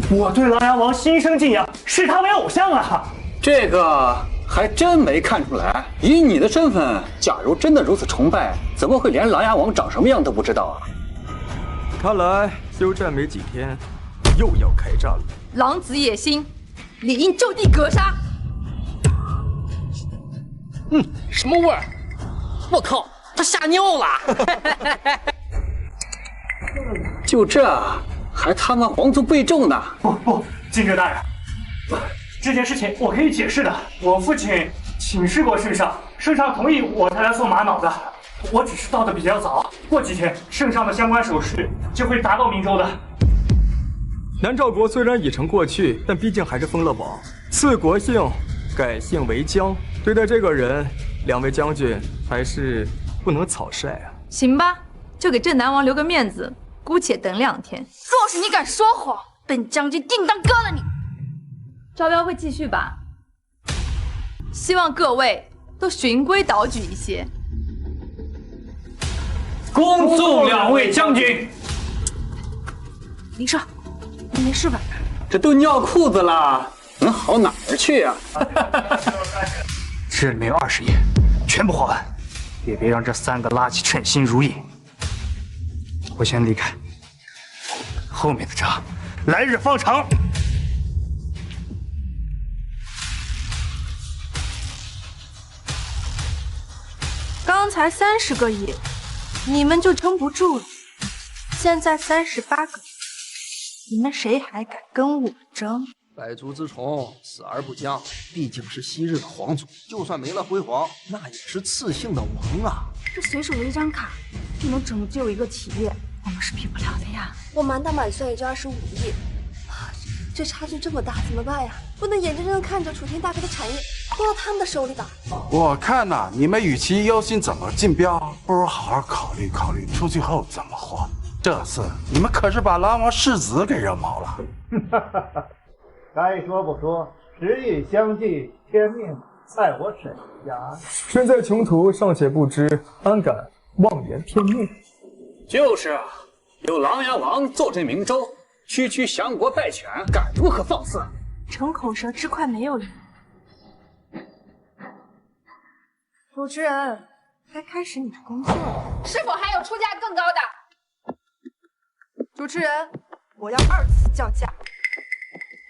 我对琅琊王心生敬仰，视他为偶像啊。这个还真没看出来。以你的身份，假如真的如此崇拜，怎么会连琅琊王长什么样都不知道啊？看来休战没几天，又要开战了。狼子野心，理应就地格杀。什么味儿？我靠，他吓尿了！就这，还他妈皇族贵重呢！不，金爵大人，这件事情我可以解释的。我父亲请示过圣上，圣上同意我才来送玛瑙的。我只是到的比较早，过几天圣上的相关手续就会达到明州的。南诏国虽然已成过去，但毕竟还是封了王，赐国姓，改姓为姜。对待这个人，两位将军还是不能草率啊。行吧，就给镇南王留个面子，姑且等2天。若是你敢说谎，本将军定当割了你。招标会继续吧，希望各位都循规蹈矩一些。恭送2位将军。林少，你没事吧？这都尿裤子了，能好哪儿去啊？这里面有20亿，全部花完，也别让这3个垃圾称心如意。我先离开，后面的仗来日方长。刚才30个亿，你们就撑不住了。现在38个亿，你们谁还敢跟我争？百足之虫，死而不僵。毕竟是昔日的皇族，就算没了辉煌，那也是次姓的王啊。这随手的一张卡，就能拯救一个企业，我们是比不了的呀。我满打满算也就25亿，这差距这么大，怎么办呀？不能眼睁睁的看着楚天大哥的产业落到他们的手里吧？我看呐，你们与其忧心怎么竞标，不如好好考虑考虑出去后怎么活。这次你们可是把狼王世子给惹毛了。该说不说，时运相济，天命在我沈家。身在穷途尚且不知，安敢妄言天命？就是啊，有琅琊王坐镇明州，区区降国败犬，敢如何放肆？逞口舌之快没有用。主持人，该开始你的工作了。是否还有出价更高的？主持人，我要2次叫价。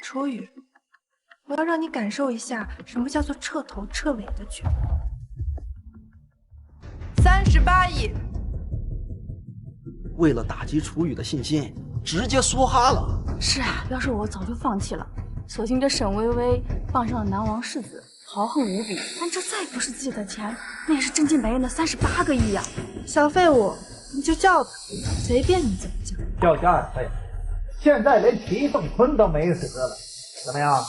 楚雨，我要让你感受一下什么叫做彻头彻尾的绝望。38亿。为了打击楚雨的信心，直接梭哈了。是啊，要是我早就放弃了。所幸这沈微微傍上了南王世子，豪横无比。但这再不是自己的钱，那也是真金白银的38个亿呀！小废物，你就叫他，随便你怎么叫。叫价呀，废物！现在连齐凤坤都没辙了，怎么样？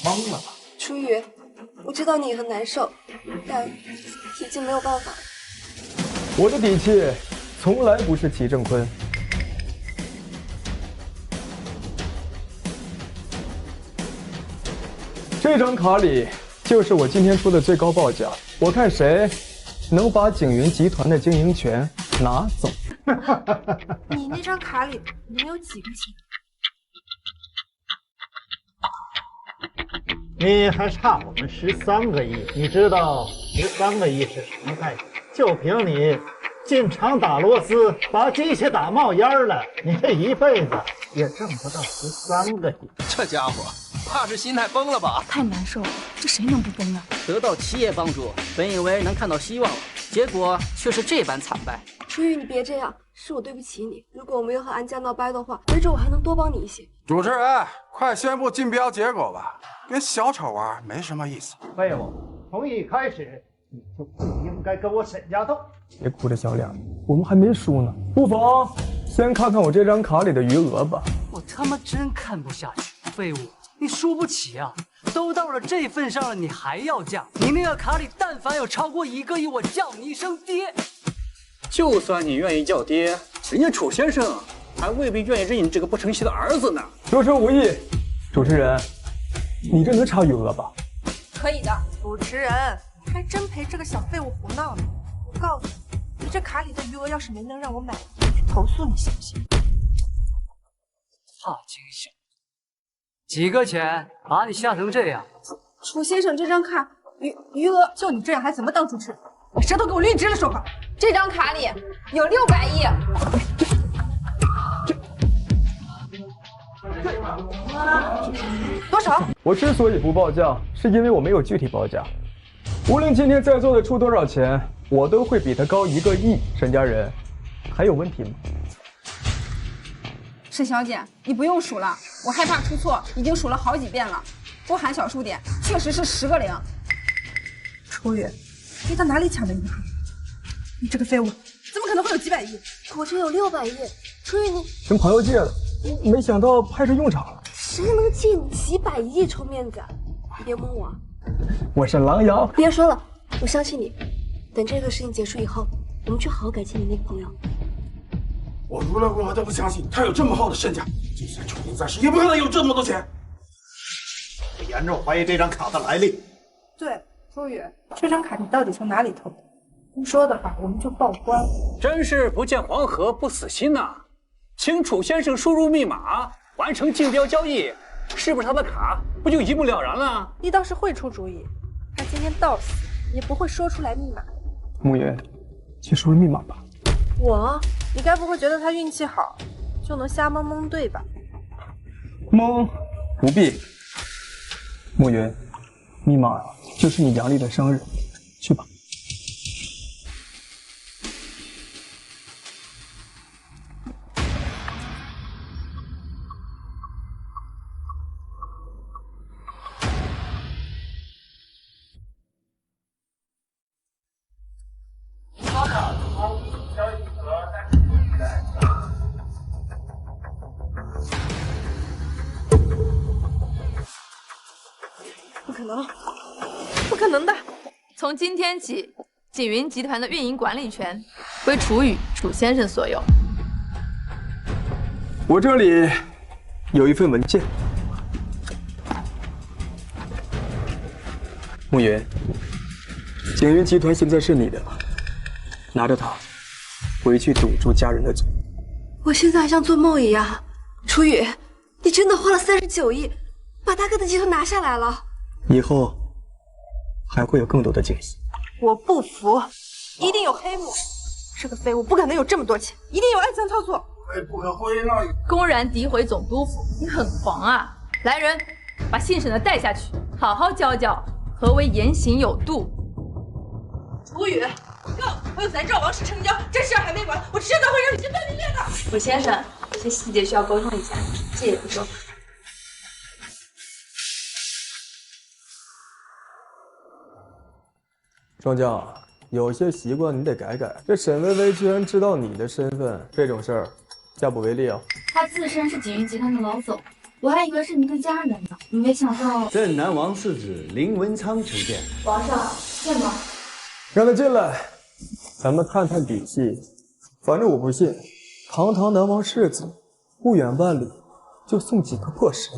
懵了吧？楚雨，我知道你很难受，但已经没有办法了。我的底气从来不是齐正坤。这张卡里就是我今天出的最高报价，我看谁能把景云集团的经营权拿走。你那张卡里能有几个钱？你还差我们13个亿，你知道13个亿是什么概念？就凭你进厂打螺丝，把机器打冒烟了，你这一辈子也挣不到13个亿。这家伙怕是心态崩了吧？太难受了，这谁能不崩啊？得到企业帮助，本以为能看到希望了，结果却是这般惨败。楚雨，你别这样，是我对不起你。如果我没有和安家闹掰的话，没准我还能多帮你一些。主持人，快宣布竞标结果吧，跟小丑玩没什么意思。废物，从一开始你就不应该跟我沈家斗。别哭着小脸，我们还没输呢，不妨先看看我这张卡里的余额吧。我他妈真看不下去，废物，你输不起啊！都到了这份上了，你还要降？你那个卡里但凡有超过1个亿，我叫你一声爹。就算你愿意叫爹，人家楚先生还未必愿意认你这个不成器的儿子呢。说出无意，主持人，你这能查余额吧？可以的。主持人，你还真陪这个小废物胡闹呢。我告诉你，你这卡里的余额要是没能让我买，我去投诉你，行不行？怕惊险，几个钱把你吓成这样？楚先生，这张卡余额，就你这样还怎么当主持人？把舌头给我捋直了说话。这张卡里有600亿。多少？我之所以不报价，是因为我没有具体报价。无论今天在座的出多少钱，我都会比他高1个亿。沈家人，还有问题吗？沈小姐，你不用数了，我害怕出错，已经数了好几遍了，不含小数点，确实是10个0。楚雨，你到哪里抢的银行？你这个废物，怎么可能会有几百亿？我这有600亿，楚雨你跟朋友借的，没想到派上用场了。谁能借你几百亿充面子？别蒙我！我是狼牙。别说了，我相信你。等这个事情结束以后，我们去好好感谢你那个朋友。我无论如何都不相信他有这么厚的身家，就算楚云在世，也不可能有这么多钱。我严重怀疑这张卡的来历。对，周宇，这张卡你到底从哪里偷的？不说的话，我们就报官。真是不见黄河不死心呐！请楚先生输入密码，完成竞标交易，是不是他的卡？不就一目了然了？你倒是会出主意，他今天到死也不会说出来密码。慕云，去输入密码吧。我？你该不会觉得他运气好，就能瞎蒙蒙对吧？蒙不必。慕云，密码就是你阳历的生日，去吧。不可能的！从今天起，锦云集团的运营管理权归楚雨楚先生所有。我这里有一份文件，慕云，锦云集团现在是你的了，拿着它回去堵住家人的嘴。我现在还像做梦一样，楚雨，你真的花了39亿，把大哥的集团拿下来了。以后还会有更多的惊喜。我不服，一定有黑幕！这个废物不可能有这么多钱，一定有暗箱操作。不可归纳。公然诋毁总督府，你很狂啊！来人，把姓沈的带下去，好好教教何为言行有度。楚雨，够！我有3兆王室成交，这事还没完，我迟早会让你身败名裂的。楚先生，有些细节需要沟通一下，这也不说。庄将，有些习惯你得改改。这沈薇薇居然知道你的身份，这种事儿下不为例啊。他自称是锦云集团的老总，我还以为是您的家人呢，没想到。镇南王世子林文昌求见。皇上，见吧。让他进来，咱们探探底细。反正我不信，堂堂南王世子，不远万里就送几颗破石头。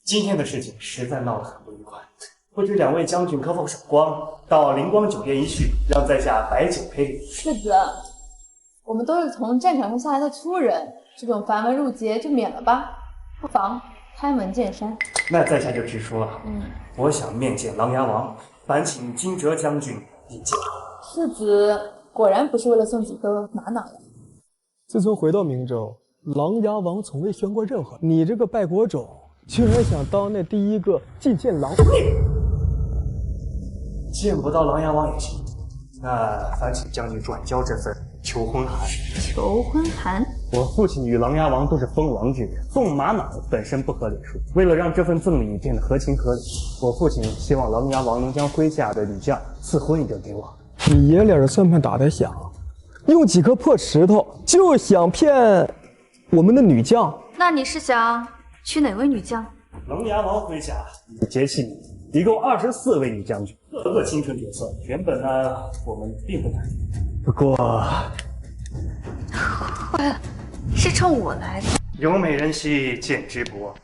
今天的事情实在闹得很不愉快，不知2位将军可否赏光，到灵光酒店一叙，让在下摆酒赔礼。世子，我们都是从战场上下来的粗人，这种繁文缛节就免了吧，不妨开门见山。那在下就直说了，我想面见琅琊王，烦请金哲将军引荐。世子果然不是为了送几颗玛瑙呀。自从回到明州，琅琊王从未宣过任何。你这个败国种，居然想当那第一个觐见琅见不到琅琊王也行，那烦请将军转交这份求婚函。求婚函？我父亲与琅琊王都是封王之人，送玛瑙本身不合礼数。为了让这份赠礼变得合情合理，我父亲希望琅琊王能将麾下的女将赐婚一个给我。你爷俩的算盘打得响，用几颗破石头就想骗我们的女将？那你是想娶哪位女将？琅琊王麾下已结妻女，一共24位女将军，个个青春绝色。原本呢，我们并不难，不过坏了，是冲我来的。有美人兮见之薄，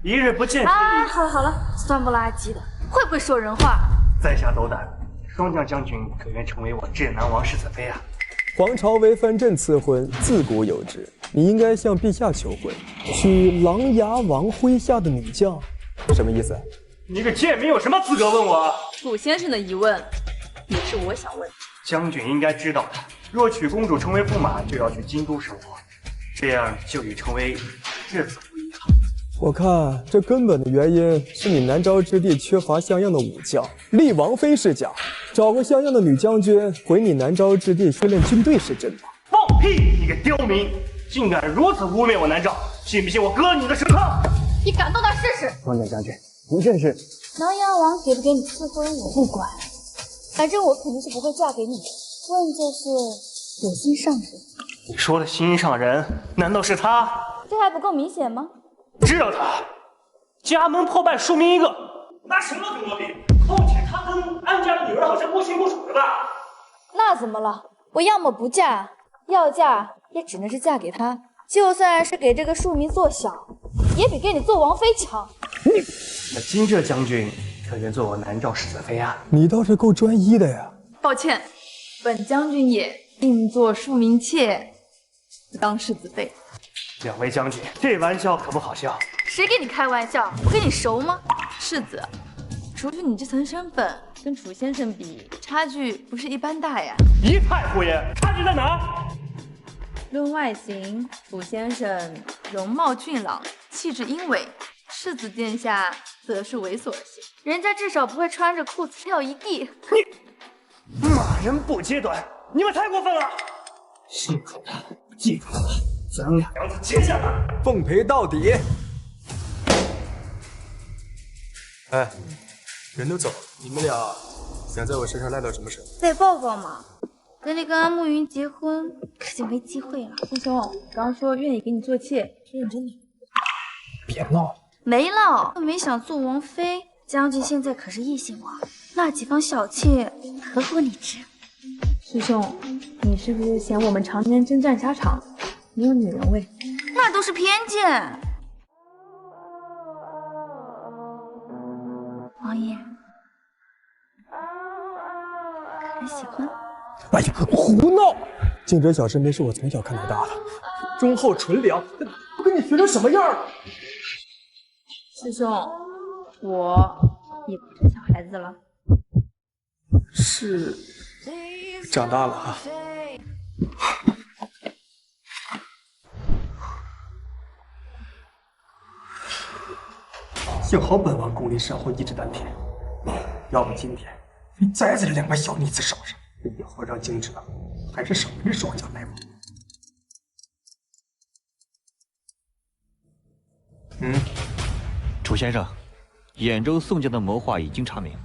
一日不见。啊，好了好了，酸不拉几的，会不会说人话？在下斗胆，霜降将军可愿成为我镇南王世子妃啊？皇朝为藩镇赐婚，自古有之。你应该向陛下求婚，娶琅琊王麾下的女将，什么意思？你个贱民有什么资格问我？楚先生的疑问，也是我想问的。将军应该知道的，若娶公主成为驸马，就要去京都生活，这样就与成为世子不一样。我看这根本的原因是你南诏之地缺乏像样的武将，立王妃是假，找个像样的女将军回你南诏之地训练军队是真的。放屁！你个刁民，竟敢如此污蔑我南诏，信不信我割了你的舌头？你敢动他试试？王将军，您这是……琅琊王给不给你赐婚我不管，反正我肯定是不会嫁给你的。问就是我心上人。你说的心上人，难道是他？这还不够明显吗？知道他家门破败，庶民一个，拿什么跟我比？况且他跟安家的女儿好像不清不楚的吧？那怎么了？我要么不嫁，要嫁也只能是嫁给他。就算是给这个庶民做小，也比给你做王妃强。那金浙将军可愿做我南诏世子妃啊？你倒是够专一的呀！抱歉，本将军也定做庶民妾，当世子妃。两位将军，这玩笑可不好笑。谁跟你开玩笑？我跟你熟吗？世子，除去你这层身份，跟楚先生比，差距不是一般大呀。一派胡言，差距在哪儿？论外形，楚先生容貌俊朗，气质英伟，世子殿下则是猥琐些。人家至少不会穿着裤子跳一地。你骂人不揭短，你们太过分了！记住了，记住了，咱俩要他接下来，奉陪到底。哎，人都走了，你们俩想在我身上赖到什么时候？再抱抱嘛。等你跟安慕云结婚，可就没机会了。师兄，刚说愿意给你做妾，是认真的。别闹，没闹，又没想做王妃。将军现在可是异姓王，那几房小妾合乎你知。师兄，你是不是嫌我们常年征战沙场，没有女人味？那都是偏见。王爷，可能喜欢。哎呀，胡闹！静哲小师妹是我从小看到大的，忠厚纯良，不跟你学成什么样了？师兄，我也不是小孩子了，是长大了哈。幸好本王功力深厚，一指丹田，要不今天非栽在这两个小妮子手上。以后让荆轲还是少人双脚来往。楚先生，兖州宋家的谋划已经查明。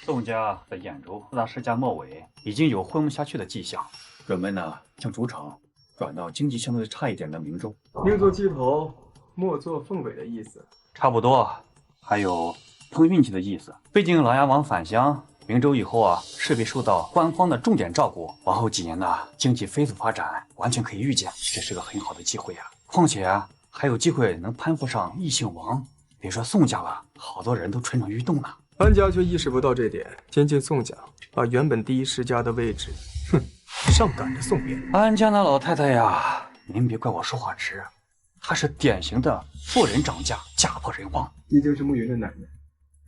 宋家在兖州4大世家末尾已经有混不下去的迹象，准备呢将主场转到经济相对差一点的明州。宁做鸡头，莫做凤尾的意思。差不多，还有碰运气的意思。毕竟琅琊王返乡明州以后啊，势必受到官方的重点照顾，往后几年呢，经济飞速发展，完全可以预见，这是个很好的机会啊。况且啊，还有机会能攀附上异姓王，别说宋家了，好多人都蠢蠢欲动呢。安家却意识不到这点，监禁宋家，把原本第一世家的位置，上赶着宋别人。安家那老太太呀，您别怪我说话直，她是典型的妇人涨价，家破人亡。毕竟是慕云的奶奶，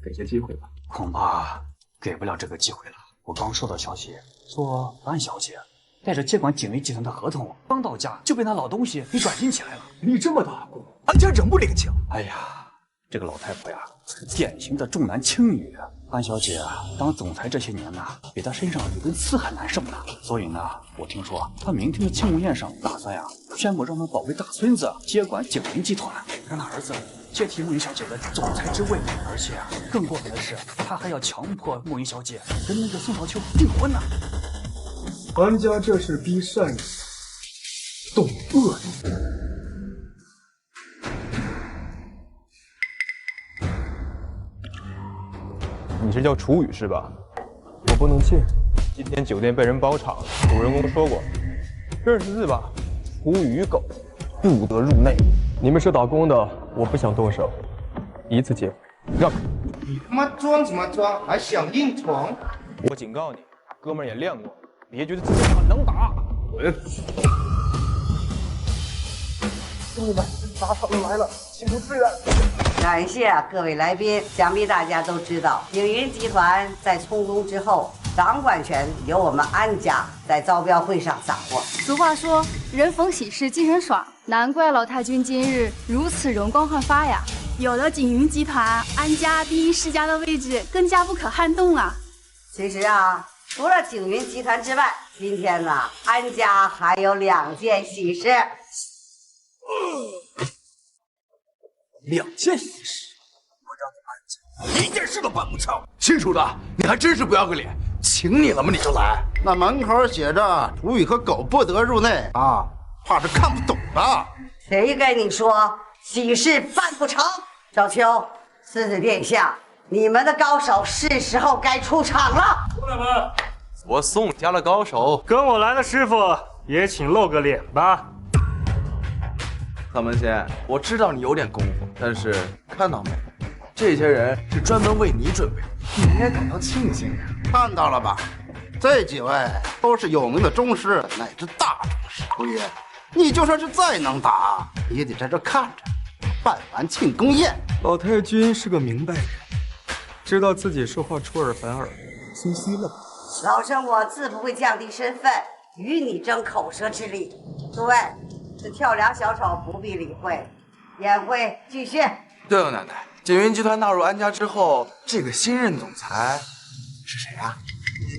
给些机会吧。恐怕给不了这个机会了。我刚收到消息，说安小姐带着接管锦威集团的合同刚到家，就被那老东西给转进起来了。立这么大功，安家仍不领情。哎呀，这个老太婆呀，是典型的重男轻女。安小姐当总裁这些年呢，比她身上有根刺还难受呢。所以呢，我听说她明天的庆功宴上打算宣布让她宝贝大孙子接管锦威集团，让她儿子接替慕云小姐的总裁之位。而且更过分的是，她还要强迫慕云小姐跟那个宋少秋订婚呢。安家这是逼善人动恶念。你是叫楚雨是吧？我不能信。今天酒店被人包场，主人公说过，认识字吧？楚雨狗，不得入内。你们是打工的，我不想动手，一次结，让开。你他妈装什么装，还想硬闯？我警告你，哥们儿也练过，别觉得自己很能打。滚！兄弟们，打草们来了，请出支援。感谢各位来宾，想必大家都知道，景云集团在充公之后，掌管权由我们安家在招标会上掌握。俗话说，人逢喜事精神爽，难怪老太君今日如此容光焕发呀！有了景云集团，安家第一世家的位置更加不可撼动啊！其实啊，除了景云集团之外，今天呢，安家还有2件喜事。2件喜事，我让你安家1件事都办不成。清楚的，你还真是不要个脸，请你了吗？你就来。那门口写着“楚羽和狗不得入内”啊，怕是看不懂吧？谁跟你说喜事办不成？赵秋，狮子殿下，你们的高手是时候该出场了。出来吧，我宋家的高手，跟我来的师傅也请露个脸吧。贺门仙，我知道你有点功夫，但是看到没，这些人是专门为你准备的，你应该感到庆幸呀。看到了吧，这几位都是有名的宗师乃至大宗师。楚羽，你就算是再能打，也得在这看着，办完庆功宴。老太君是个明白人，知道自己说话出尔反尔，心虚了吧？老身我自不会降低身份，与你争口舌之力。诸位，这跳梁小丑不必理会，宴会继续。对了，奶奶，景云集团纳入安家之后，这个新任总裁是谁啊？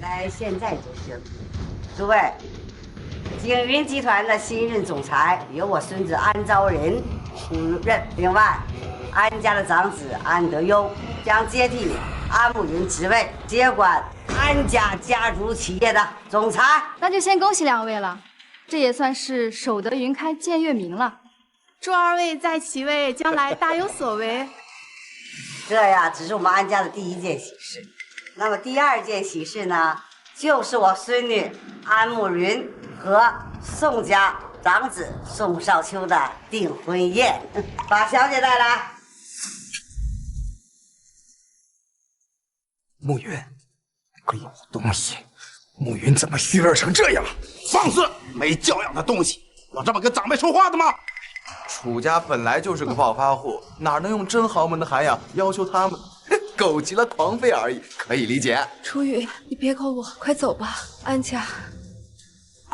来，现在就宣布，诸位，景云集团的新任总裁由我孙子安昭仁出任。另外，安家的长子安德庸将接替安慕云职位，接管安家家族企业的总裁。那就先恭喜2位了，这也算是守得云开见月明了。祝2位在其位将来大有所为。这呀，只是我们安家的第1件喜事。那么第2件喜事呢，就是我孙女安慕云和宋家长子宋少秋的订婚宴。把小姐带来。慕云，个有东西！慕云怎么虚弱成这样？放肆！没教养的东西，有这么跟长辈说话的吗？楚家本来就是个暴发户，哪能用真豪门的涵养要求他们？狗急了狂吠而已，可以理解。楚羽，你别搞我，快走吧，安家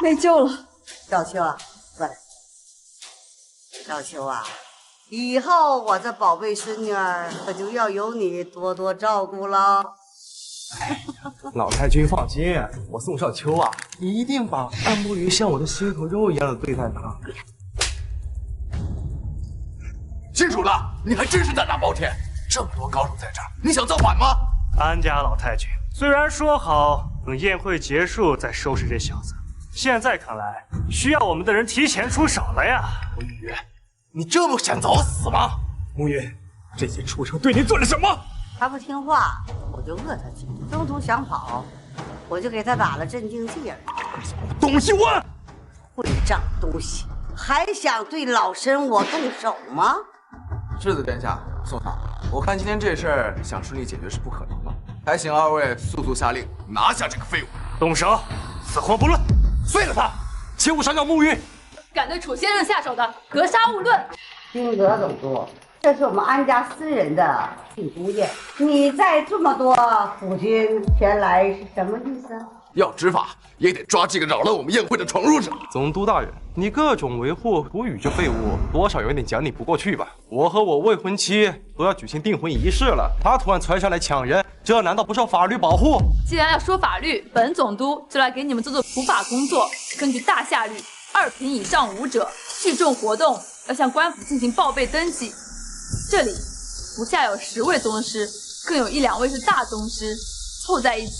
没救了。赵秋啊，过来。赵秋啊，以后我这宝贝孙女儿可就要由你多多照顾了。老太君放心，我宋少秋啊，一定把安慕云像我的心头肉一样的对待她。清楚了，你还真是胆大包天，这么多高手在这儿，你想造反吗？安家老太君虽然说好等宴会结束再收拾这小子，现在看来需要我们的人提前出手了呀。慕云，你这么想早死吗？慕云，这些畜生对你做了什么？他不听话，我就饿他几顿。中途想跑，我就给他打了镇静剂而已。东西我混账东西，还想对老身我动手吗？世子殿下，宋少，我看今天这事儿想顺利解决是不可能了，还请2位速速下令拿下这个废物。动手，死活不论，废了他！切勿伤到慕云。敢对楚先生下手的，格杀勿论。金阁总督，这是我们安家私人的庆功宴，你带这么多府军前来是什么意思？要执法也得抓这个扰乱我们宴会的闯入者。总督大人，你各种维护楚羽这废物，多少有点讲理不过去吧？我和我未婚妻都要举行订婚仪式了，他突然窜上来抢人，这难道不受法律保护？既然要说法律，本总督就来给你们做普法工作。根据大夏律，2品以上武者聚众活动要向官府进行报备登记。这里不下有10位宗师，更有1、2位是大宗师，凑在一起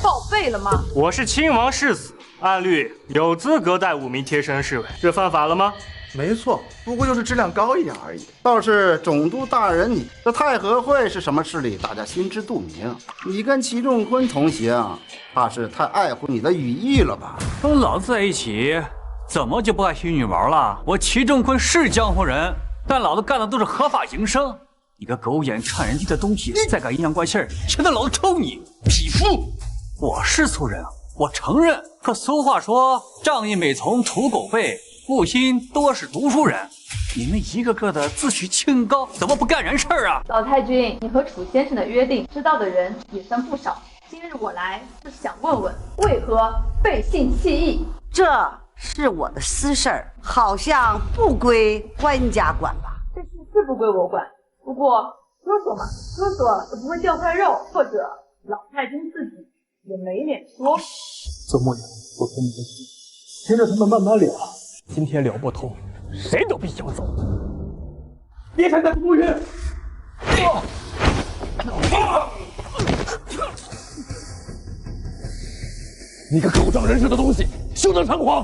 报备了吗？我是亲王世子，按律有资格带5名贴身侍卫，这犯法了吗？没错，不过就是质量高一点而已。倒是总督大人你，这太和会是什么势力，大家心知肚明。你跟祁仲坤同行，怕是太爱护你的羽翼了吧？跟老子在一起，怎么就不爱惜羽毛了？我祁仲坤是江湖人，但老子干的都是合法营生。你个狗眼看人低的东西，再敢阴阳怪气儿，全当老子抽你！匹夫！我是粗人，我承认可俗话说，仗义每从土狗辈，负心多是读书人。你们一个个的自诩清高，怎么不干人事啊？老太君，你和楚先生的约定，知道的人也算不少。今日我来就是想问问，为何背信弃义？这是我的私事儿，好像不归官家管吧？这事是不归我管，不过哥说嘛，哥说也不会掉块肉，或者老太君自己也没脸说。左牧人，我跟你的心，陪着他们慢慢聊。今天聊不通，谁都别想走。别看他牧人！你个狗仗人势的东西，休得猖狂！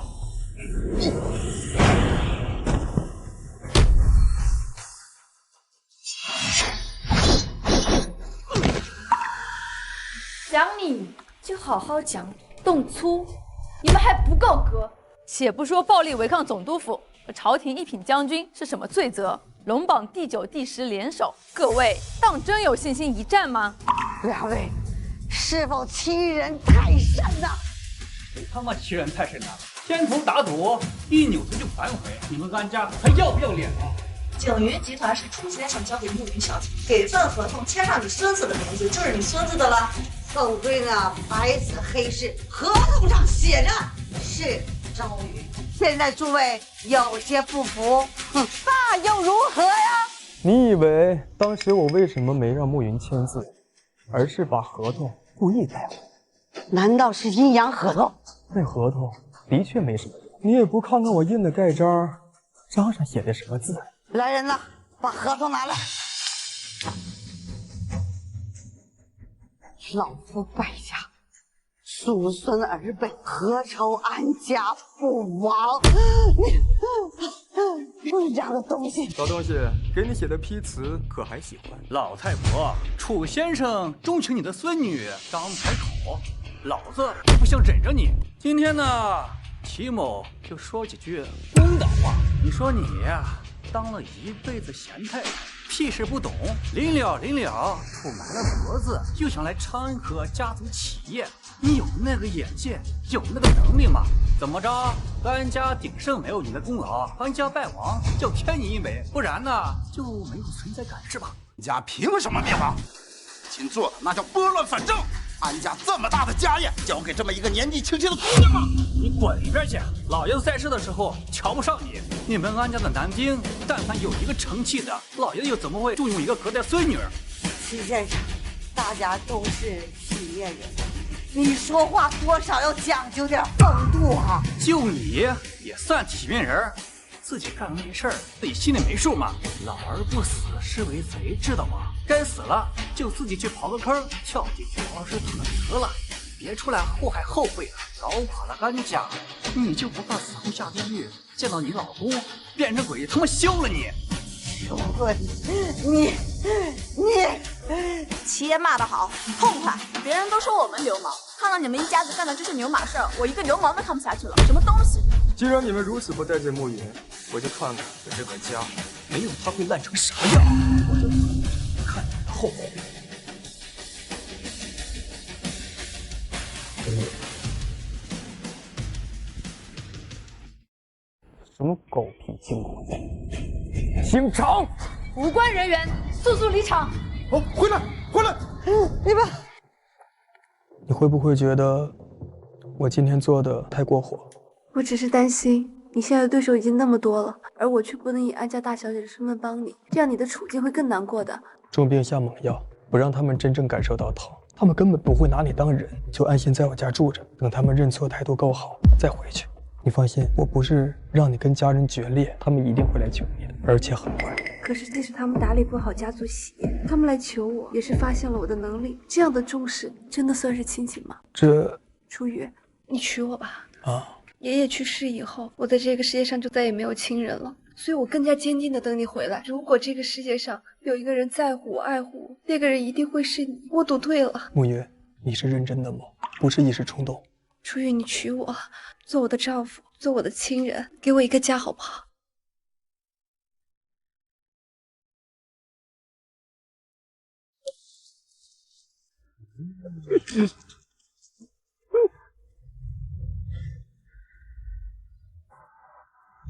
讲你就好好讲，动粗，你们还不够格。且不说暴力违抗总督府，朝廷一品将军是什么罪责？龙榜第9、第10联手，各位当真有信心一战吗？两位是否欺人太甚呐？谁他妈欺人太甚呐！先头打赌，一扭头就反悔，你们安家还要不要脸啊？景云集团是楚先生交给慕云小姐，给份合同签上你孙子的名字，就是你孙子的了。凤贵呢，白纸黑字，合同上写着是周瑜。现在诸位有些不服，那又如何呀？你以为当时我为什么没让慕云签字，而是把合同故意带回来？难道是阴阳合同？那合同的确没什么用，你也不看看我印的盖章，章上写的什么字？来人了，把合同拿来。老夫败家，叔孙儿辈，何愁安家不亡？你这样的东西！老东西，给你写的批词可还喜欢？老太婆，楚先生钟情你的孙女张开口，老子也不想忍着你。今天呢，齐某就说几句公道话。你说你呀，当了一辈子闲太太，屁事不懂，临了杵埋了脖子，又想来掺和家族企业，你有那个眼界，有那个能力吗？怎么着，安家鼎盛没有你的功劳，安家败亡就添你一枚，不然呢就没有存在感是吧？安家凭什么灭亡？秦做的那叫拨乱反正。安家这么大的家业，交给这么一个年纪轻轻的姑娘吗？你滚一边去！老爷子在世的时候瞧不上你，你们安家的男丁，但凡有一个成器的，老爷子又怎么会重用一个隔代孙女？齐先生，大家都是体面人，你说话多少要讲究点风度啊！就你也算体面人，自己干的那事儿，自己心里没数吗？老而不死是为贼，知道吗？该死了就自己去刨个坑，跳进去熬尸土得了，别出来祸害后辈了，搞垮了安家，你就不怕死后下地狱，见到你老公变成鬼，他妈休了你！你，齐爷骂得好，痛快！别人都说我们流氓，看到你们一家子干的这些牛马事儿，我一个流氓都看不下去了。什么东西？既然你们如此不待见慕云，我就看看我这个家没有他会烂成啥样，我就看你们后悔。什么狗屁清宫剧！清场！无关人员，速速离场！哦，回来！你们，你会不会觉得我今天做的太过火？我只是担心你现在的对手已经那么多了，而我却不能以安家大小姐的身份帮你，这样你的处境会更难过的。重病下猛药，不让他们真正感受到疼，他们根本不会拿你当人，就安心在我家住着，等他们认错态度够好再回去。你放心，我不是让你跟家人决裂，他们一定会来求你的，而且很快。可是那是他们打理不好家族企业，他们来求我也是发现了我的能力，这样的重视真的算是亲情吗？这楚雨，你娶我吧。啊！爷爷去世以后，我在这个世界上就再也没有亲人了，所以我更加坚定的等你回来。如果这个世界上有一个人在乎我、爱护我，那个人一定会是你。我赌对了。慕云，你是认真的吗？不是一时冲动。楚雨，你娶我，做我的丈夫，做我的亲人，给我一个家，好不好？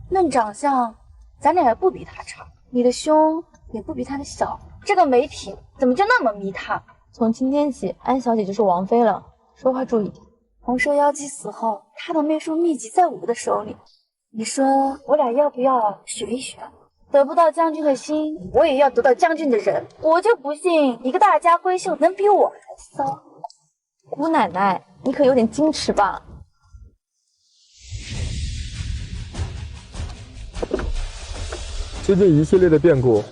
论长相，咱俩也不比他差，你的胸也不比他的小。这个梅婷怎么就那么迷他？从今天起，安小姐就是王妃了，说话注意点。红蛇妖姬死后，她的秘术秘籍在我的手里，你说我俩要不要学一学？得不到将军的心，我也要得到将军的人。我就不信一个大家闺秀能比我还骚。姑奶奶，你可有点矜持吧？最近一系列的变故，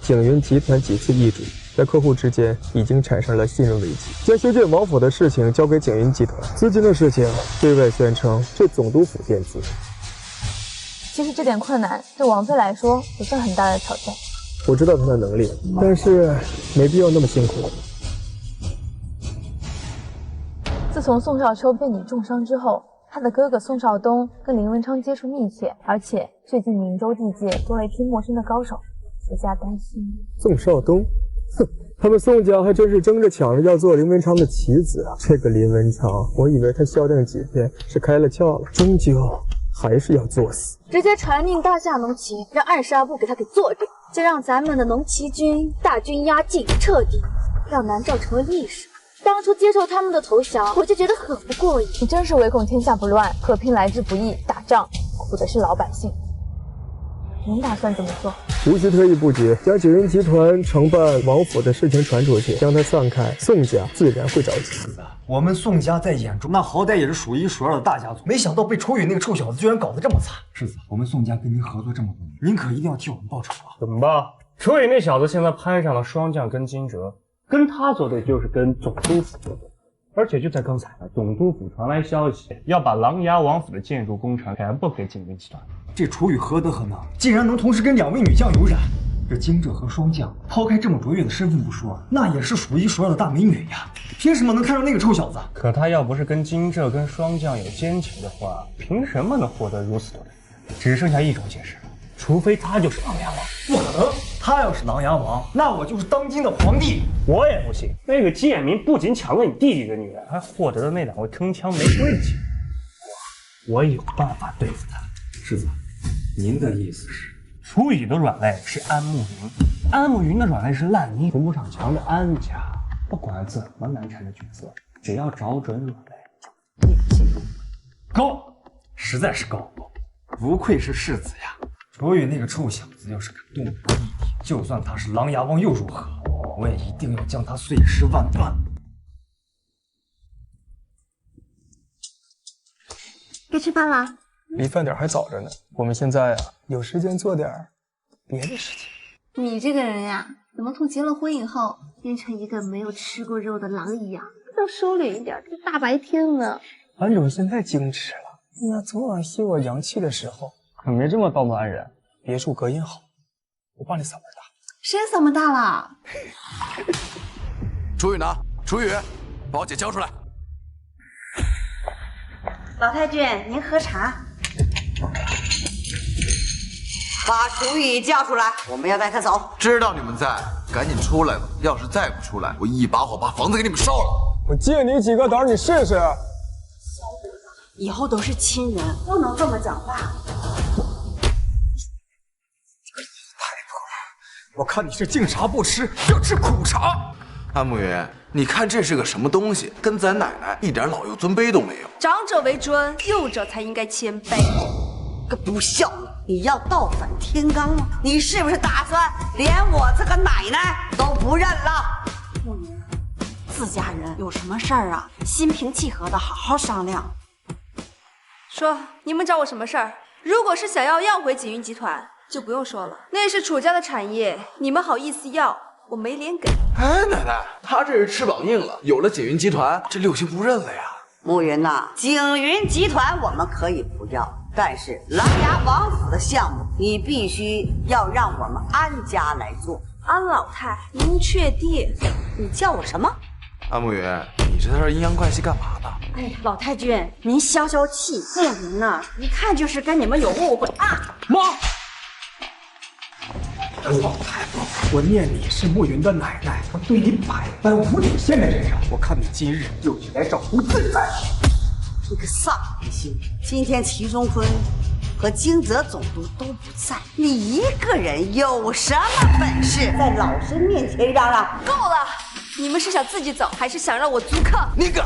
景云集团几次易主，在客户之间已经产生了信任危机。将修建王府的事情交给景云集团，资金的事情对外宣称对总督府垫资。其实这点困难对王妃来说不算很大的挑战。我知道他的能力，但是没必要那么辛苦。自从宋少秋被你重伤之后，他的哥哥宋少东跟林文昌接触密切，而且最近明州地界多了一批陌生的高手，私下担心。宋少东，哼，他们宋家还真是争着抢着要做林文昌的棋子啊！这个林文昌，我以为他消停几天是开了窍了，终究还是要作死。直接传令大夏农旗，让暗杀部给他给做掉，再让咱们的农旗军大军压境，彻底让南诏成为历史。当初接受他们的投降，我就觉得很不过瘾。你真是唯恐天下不乱，可拼来之不易，打仗苦的是老百姓。您打算怎么做？无需特意布局，将景云集团承办王府的事情传出去，将它散开，宋家自然会着急。我们宋家在眼中那好歹也是数一数二的大家族，没想到被楚宇那个臭小子居然搞得这么惨。世子，我们宋家跟您合作这么多年，您可一定要替我们报仇啊！怎么办？楚宇那小子现在攀上了霜降跟金哲，跟他作对就是跟总督府作对。而且就在刚才，总督府传来消息，要把琅琊王府的建筑工程全部给景云集团。这楚宇何德何能，竟然能同时跟2位女将有染？这惊蛰和霜降，抛开这么卓越的身份不说，那也是数一数二的大美女呀！凭什么能看上那个臭小子？可他要不是跟惊蛰跟霜降有奸情的话，凭什么能获得如此多的？只剩下一种解释了，除非他就是琅琊王。不可能，他要是琅琊王，那我就是当今的皇帝。我也不信，那个姬衍明不仅抢了你弟弟的女人，还获得了那2位铿锵玫瑰的情。我有办法对付他。世子，您的意思是？楚宇的软肋是安慕云，安慕云的软肋是烂泥扶不上墙的安家。不管怎么难缠的角色，只要找准软肋，高，实在是高，不愧是世子呀！卓宇那个臭小子要是敢动我弟弟，就算他是琅琊王又如何？我也一定要将他碎尸万段。该吃饭啦。离饭点还早着呢，我们现在有时间做点别的事情。你这个人呀，怎么从结了婚以后变成一个没有吃过肉的狼一样？要收敛一点，这大白天的。安总现在矜持了，那昨晚吸我阳气的时候可没这么高端人。别墅隔音好，我帮你嗓门大。谁嗓门大了？楚宇呢？楚宇，把我姐交出来。老太君，您喝茶。把楚宇叫出来，我们要带他走。知道你们在，赶紧出来吧！要是再不出来，我一把火把房子给你们烧了。我借你几个胆，你试试。以后都是亲人，不能这么讲话。我看你是敬茶不吃，要吃苦茶。安慕云，你看这是个什么东西？跟咱奶奶一点老幼尊卑都没有。长者为尊，幼者才应该谦卑。个不孝女，你要倒反天罡吗？你是不是打算连我这个奶奶都不认了？慕云，自家人有什么事儿啊，心平气和的好好商量。说，你们找我什么事儿？如果是想要回锦云集团，就不用说了，那是楚家的产业，你们好意思要，我没脸给。哎，奶奶，他这是翅膀硬了，有了景云集团，这六亲不认了呀。慕云呐，景云集团我们可以不要，但是琅琊王府的项目，你必须要让我们安家来做。安老太，您确定？你叫我什么？安慕云，你这是阴阳怪气干嘛呢？哎呀，老太君，您消消气。慕云呐，一看就是跟你们有误会啊！妈，老太婆，我念你是慕云的奶奶，我对你百般无底线的忍让，我看你今日又是来找不自在。你个丧脾气！今天齐中坤和金泽总督都不在，你一个人有什么本事在老身面前嚷嚷？够了！你们是想自己走，还是想让我逐客？你敢？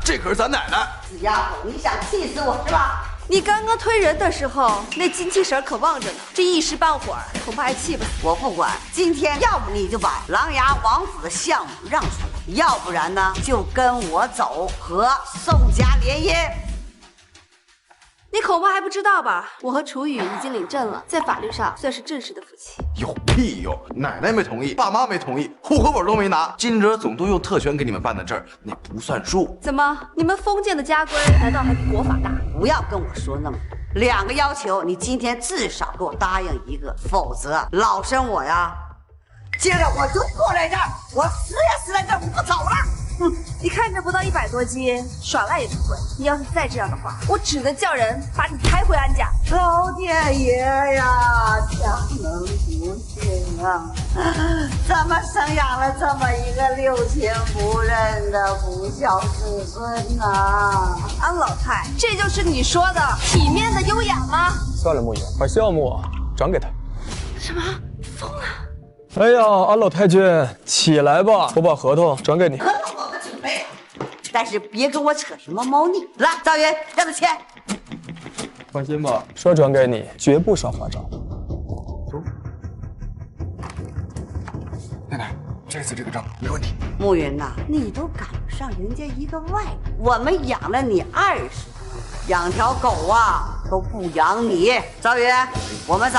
这可是咱奶奶！死丫头，你想气死我是吧？你刚刚推人的时候，那精气神可旺着呢，这一时半会儿恐怕还气不死。我不管，今天要不你就把琅琊王府的项目让出来，要不然呢就跟我走，和宋家联姻。你恐怕还不知道吧？我和楚雨已经领证了，在法律上算是正式的夫妻。有屁用！奶奶没同意，爸妈没同意，户口本都没拿，金哲总督用特权给你们办的证，那不算数。怎么，你们封建的家规难道还比国法大？不要跟我说那么多，2个要求，你今天至少给我答应1个，否则老身我呀，接着我就坐在这儿，我死也死在这儿，我不走了。你看着不到100多斤，耍赖也不会。你要是再这样的话，我只能叫人把你抬回安家。老天爷呀，强能不幸啊！怎么生养了这么一个六亲不认的不孝子孙呢？安老太，这就是你说的体面的优雅吗？算了，慕言，把项目转给他。什么？疯了？哎呀，安老太君，起来吧，我把合同转给你。合同我们准备了，但是别跟我扯什么猫腻。来，赵云，让他签。放心吧，说转给你，绝不耍花招。走。奶奶，这次这个账没问题。暮云呐，你都赶不上人家一个外人，我们养了你20年，养条狗啊都不养你。赵云，我们走。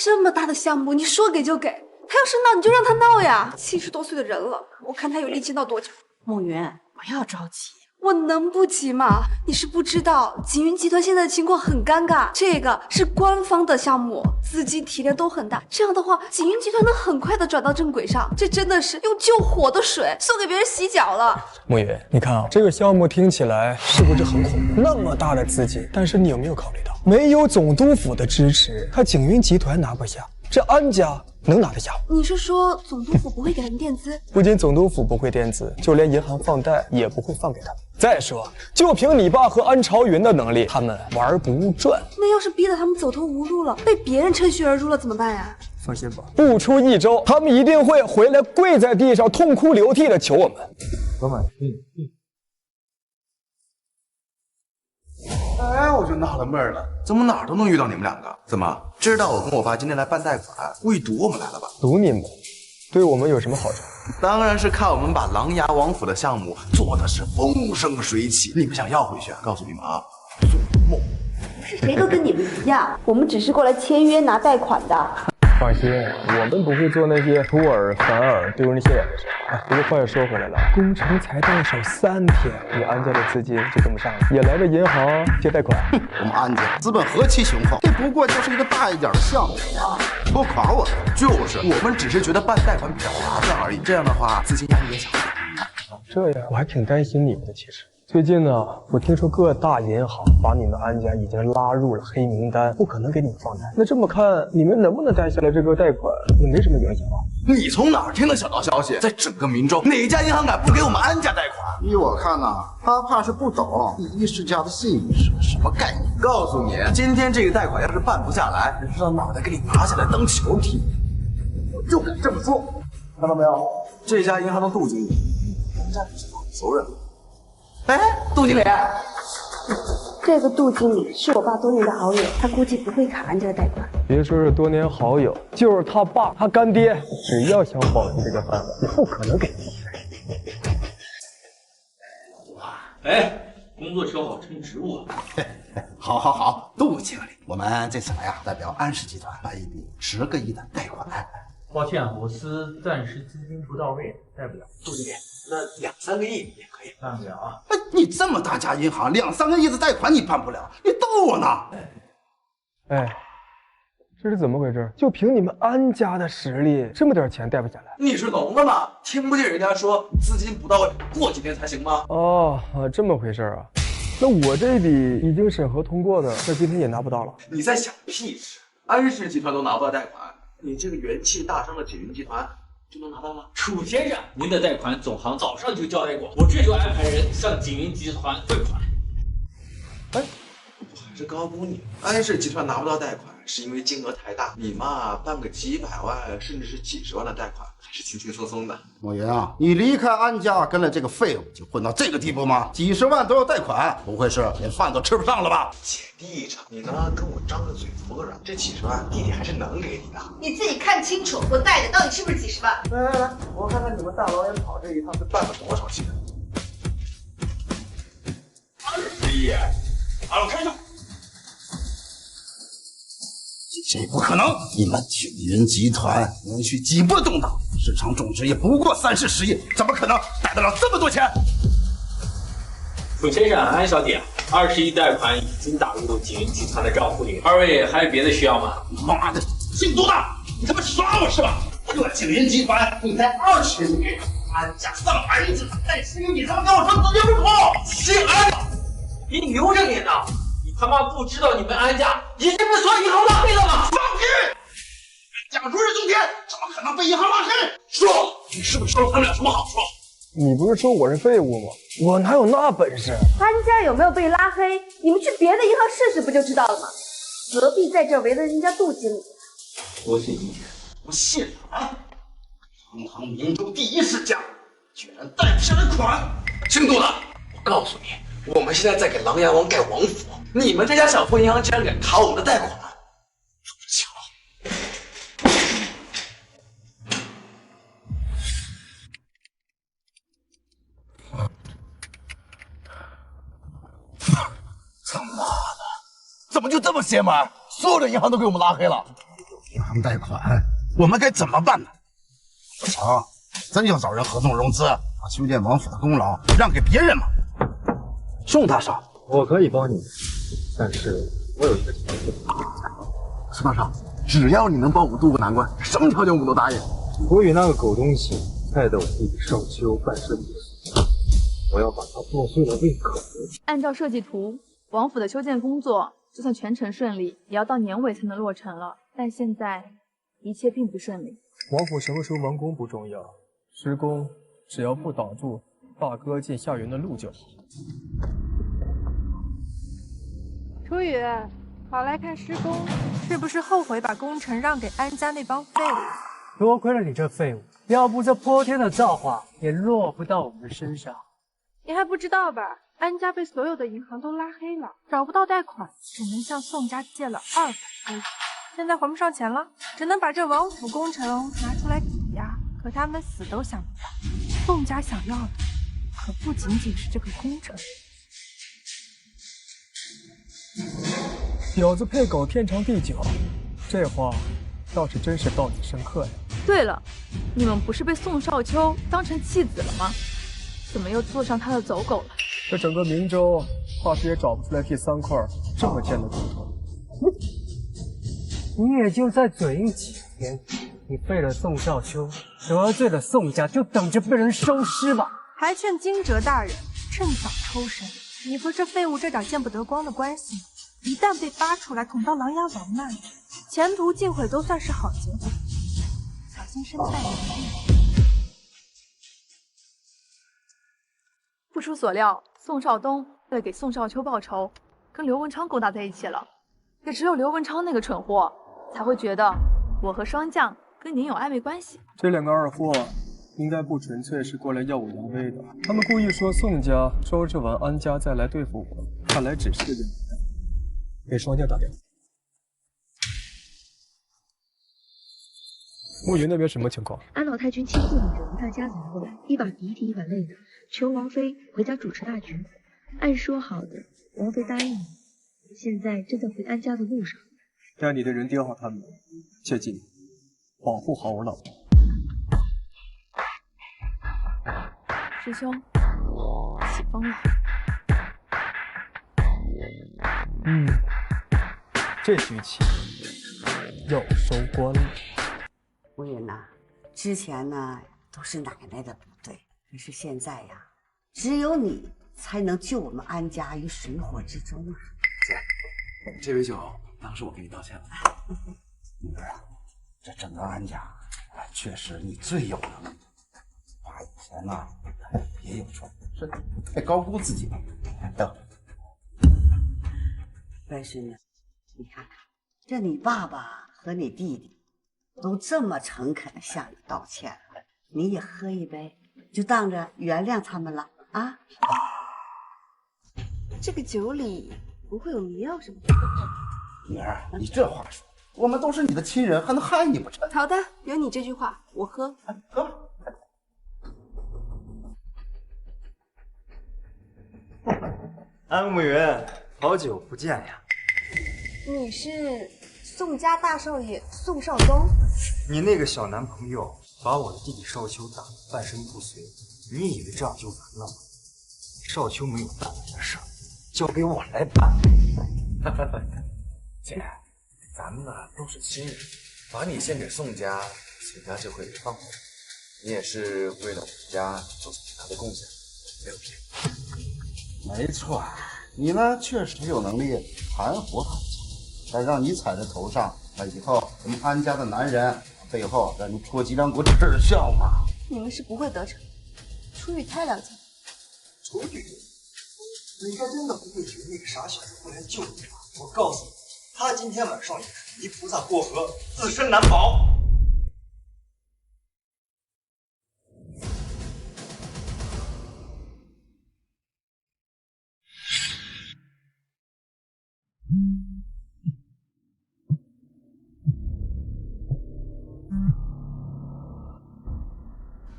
这么大的项目，你说给就给，他要是闹你就让他闹呀。70多岁的人了，我看他有力气闹多久。暮云，不要着急，我能不急吗？你是不知道，锦云集团现在的情况很尴尬，这个是官方的项目，资金体量都很大，这样的话，锦云集团能很快的转到正轨上，这真的是用救火的水送给别人洗脚了。暮云，你看啊，这个项目听起来是不是很恐怖？那么大的资金，但是你有没有考虑到，没有总督府的支持，他锦云集团拿不下，这安家能拿得下？你是说总督府不会给他们垫资？不仅总督府不会垫资，就连银行放贷也不会放给他们。再说，就凭你爸和安朝云的能力，他们玩不转。那要是逼得他们走投无路了，被别人趁虚而入了怎么办呀？放心吧，不出1周，他们一定会回来跪在地上痛哭流涕的求我们。老板，哎，我就纳了闷了，怎么哪儿都能遇到你们2个？怎么知道我跟我爸今天来办贷款，故意堵我们来了吧？堵你们，对我们有什么好处？当然是看我们把琅琊王府的项目做的是风生水起，你们想要回去？告诉你们啊，做梦！是谁都跟你们一样，我们只是过来签约拿贷款的。放心，我们不会做那些出尔反尔、丢人现眼的事。哎，不过话又说回来了，工程才到手3天，你安家的资金就跟不上了，也来这银行借贷款。我们安家资本何其雄厚，这不过就是一个大一点的项目啊！多夸我！就是我们只是觉得办贷款比较划算而已，这样的话资金压力也小。这样我还挺担心你们的，其实。最近呢，我听说各大银行把你们安家已经拉入了黑名单，不可能给你们放贷。那这么看，你们能不能贷下来这个贷款，也没什么影响啊。你从哪儿听的小道消息？在整个明州，哪家银行敢不给我们安家贷款？依我看呐，他怕是不懂第一世家的信誉是个什么概念。告诉你，今天这个贷款要是办不下来，人知道脑袋给你拿下来当球踢，我就敢这么说。看到没有？这家银行的杜经理，我们家不是老熟人。哎，杜经理，这个杜经理是我爸多年的好友，他估计不会卡安家的贷款。别说是多年好友，就是他爸、他干爹，只要想保住这个饭碗，不可能给你。哎，工作调好称职务啊！好，好，好，杜经理，我们这次来啊，代表安氏集团办一笔10个亿的贷款。抱歉，我司暂时资金不到位，贷不了。杜经理，那2、3个亿也可以办不了啊。哎，你这么大家银行，2、3个亿的贷款你办不了，你逗我呢？哎，这是怎么回事？就凭你们安家的实力，这么点钱贷不下来？你是聋了吗？听不见人家说资金不到位，过几天才行吗？哦，这么回事啊。那我这笔已经审核通过的，那今天也拿不到了。你在想屁事？安氏集团都拿不到贷款，你这个元气大伤的锦云集团就能拿到了？楚先生，您的贷款总行早上就交代过，我这就安排人向锦云集团汇款。哎，我还是高估你，安氏集团拿不到贷款，是因为金额太大。你嘛，办个几百万甚至是几十万的贷款，还是轻轻松松的。莫言啊，你离开安家，跟了这个废物，就混到这个地步吗？几十万都要贷款，不会是连饭都吃不上了吧？姐弟着，你呢跟我张着嘴服个软，这几十万弟弟还是能给你的。你自己看清楚，我贷的到底是不是几十万？来，我看看你们大老远跑这一趟是办了多少钱。21亿，我看一下。这不可能！你们锦云集团连续几波动荡，市场总值也不过30、10亿，怎么可能贷得了这么多钱？楚先生、安小姐，20亿贷款已经打入锦云集团的账户里，二位还有别的需要吗？妈的，姓杜的，你他妈耍我是吧？这锦云集团你才20亿，安家300亿，但是你他妈跟我说自己不服？姓安，你留着脸呢！你他妈不知道你们安家已经被所有银行拉黑了吗？放屁！安家如日中天，怎么可能被银行拉黑？说，你是不是收了他们俩什么好处？你不是说我是废物吗？我哪有那本事？安家有没有被拉黑？你们去别的银行试试不就知道了吗？何必在这儿围着人家杜经理？多谢你，不信啊！堂堂明州第一世家，居然贷不下来款！姓杜的，我告诉你，我们现在在给琅琊王盖王府，你们这家小富银行竟然敢卡我们的贷款，就是巧。他妈的，怎么就这么邪门？所有的银行都给我们拉黑了。银行贷款，我们该怎么办呢？不成，真要找人合纵融资，把修建王府的功劳让给别人吗？宋大少，我可以帮你，但是我有一个条件。宋大少，只要你能帮我们渡过难关，什么条件我们都答应。我与那个狗东西害得我弟弟少秋半身不遂，我要把他剁碎了喂狗。按照设计图，王府的修建工作就算全程顺利，也要到年尾才能落成了。但现在一切并不顺利。王府什么时候完工不重要，施工只要不挡住大哥进下园的路就好。楚雨，跑来看施工，是不是后悔把工程让给安家那帮废物？多亏了你这废物，要不这泼天的造化也落不到我们身上。你还不知道吧？安家被所有的银行都拉黑了，找不到贷款，只能向宋家借了200多亿。现在还不上钱了，只能把这王府工程拿出来抵押。可他们死都想不到，宋家想要的可不仅仅是这个工程。婊子配狗，天长地久，这话倒是真是道理深刻呀。对了，你们不是被宋少秋当成弃子了吗？怎么又坐上他的走狗了？这整个明州，怕是也找不出来第3块这么贱的骨头。你也就再嘴硬几天，你废了宋少秋，得罪了宋家，就等着被人收尸吧。还劝金哲大人趁早抽身。你和这废物这点见不得光的关系，一旦被扒出来捅到琅琊王那里，前途尽毁都算是好结果。小心身败名裂。不出所料，宋少东为了给宋少秋报仇，跟刘文昌勾搭在一起了。也只有刘文昌那个蠢货才会觉得我和霜降跟您有暧昧关系。这2个二货应该不纯粹是过来耀武扬威的，他们故意说宋家收拾完安家再来对付我，看来只是个人。给霜降打电话。暮云那边什么情况？安老太君亲自领着一大家子人过来，一把鼻涕一把泪的，求王妃回家主持大局。按说好的，王妃答应了，现在正在回安家的路上。让你的人盯好他们，切记保护好我老婆。师兄，起风了。这局气要收官了。无云呐，之前呢都是奶奶的不对，可是现在呀，只有你才能救我们安家于水火之中啊！姐，这杯酒当是我给你道歉了。女儿啊，这整个安家确实你最有能力。爸以前呢也有错，是太高估自己了。等，白孙子，你看看，这你爸爸和你弟弟都这么诚恳地向你道歉了，你也喝一杯，就当着原谅他们了啊。这个酒里不会有迷药什么的。女儿，你这话说，我们都是你的亲人，还能害你不成？好的，有你这句话，我喝。喝。安慕云，好久不见呀！你是宋家大少爷宋少东？你那个小男朋友把我的弟弟少秋打得半身不遂，你以为这样就完了吗？少秋没有办完的事儿，交给我来办。姐，咱们呢都是亲人，把你献给宋家，宋家就会放过你。你也是为了我们家做出巨大的贡献，没有别的。没错，你呢确实有能力盘活安家，但让你踩在头上，那以后我们安家的男人背后让你戳脊梁骨耻笑吗？你们是不会得逞，楚雨太了解。楚雨，你该真的不会以为那个傻小子会来救你吧？我告诉你，他今天晚上也是离菩萨过河，自身难保。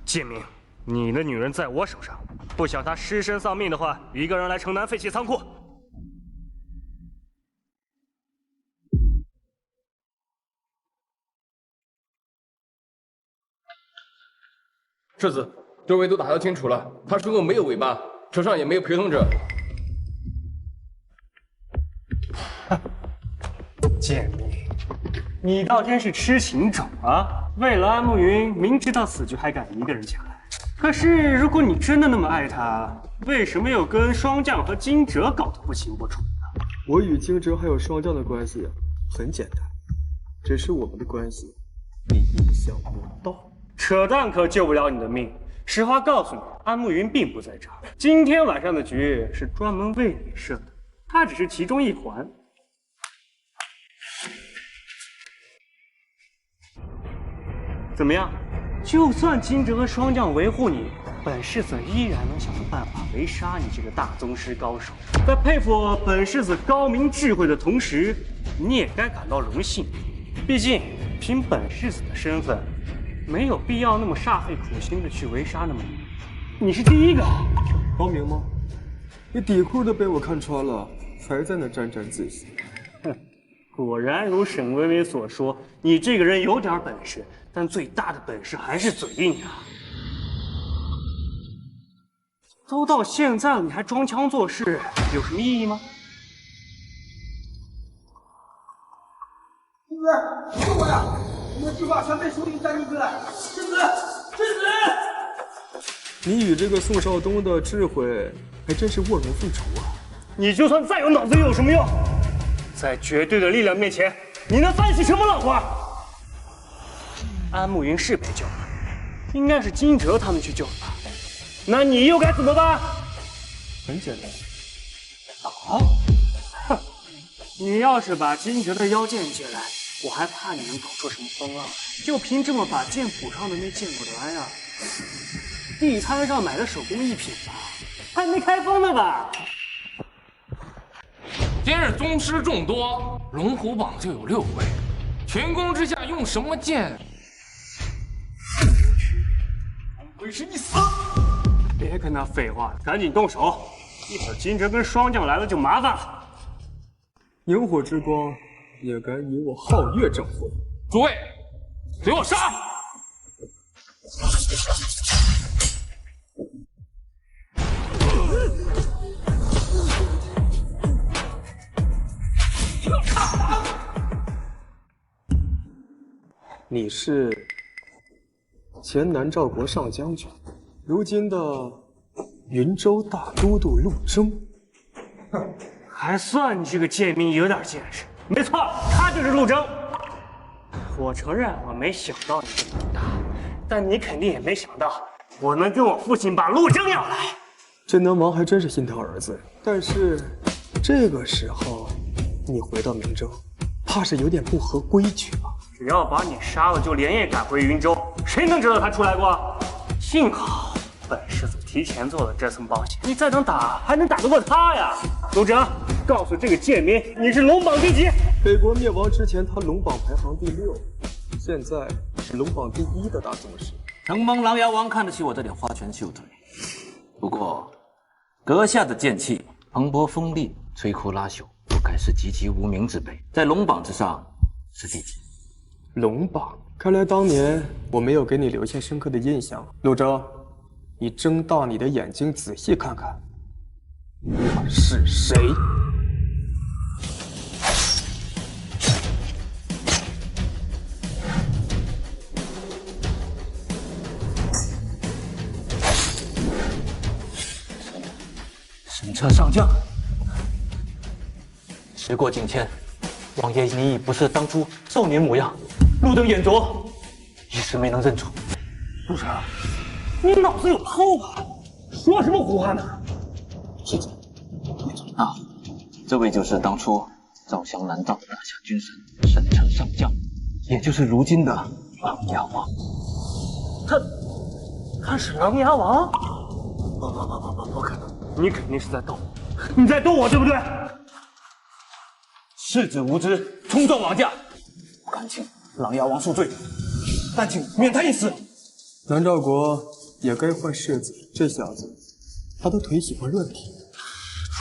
建明，你的女人在我手上，不想她失身丧命的话，一个人来城南废弃仓库。世子，周围都打听清楚了，他身后没有尾巴，车上也没有陪同者。建明，你倒真是痴情种啊！为了安慕云，明知道死局还敢一个人前来。可是，如果你真的那么爱他，为什么又跟霜降和金哲搞得不清不楚呢？我与金哲还有霜降的关系很简单，只是我们的关系你意想不到。扯淡可救不了你的命。实话告诉你，安慕云并不在这儿。今天晚上的局是专门为你设的，他只是其中一环。怎么样？就算金哲和霜降维护你，本世子依然能想到办法围杀你这个大宗师高手。在佩服本世子高明智慧的同时，你也该感到荣幸。毕竟，凭本世子的身份，没有必要那么煞费苦心的去围杀那么你。你是第一个，高明吗？你底裤都被我看穿了，还在那沾沾自喜。哼，果然如沈微微所说，你这个人有点本事。但最大的本事还是嘴硬啊！都到现在了，你还装腔作势，有什么意义吗？公子，救我呀！我们的计划全被首领占进去了！世子，世子！你与这个宋少东的智慧还真是卧龙凤雏啊！你就算再有脑子又有什么用？在绝对的力量面前，你能翻起什么浪花？安慕云是被救了，应该是金哲他们去救的吧？那你又该怎么办？很简单，打！哼！你要是把金哲的妖剑借来，我还怕你能搞出什么风浪来。就凭这么把剑补上的那剑不得呀？地摊上买的手工艺品吧，还没开封呢吧？今日宗师众多，龙虎榜就有6位，群攻之下用什么剑？会是一死！别跟他废话了，赶紧动手！一会儿金哲跟霜降来了就麻烦了。萤火之光也敢与我皓月争锋？诸位，给我杀！你是前南诏国上将军，如今的云州大都督陆征。哼，还算你这个贱民有点见识。没错，他就是陆征。我承认我没想到你这么大，但你肯定也没想到，我能跟我父亲把陆征要来。镇南王还真是心疼儿子，但是这个时候你回到明州，怕是有点不合规矩吧？只要把你杀了，就连夜赶回云州，谁能知道他出来过？幸好本世子提前做了这层保险，你再能打，还能打得过他呀？陆征，告诉这个贱民，你是龙榜第几？北国灭亡之前，他龙榜排行第6，现在是龙榜第1的大宗师。承蒙琅琊王看得起我这点花拳绣腿，不过阁下的剑气蓬勃锋利，摧枯拉朽，不该是籍籍无名之辈，在龙榜之上是第几？龙榜，看来当年我没有给你留下深刻的印象。陆征，你睁大你的眼睛，仔细看看，我是谁？神车上将。时过境迁，王爷你已不是当初少年模样，路灯眼拙，一时没能认出。陆征，你脑子有泡吧？说什么胡话呢？世子，你怎么大？这位就是当初赵襄南道的大夏军神神车上将，也就是如今的琅琊王。他是琅琊王？不可能！你肯定是在逗我，你在逗我，对不对？世子无知，冲撞王驾，不敢请琅琊王恕罪，但请免他一死。南诏国也该换世子，这小子他的腿喜欢乱跑。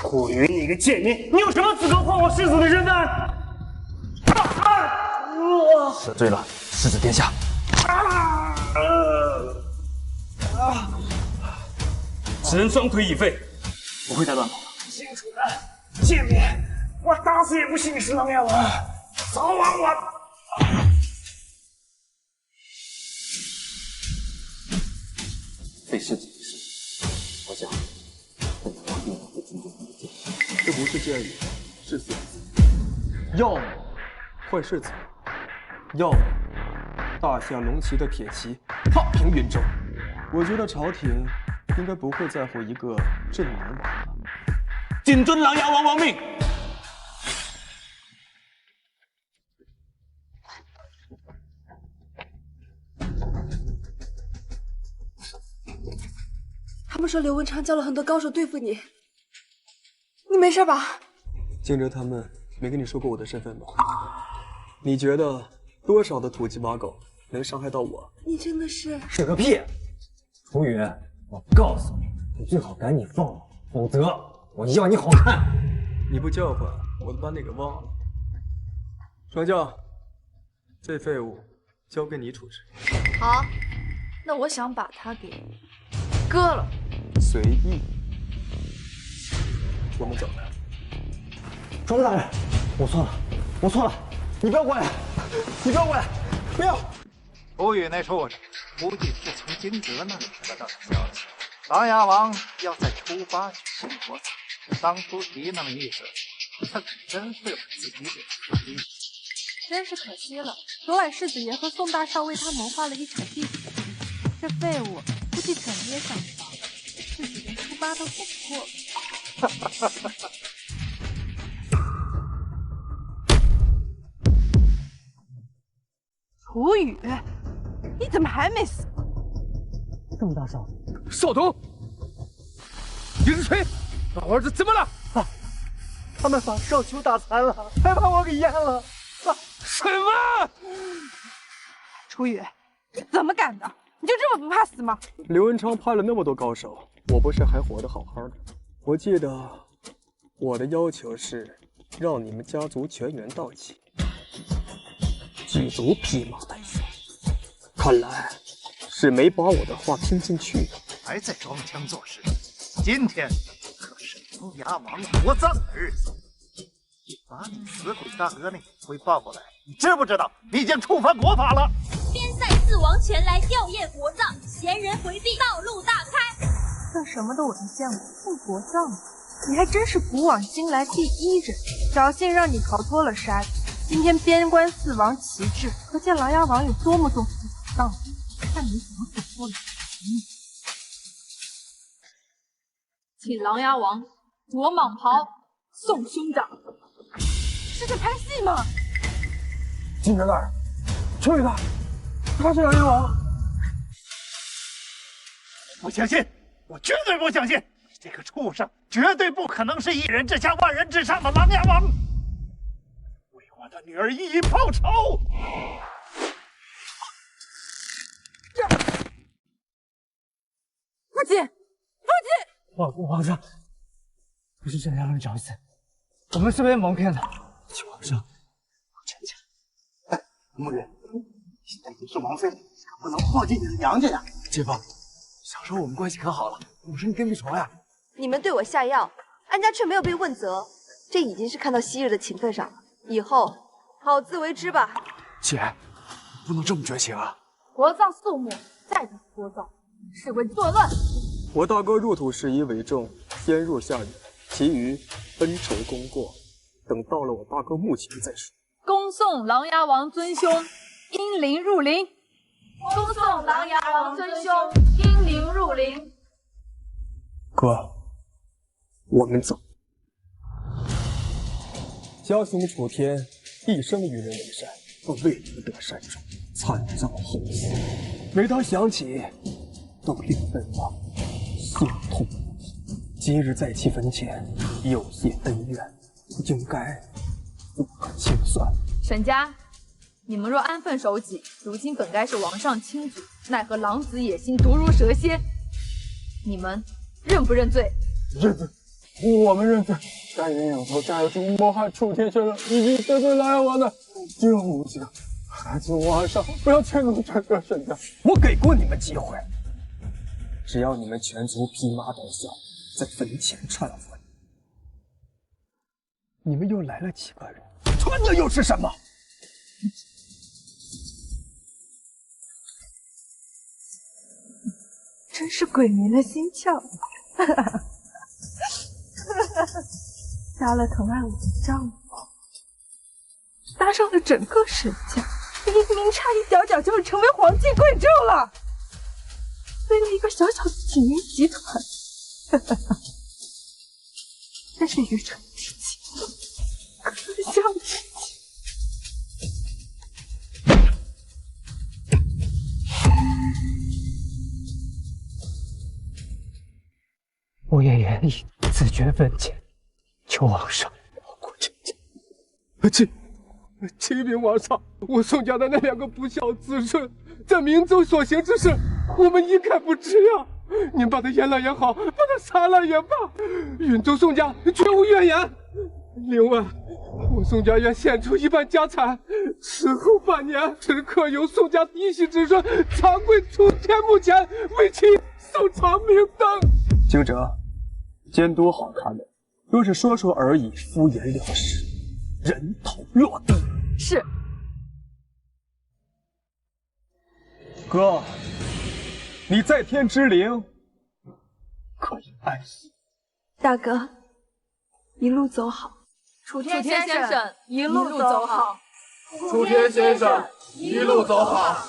楚云，你个贱民，你有什么资格换我世子的身份？得罪了世子殿下。此人双腿已废，不会再乱跑了。姓楚的贱民，我打死也不信你是琅琊王！早晚我……废世子一事，我想本王定会尊重你的建议。这不是建议，是死。要么换世子，要么大夏龙旗的铁骑踏平云州。我觉得朝廷应该不会在乎一个镇南王了。谨遵琅琊王王命。他们说刘文昌叫了很多高手对付你，你没事吧？惊蛰他们没跟你说过我的身份吗？你觉得多少的土鸡瓦狗能伤害到我？你真的是……是个屁！楚雨，我告诉你，你最好赶紧放我，否则我要你好看！你不叫唤，我都把你给忘了。双将，这废物交给你处置。好，那我想把他给割了。随意。我们走。庄大人，我错了，我错了，你不要过来，你不要过来，不要！楚雨那说着，估计是从荆蛰那里得到的消息，琅琊王要在初八举行国葬。当初提那么意思，他可真会把自己给吃低。真是可惜了，昨晚世子爷和宋大少为他谋划了一场弟子的婚事，这废物估计怎么也想不到，世子连初八都活不过。楚雨，你怎么还没死？宋大少，少东，叶子锤，老儿子怎么了？他们把少秋打残了，还把我给淹了。什么？楚雨，你怎么敢的？你就这么不怕死吗？刘文昌派了那么多高手，我不是还活得好好的？我记得我的要求是让你们家族全员到齐，举足披麻戴孝。看来是没把我的话听进去。还在装腔作势，今天可是琅琊王国葬的日子，把你死鬼大哥那骨灰抱过来，你知不知道你已经触犯国法了？边塞四王前来吊唁国葬，闲人回避，道路大开。这什么都我没见过，送国葬，你还真是古往今来第一人，侥幸让你逃脱了杀机。今天边关四王旗帜，可见琅琊王有多么重视国葬。看你怎么请琅琊王夺蟒袍送兄长。是在拍戏吗？金哲大人，秋雨他是琅琊王。不相信，我绝对不相信！这个畜生绝对不可能是一人之下万人之上的琅琊王，为我的女儿一一报仇！父亲，父亲！皇上，不是这样的找死，我们是被蒙骗的。求皇上，臣下。哎，穆人，现在你是王妃，可不能忘记你的娘家呀！姐夫，小时候我们关系可好了，我是你跟屁虫呀。你们对我下药，安家却没有被问责，这已经是看到昔日的情分上了。以后好自为之吧。姐，不能这么绝情啊！国葬肃穆，再不国葬，是为作乱。我大哥入土事宜为重，先入下狱，其余恩仇功过，等到了我大哥墓前再说。恭送琅琊王尊兄英灵入陵。恭送琅琊王尊兄英灵入陵。哥，我们走。家兄楚天一生与人为善，未能得善终，惨遭后死。每当想起，都令本王心痛。今日在其坟前有些恩怨，应该不可轻算。沈家，你们若安分守己，如今本该是王上亲祖，奈何狼子野心，毒如蛇蝎。你们认不认罪？认罪，我们认罪。家人有头，家有主，谋害楚天先生，以及得罪琅琊王的救母亲，请皇上不要迁怒这个沈家。我给过你们机会，只要你们全族披麻戴孝，在坟前忏悔。你们又来了几个人？穿的又是什么？真是鬼迷了心窍。杀了疼爱我的丈夫，搭上了整个沈家，明明差一点点就会成为皇亲贵胄了，为了一个小小的锦云集团，真是愚蠢至极，可笑至极。我也愿意自绝坟前，求皇上饶过臣家。启禀皇上，我宋家的那两个不孝子孙，在明宗所行之事，我们一概不知啊！您把他阉了也好，把他杀了也罢，允宗宋家绝无怨言。另外，我宋家愿献出一半家产，此后半年，时刻由宋家嫡系之孙长跪楚天墓前，为其送长明灯。京哲，监督好他们，若是说说而已，敷衍了事，人头落地。是。哥，你在天之灵可以安息。大哥，一路走好。楚天先生，一路走好。楚天先生，一路走好。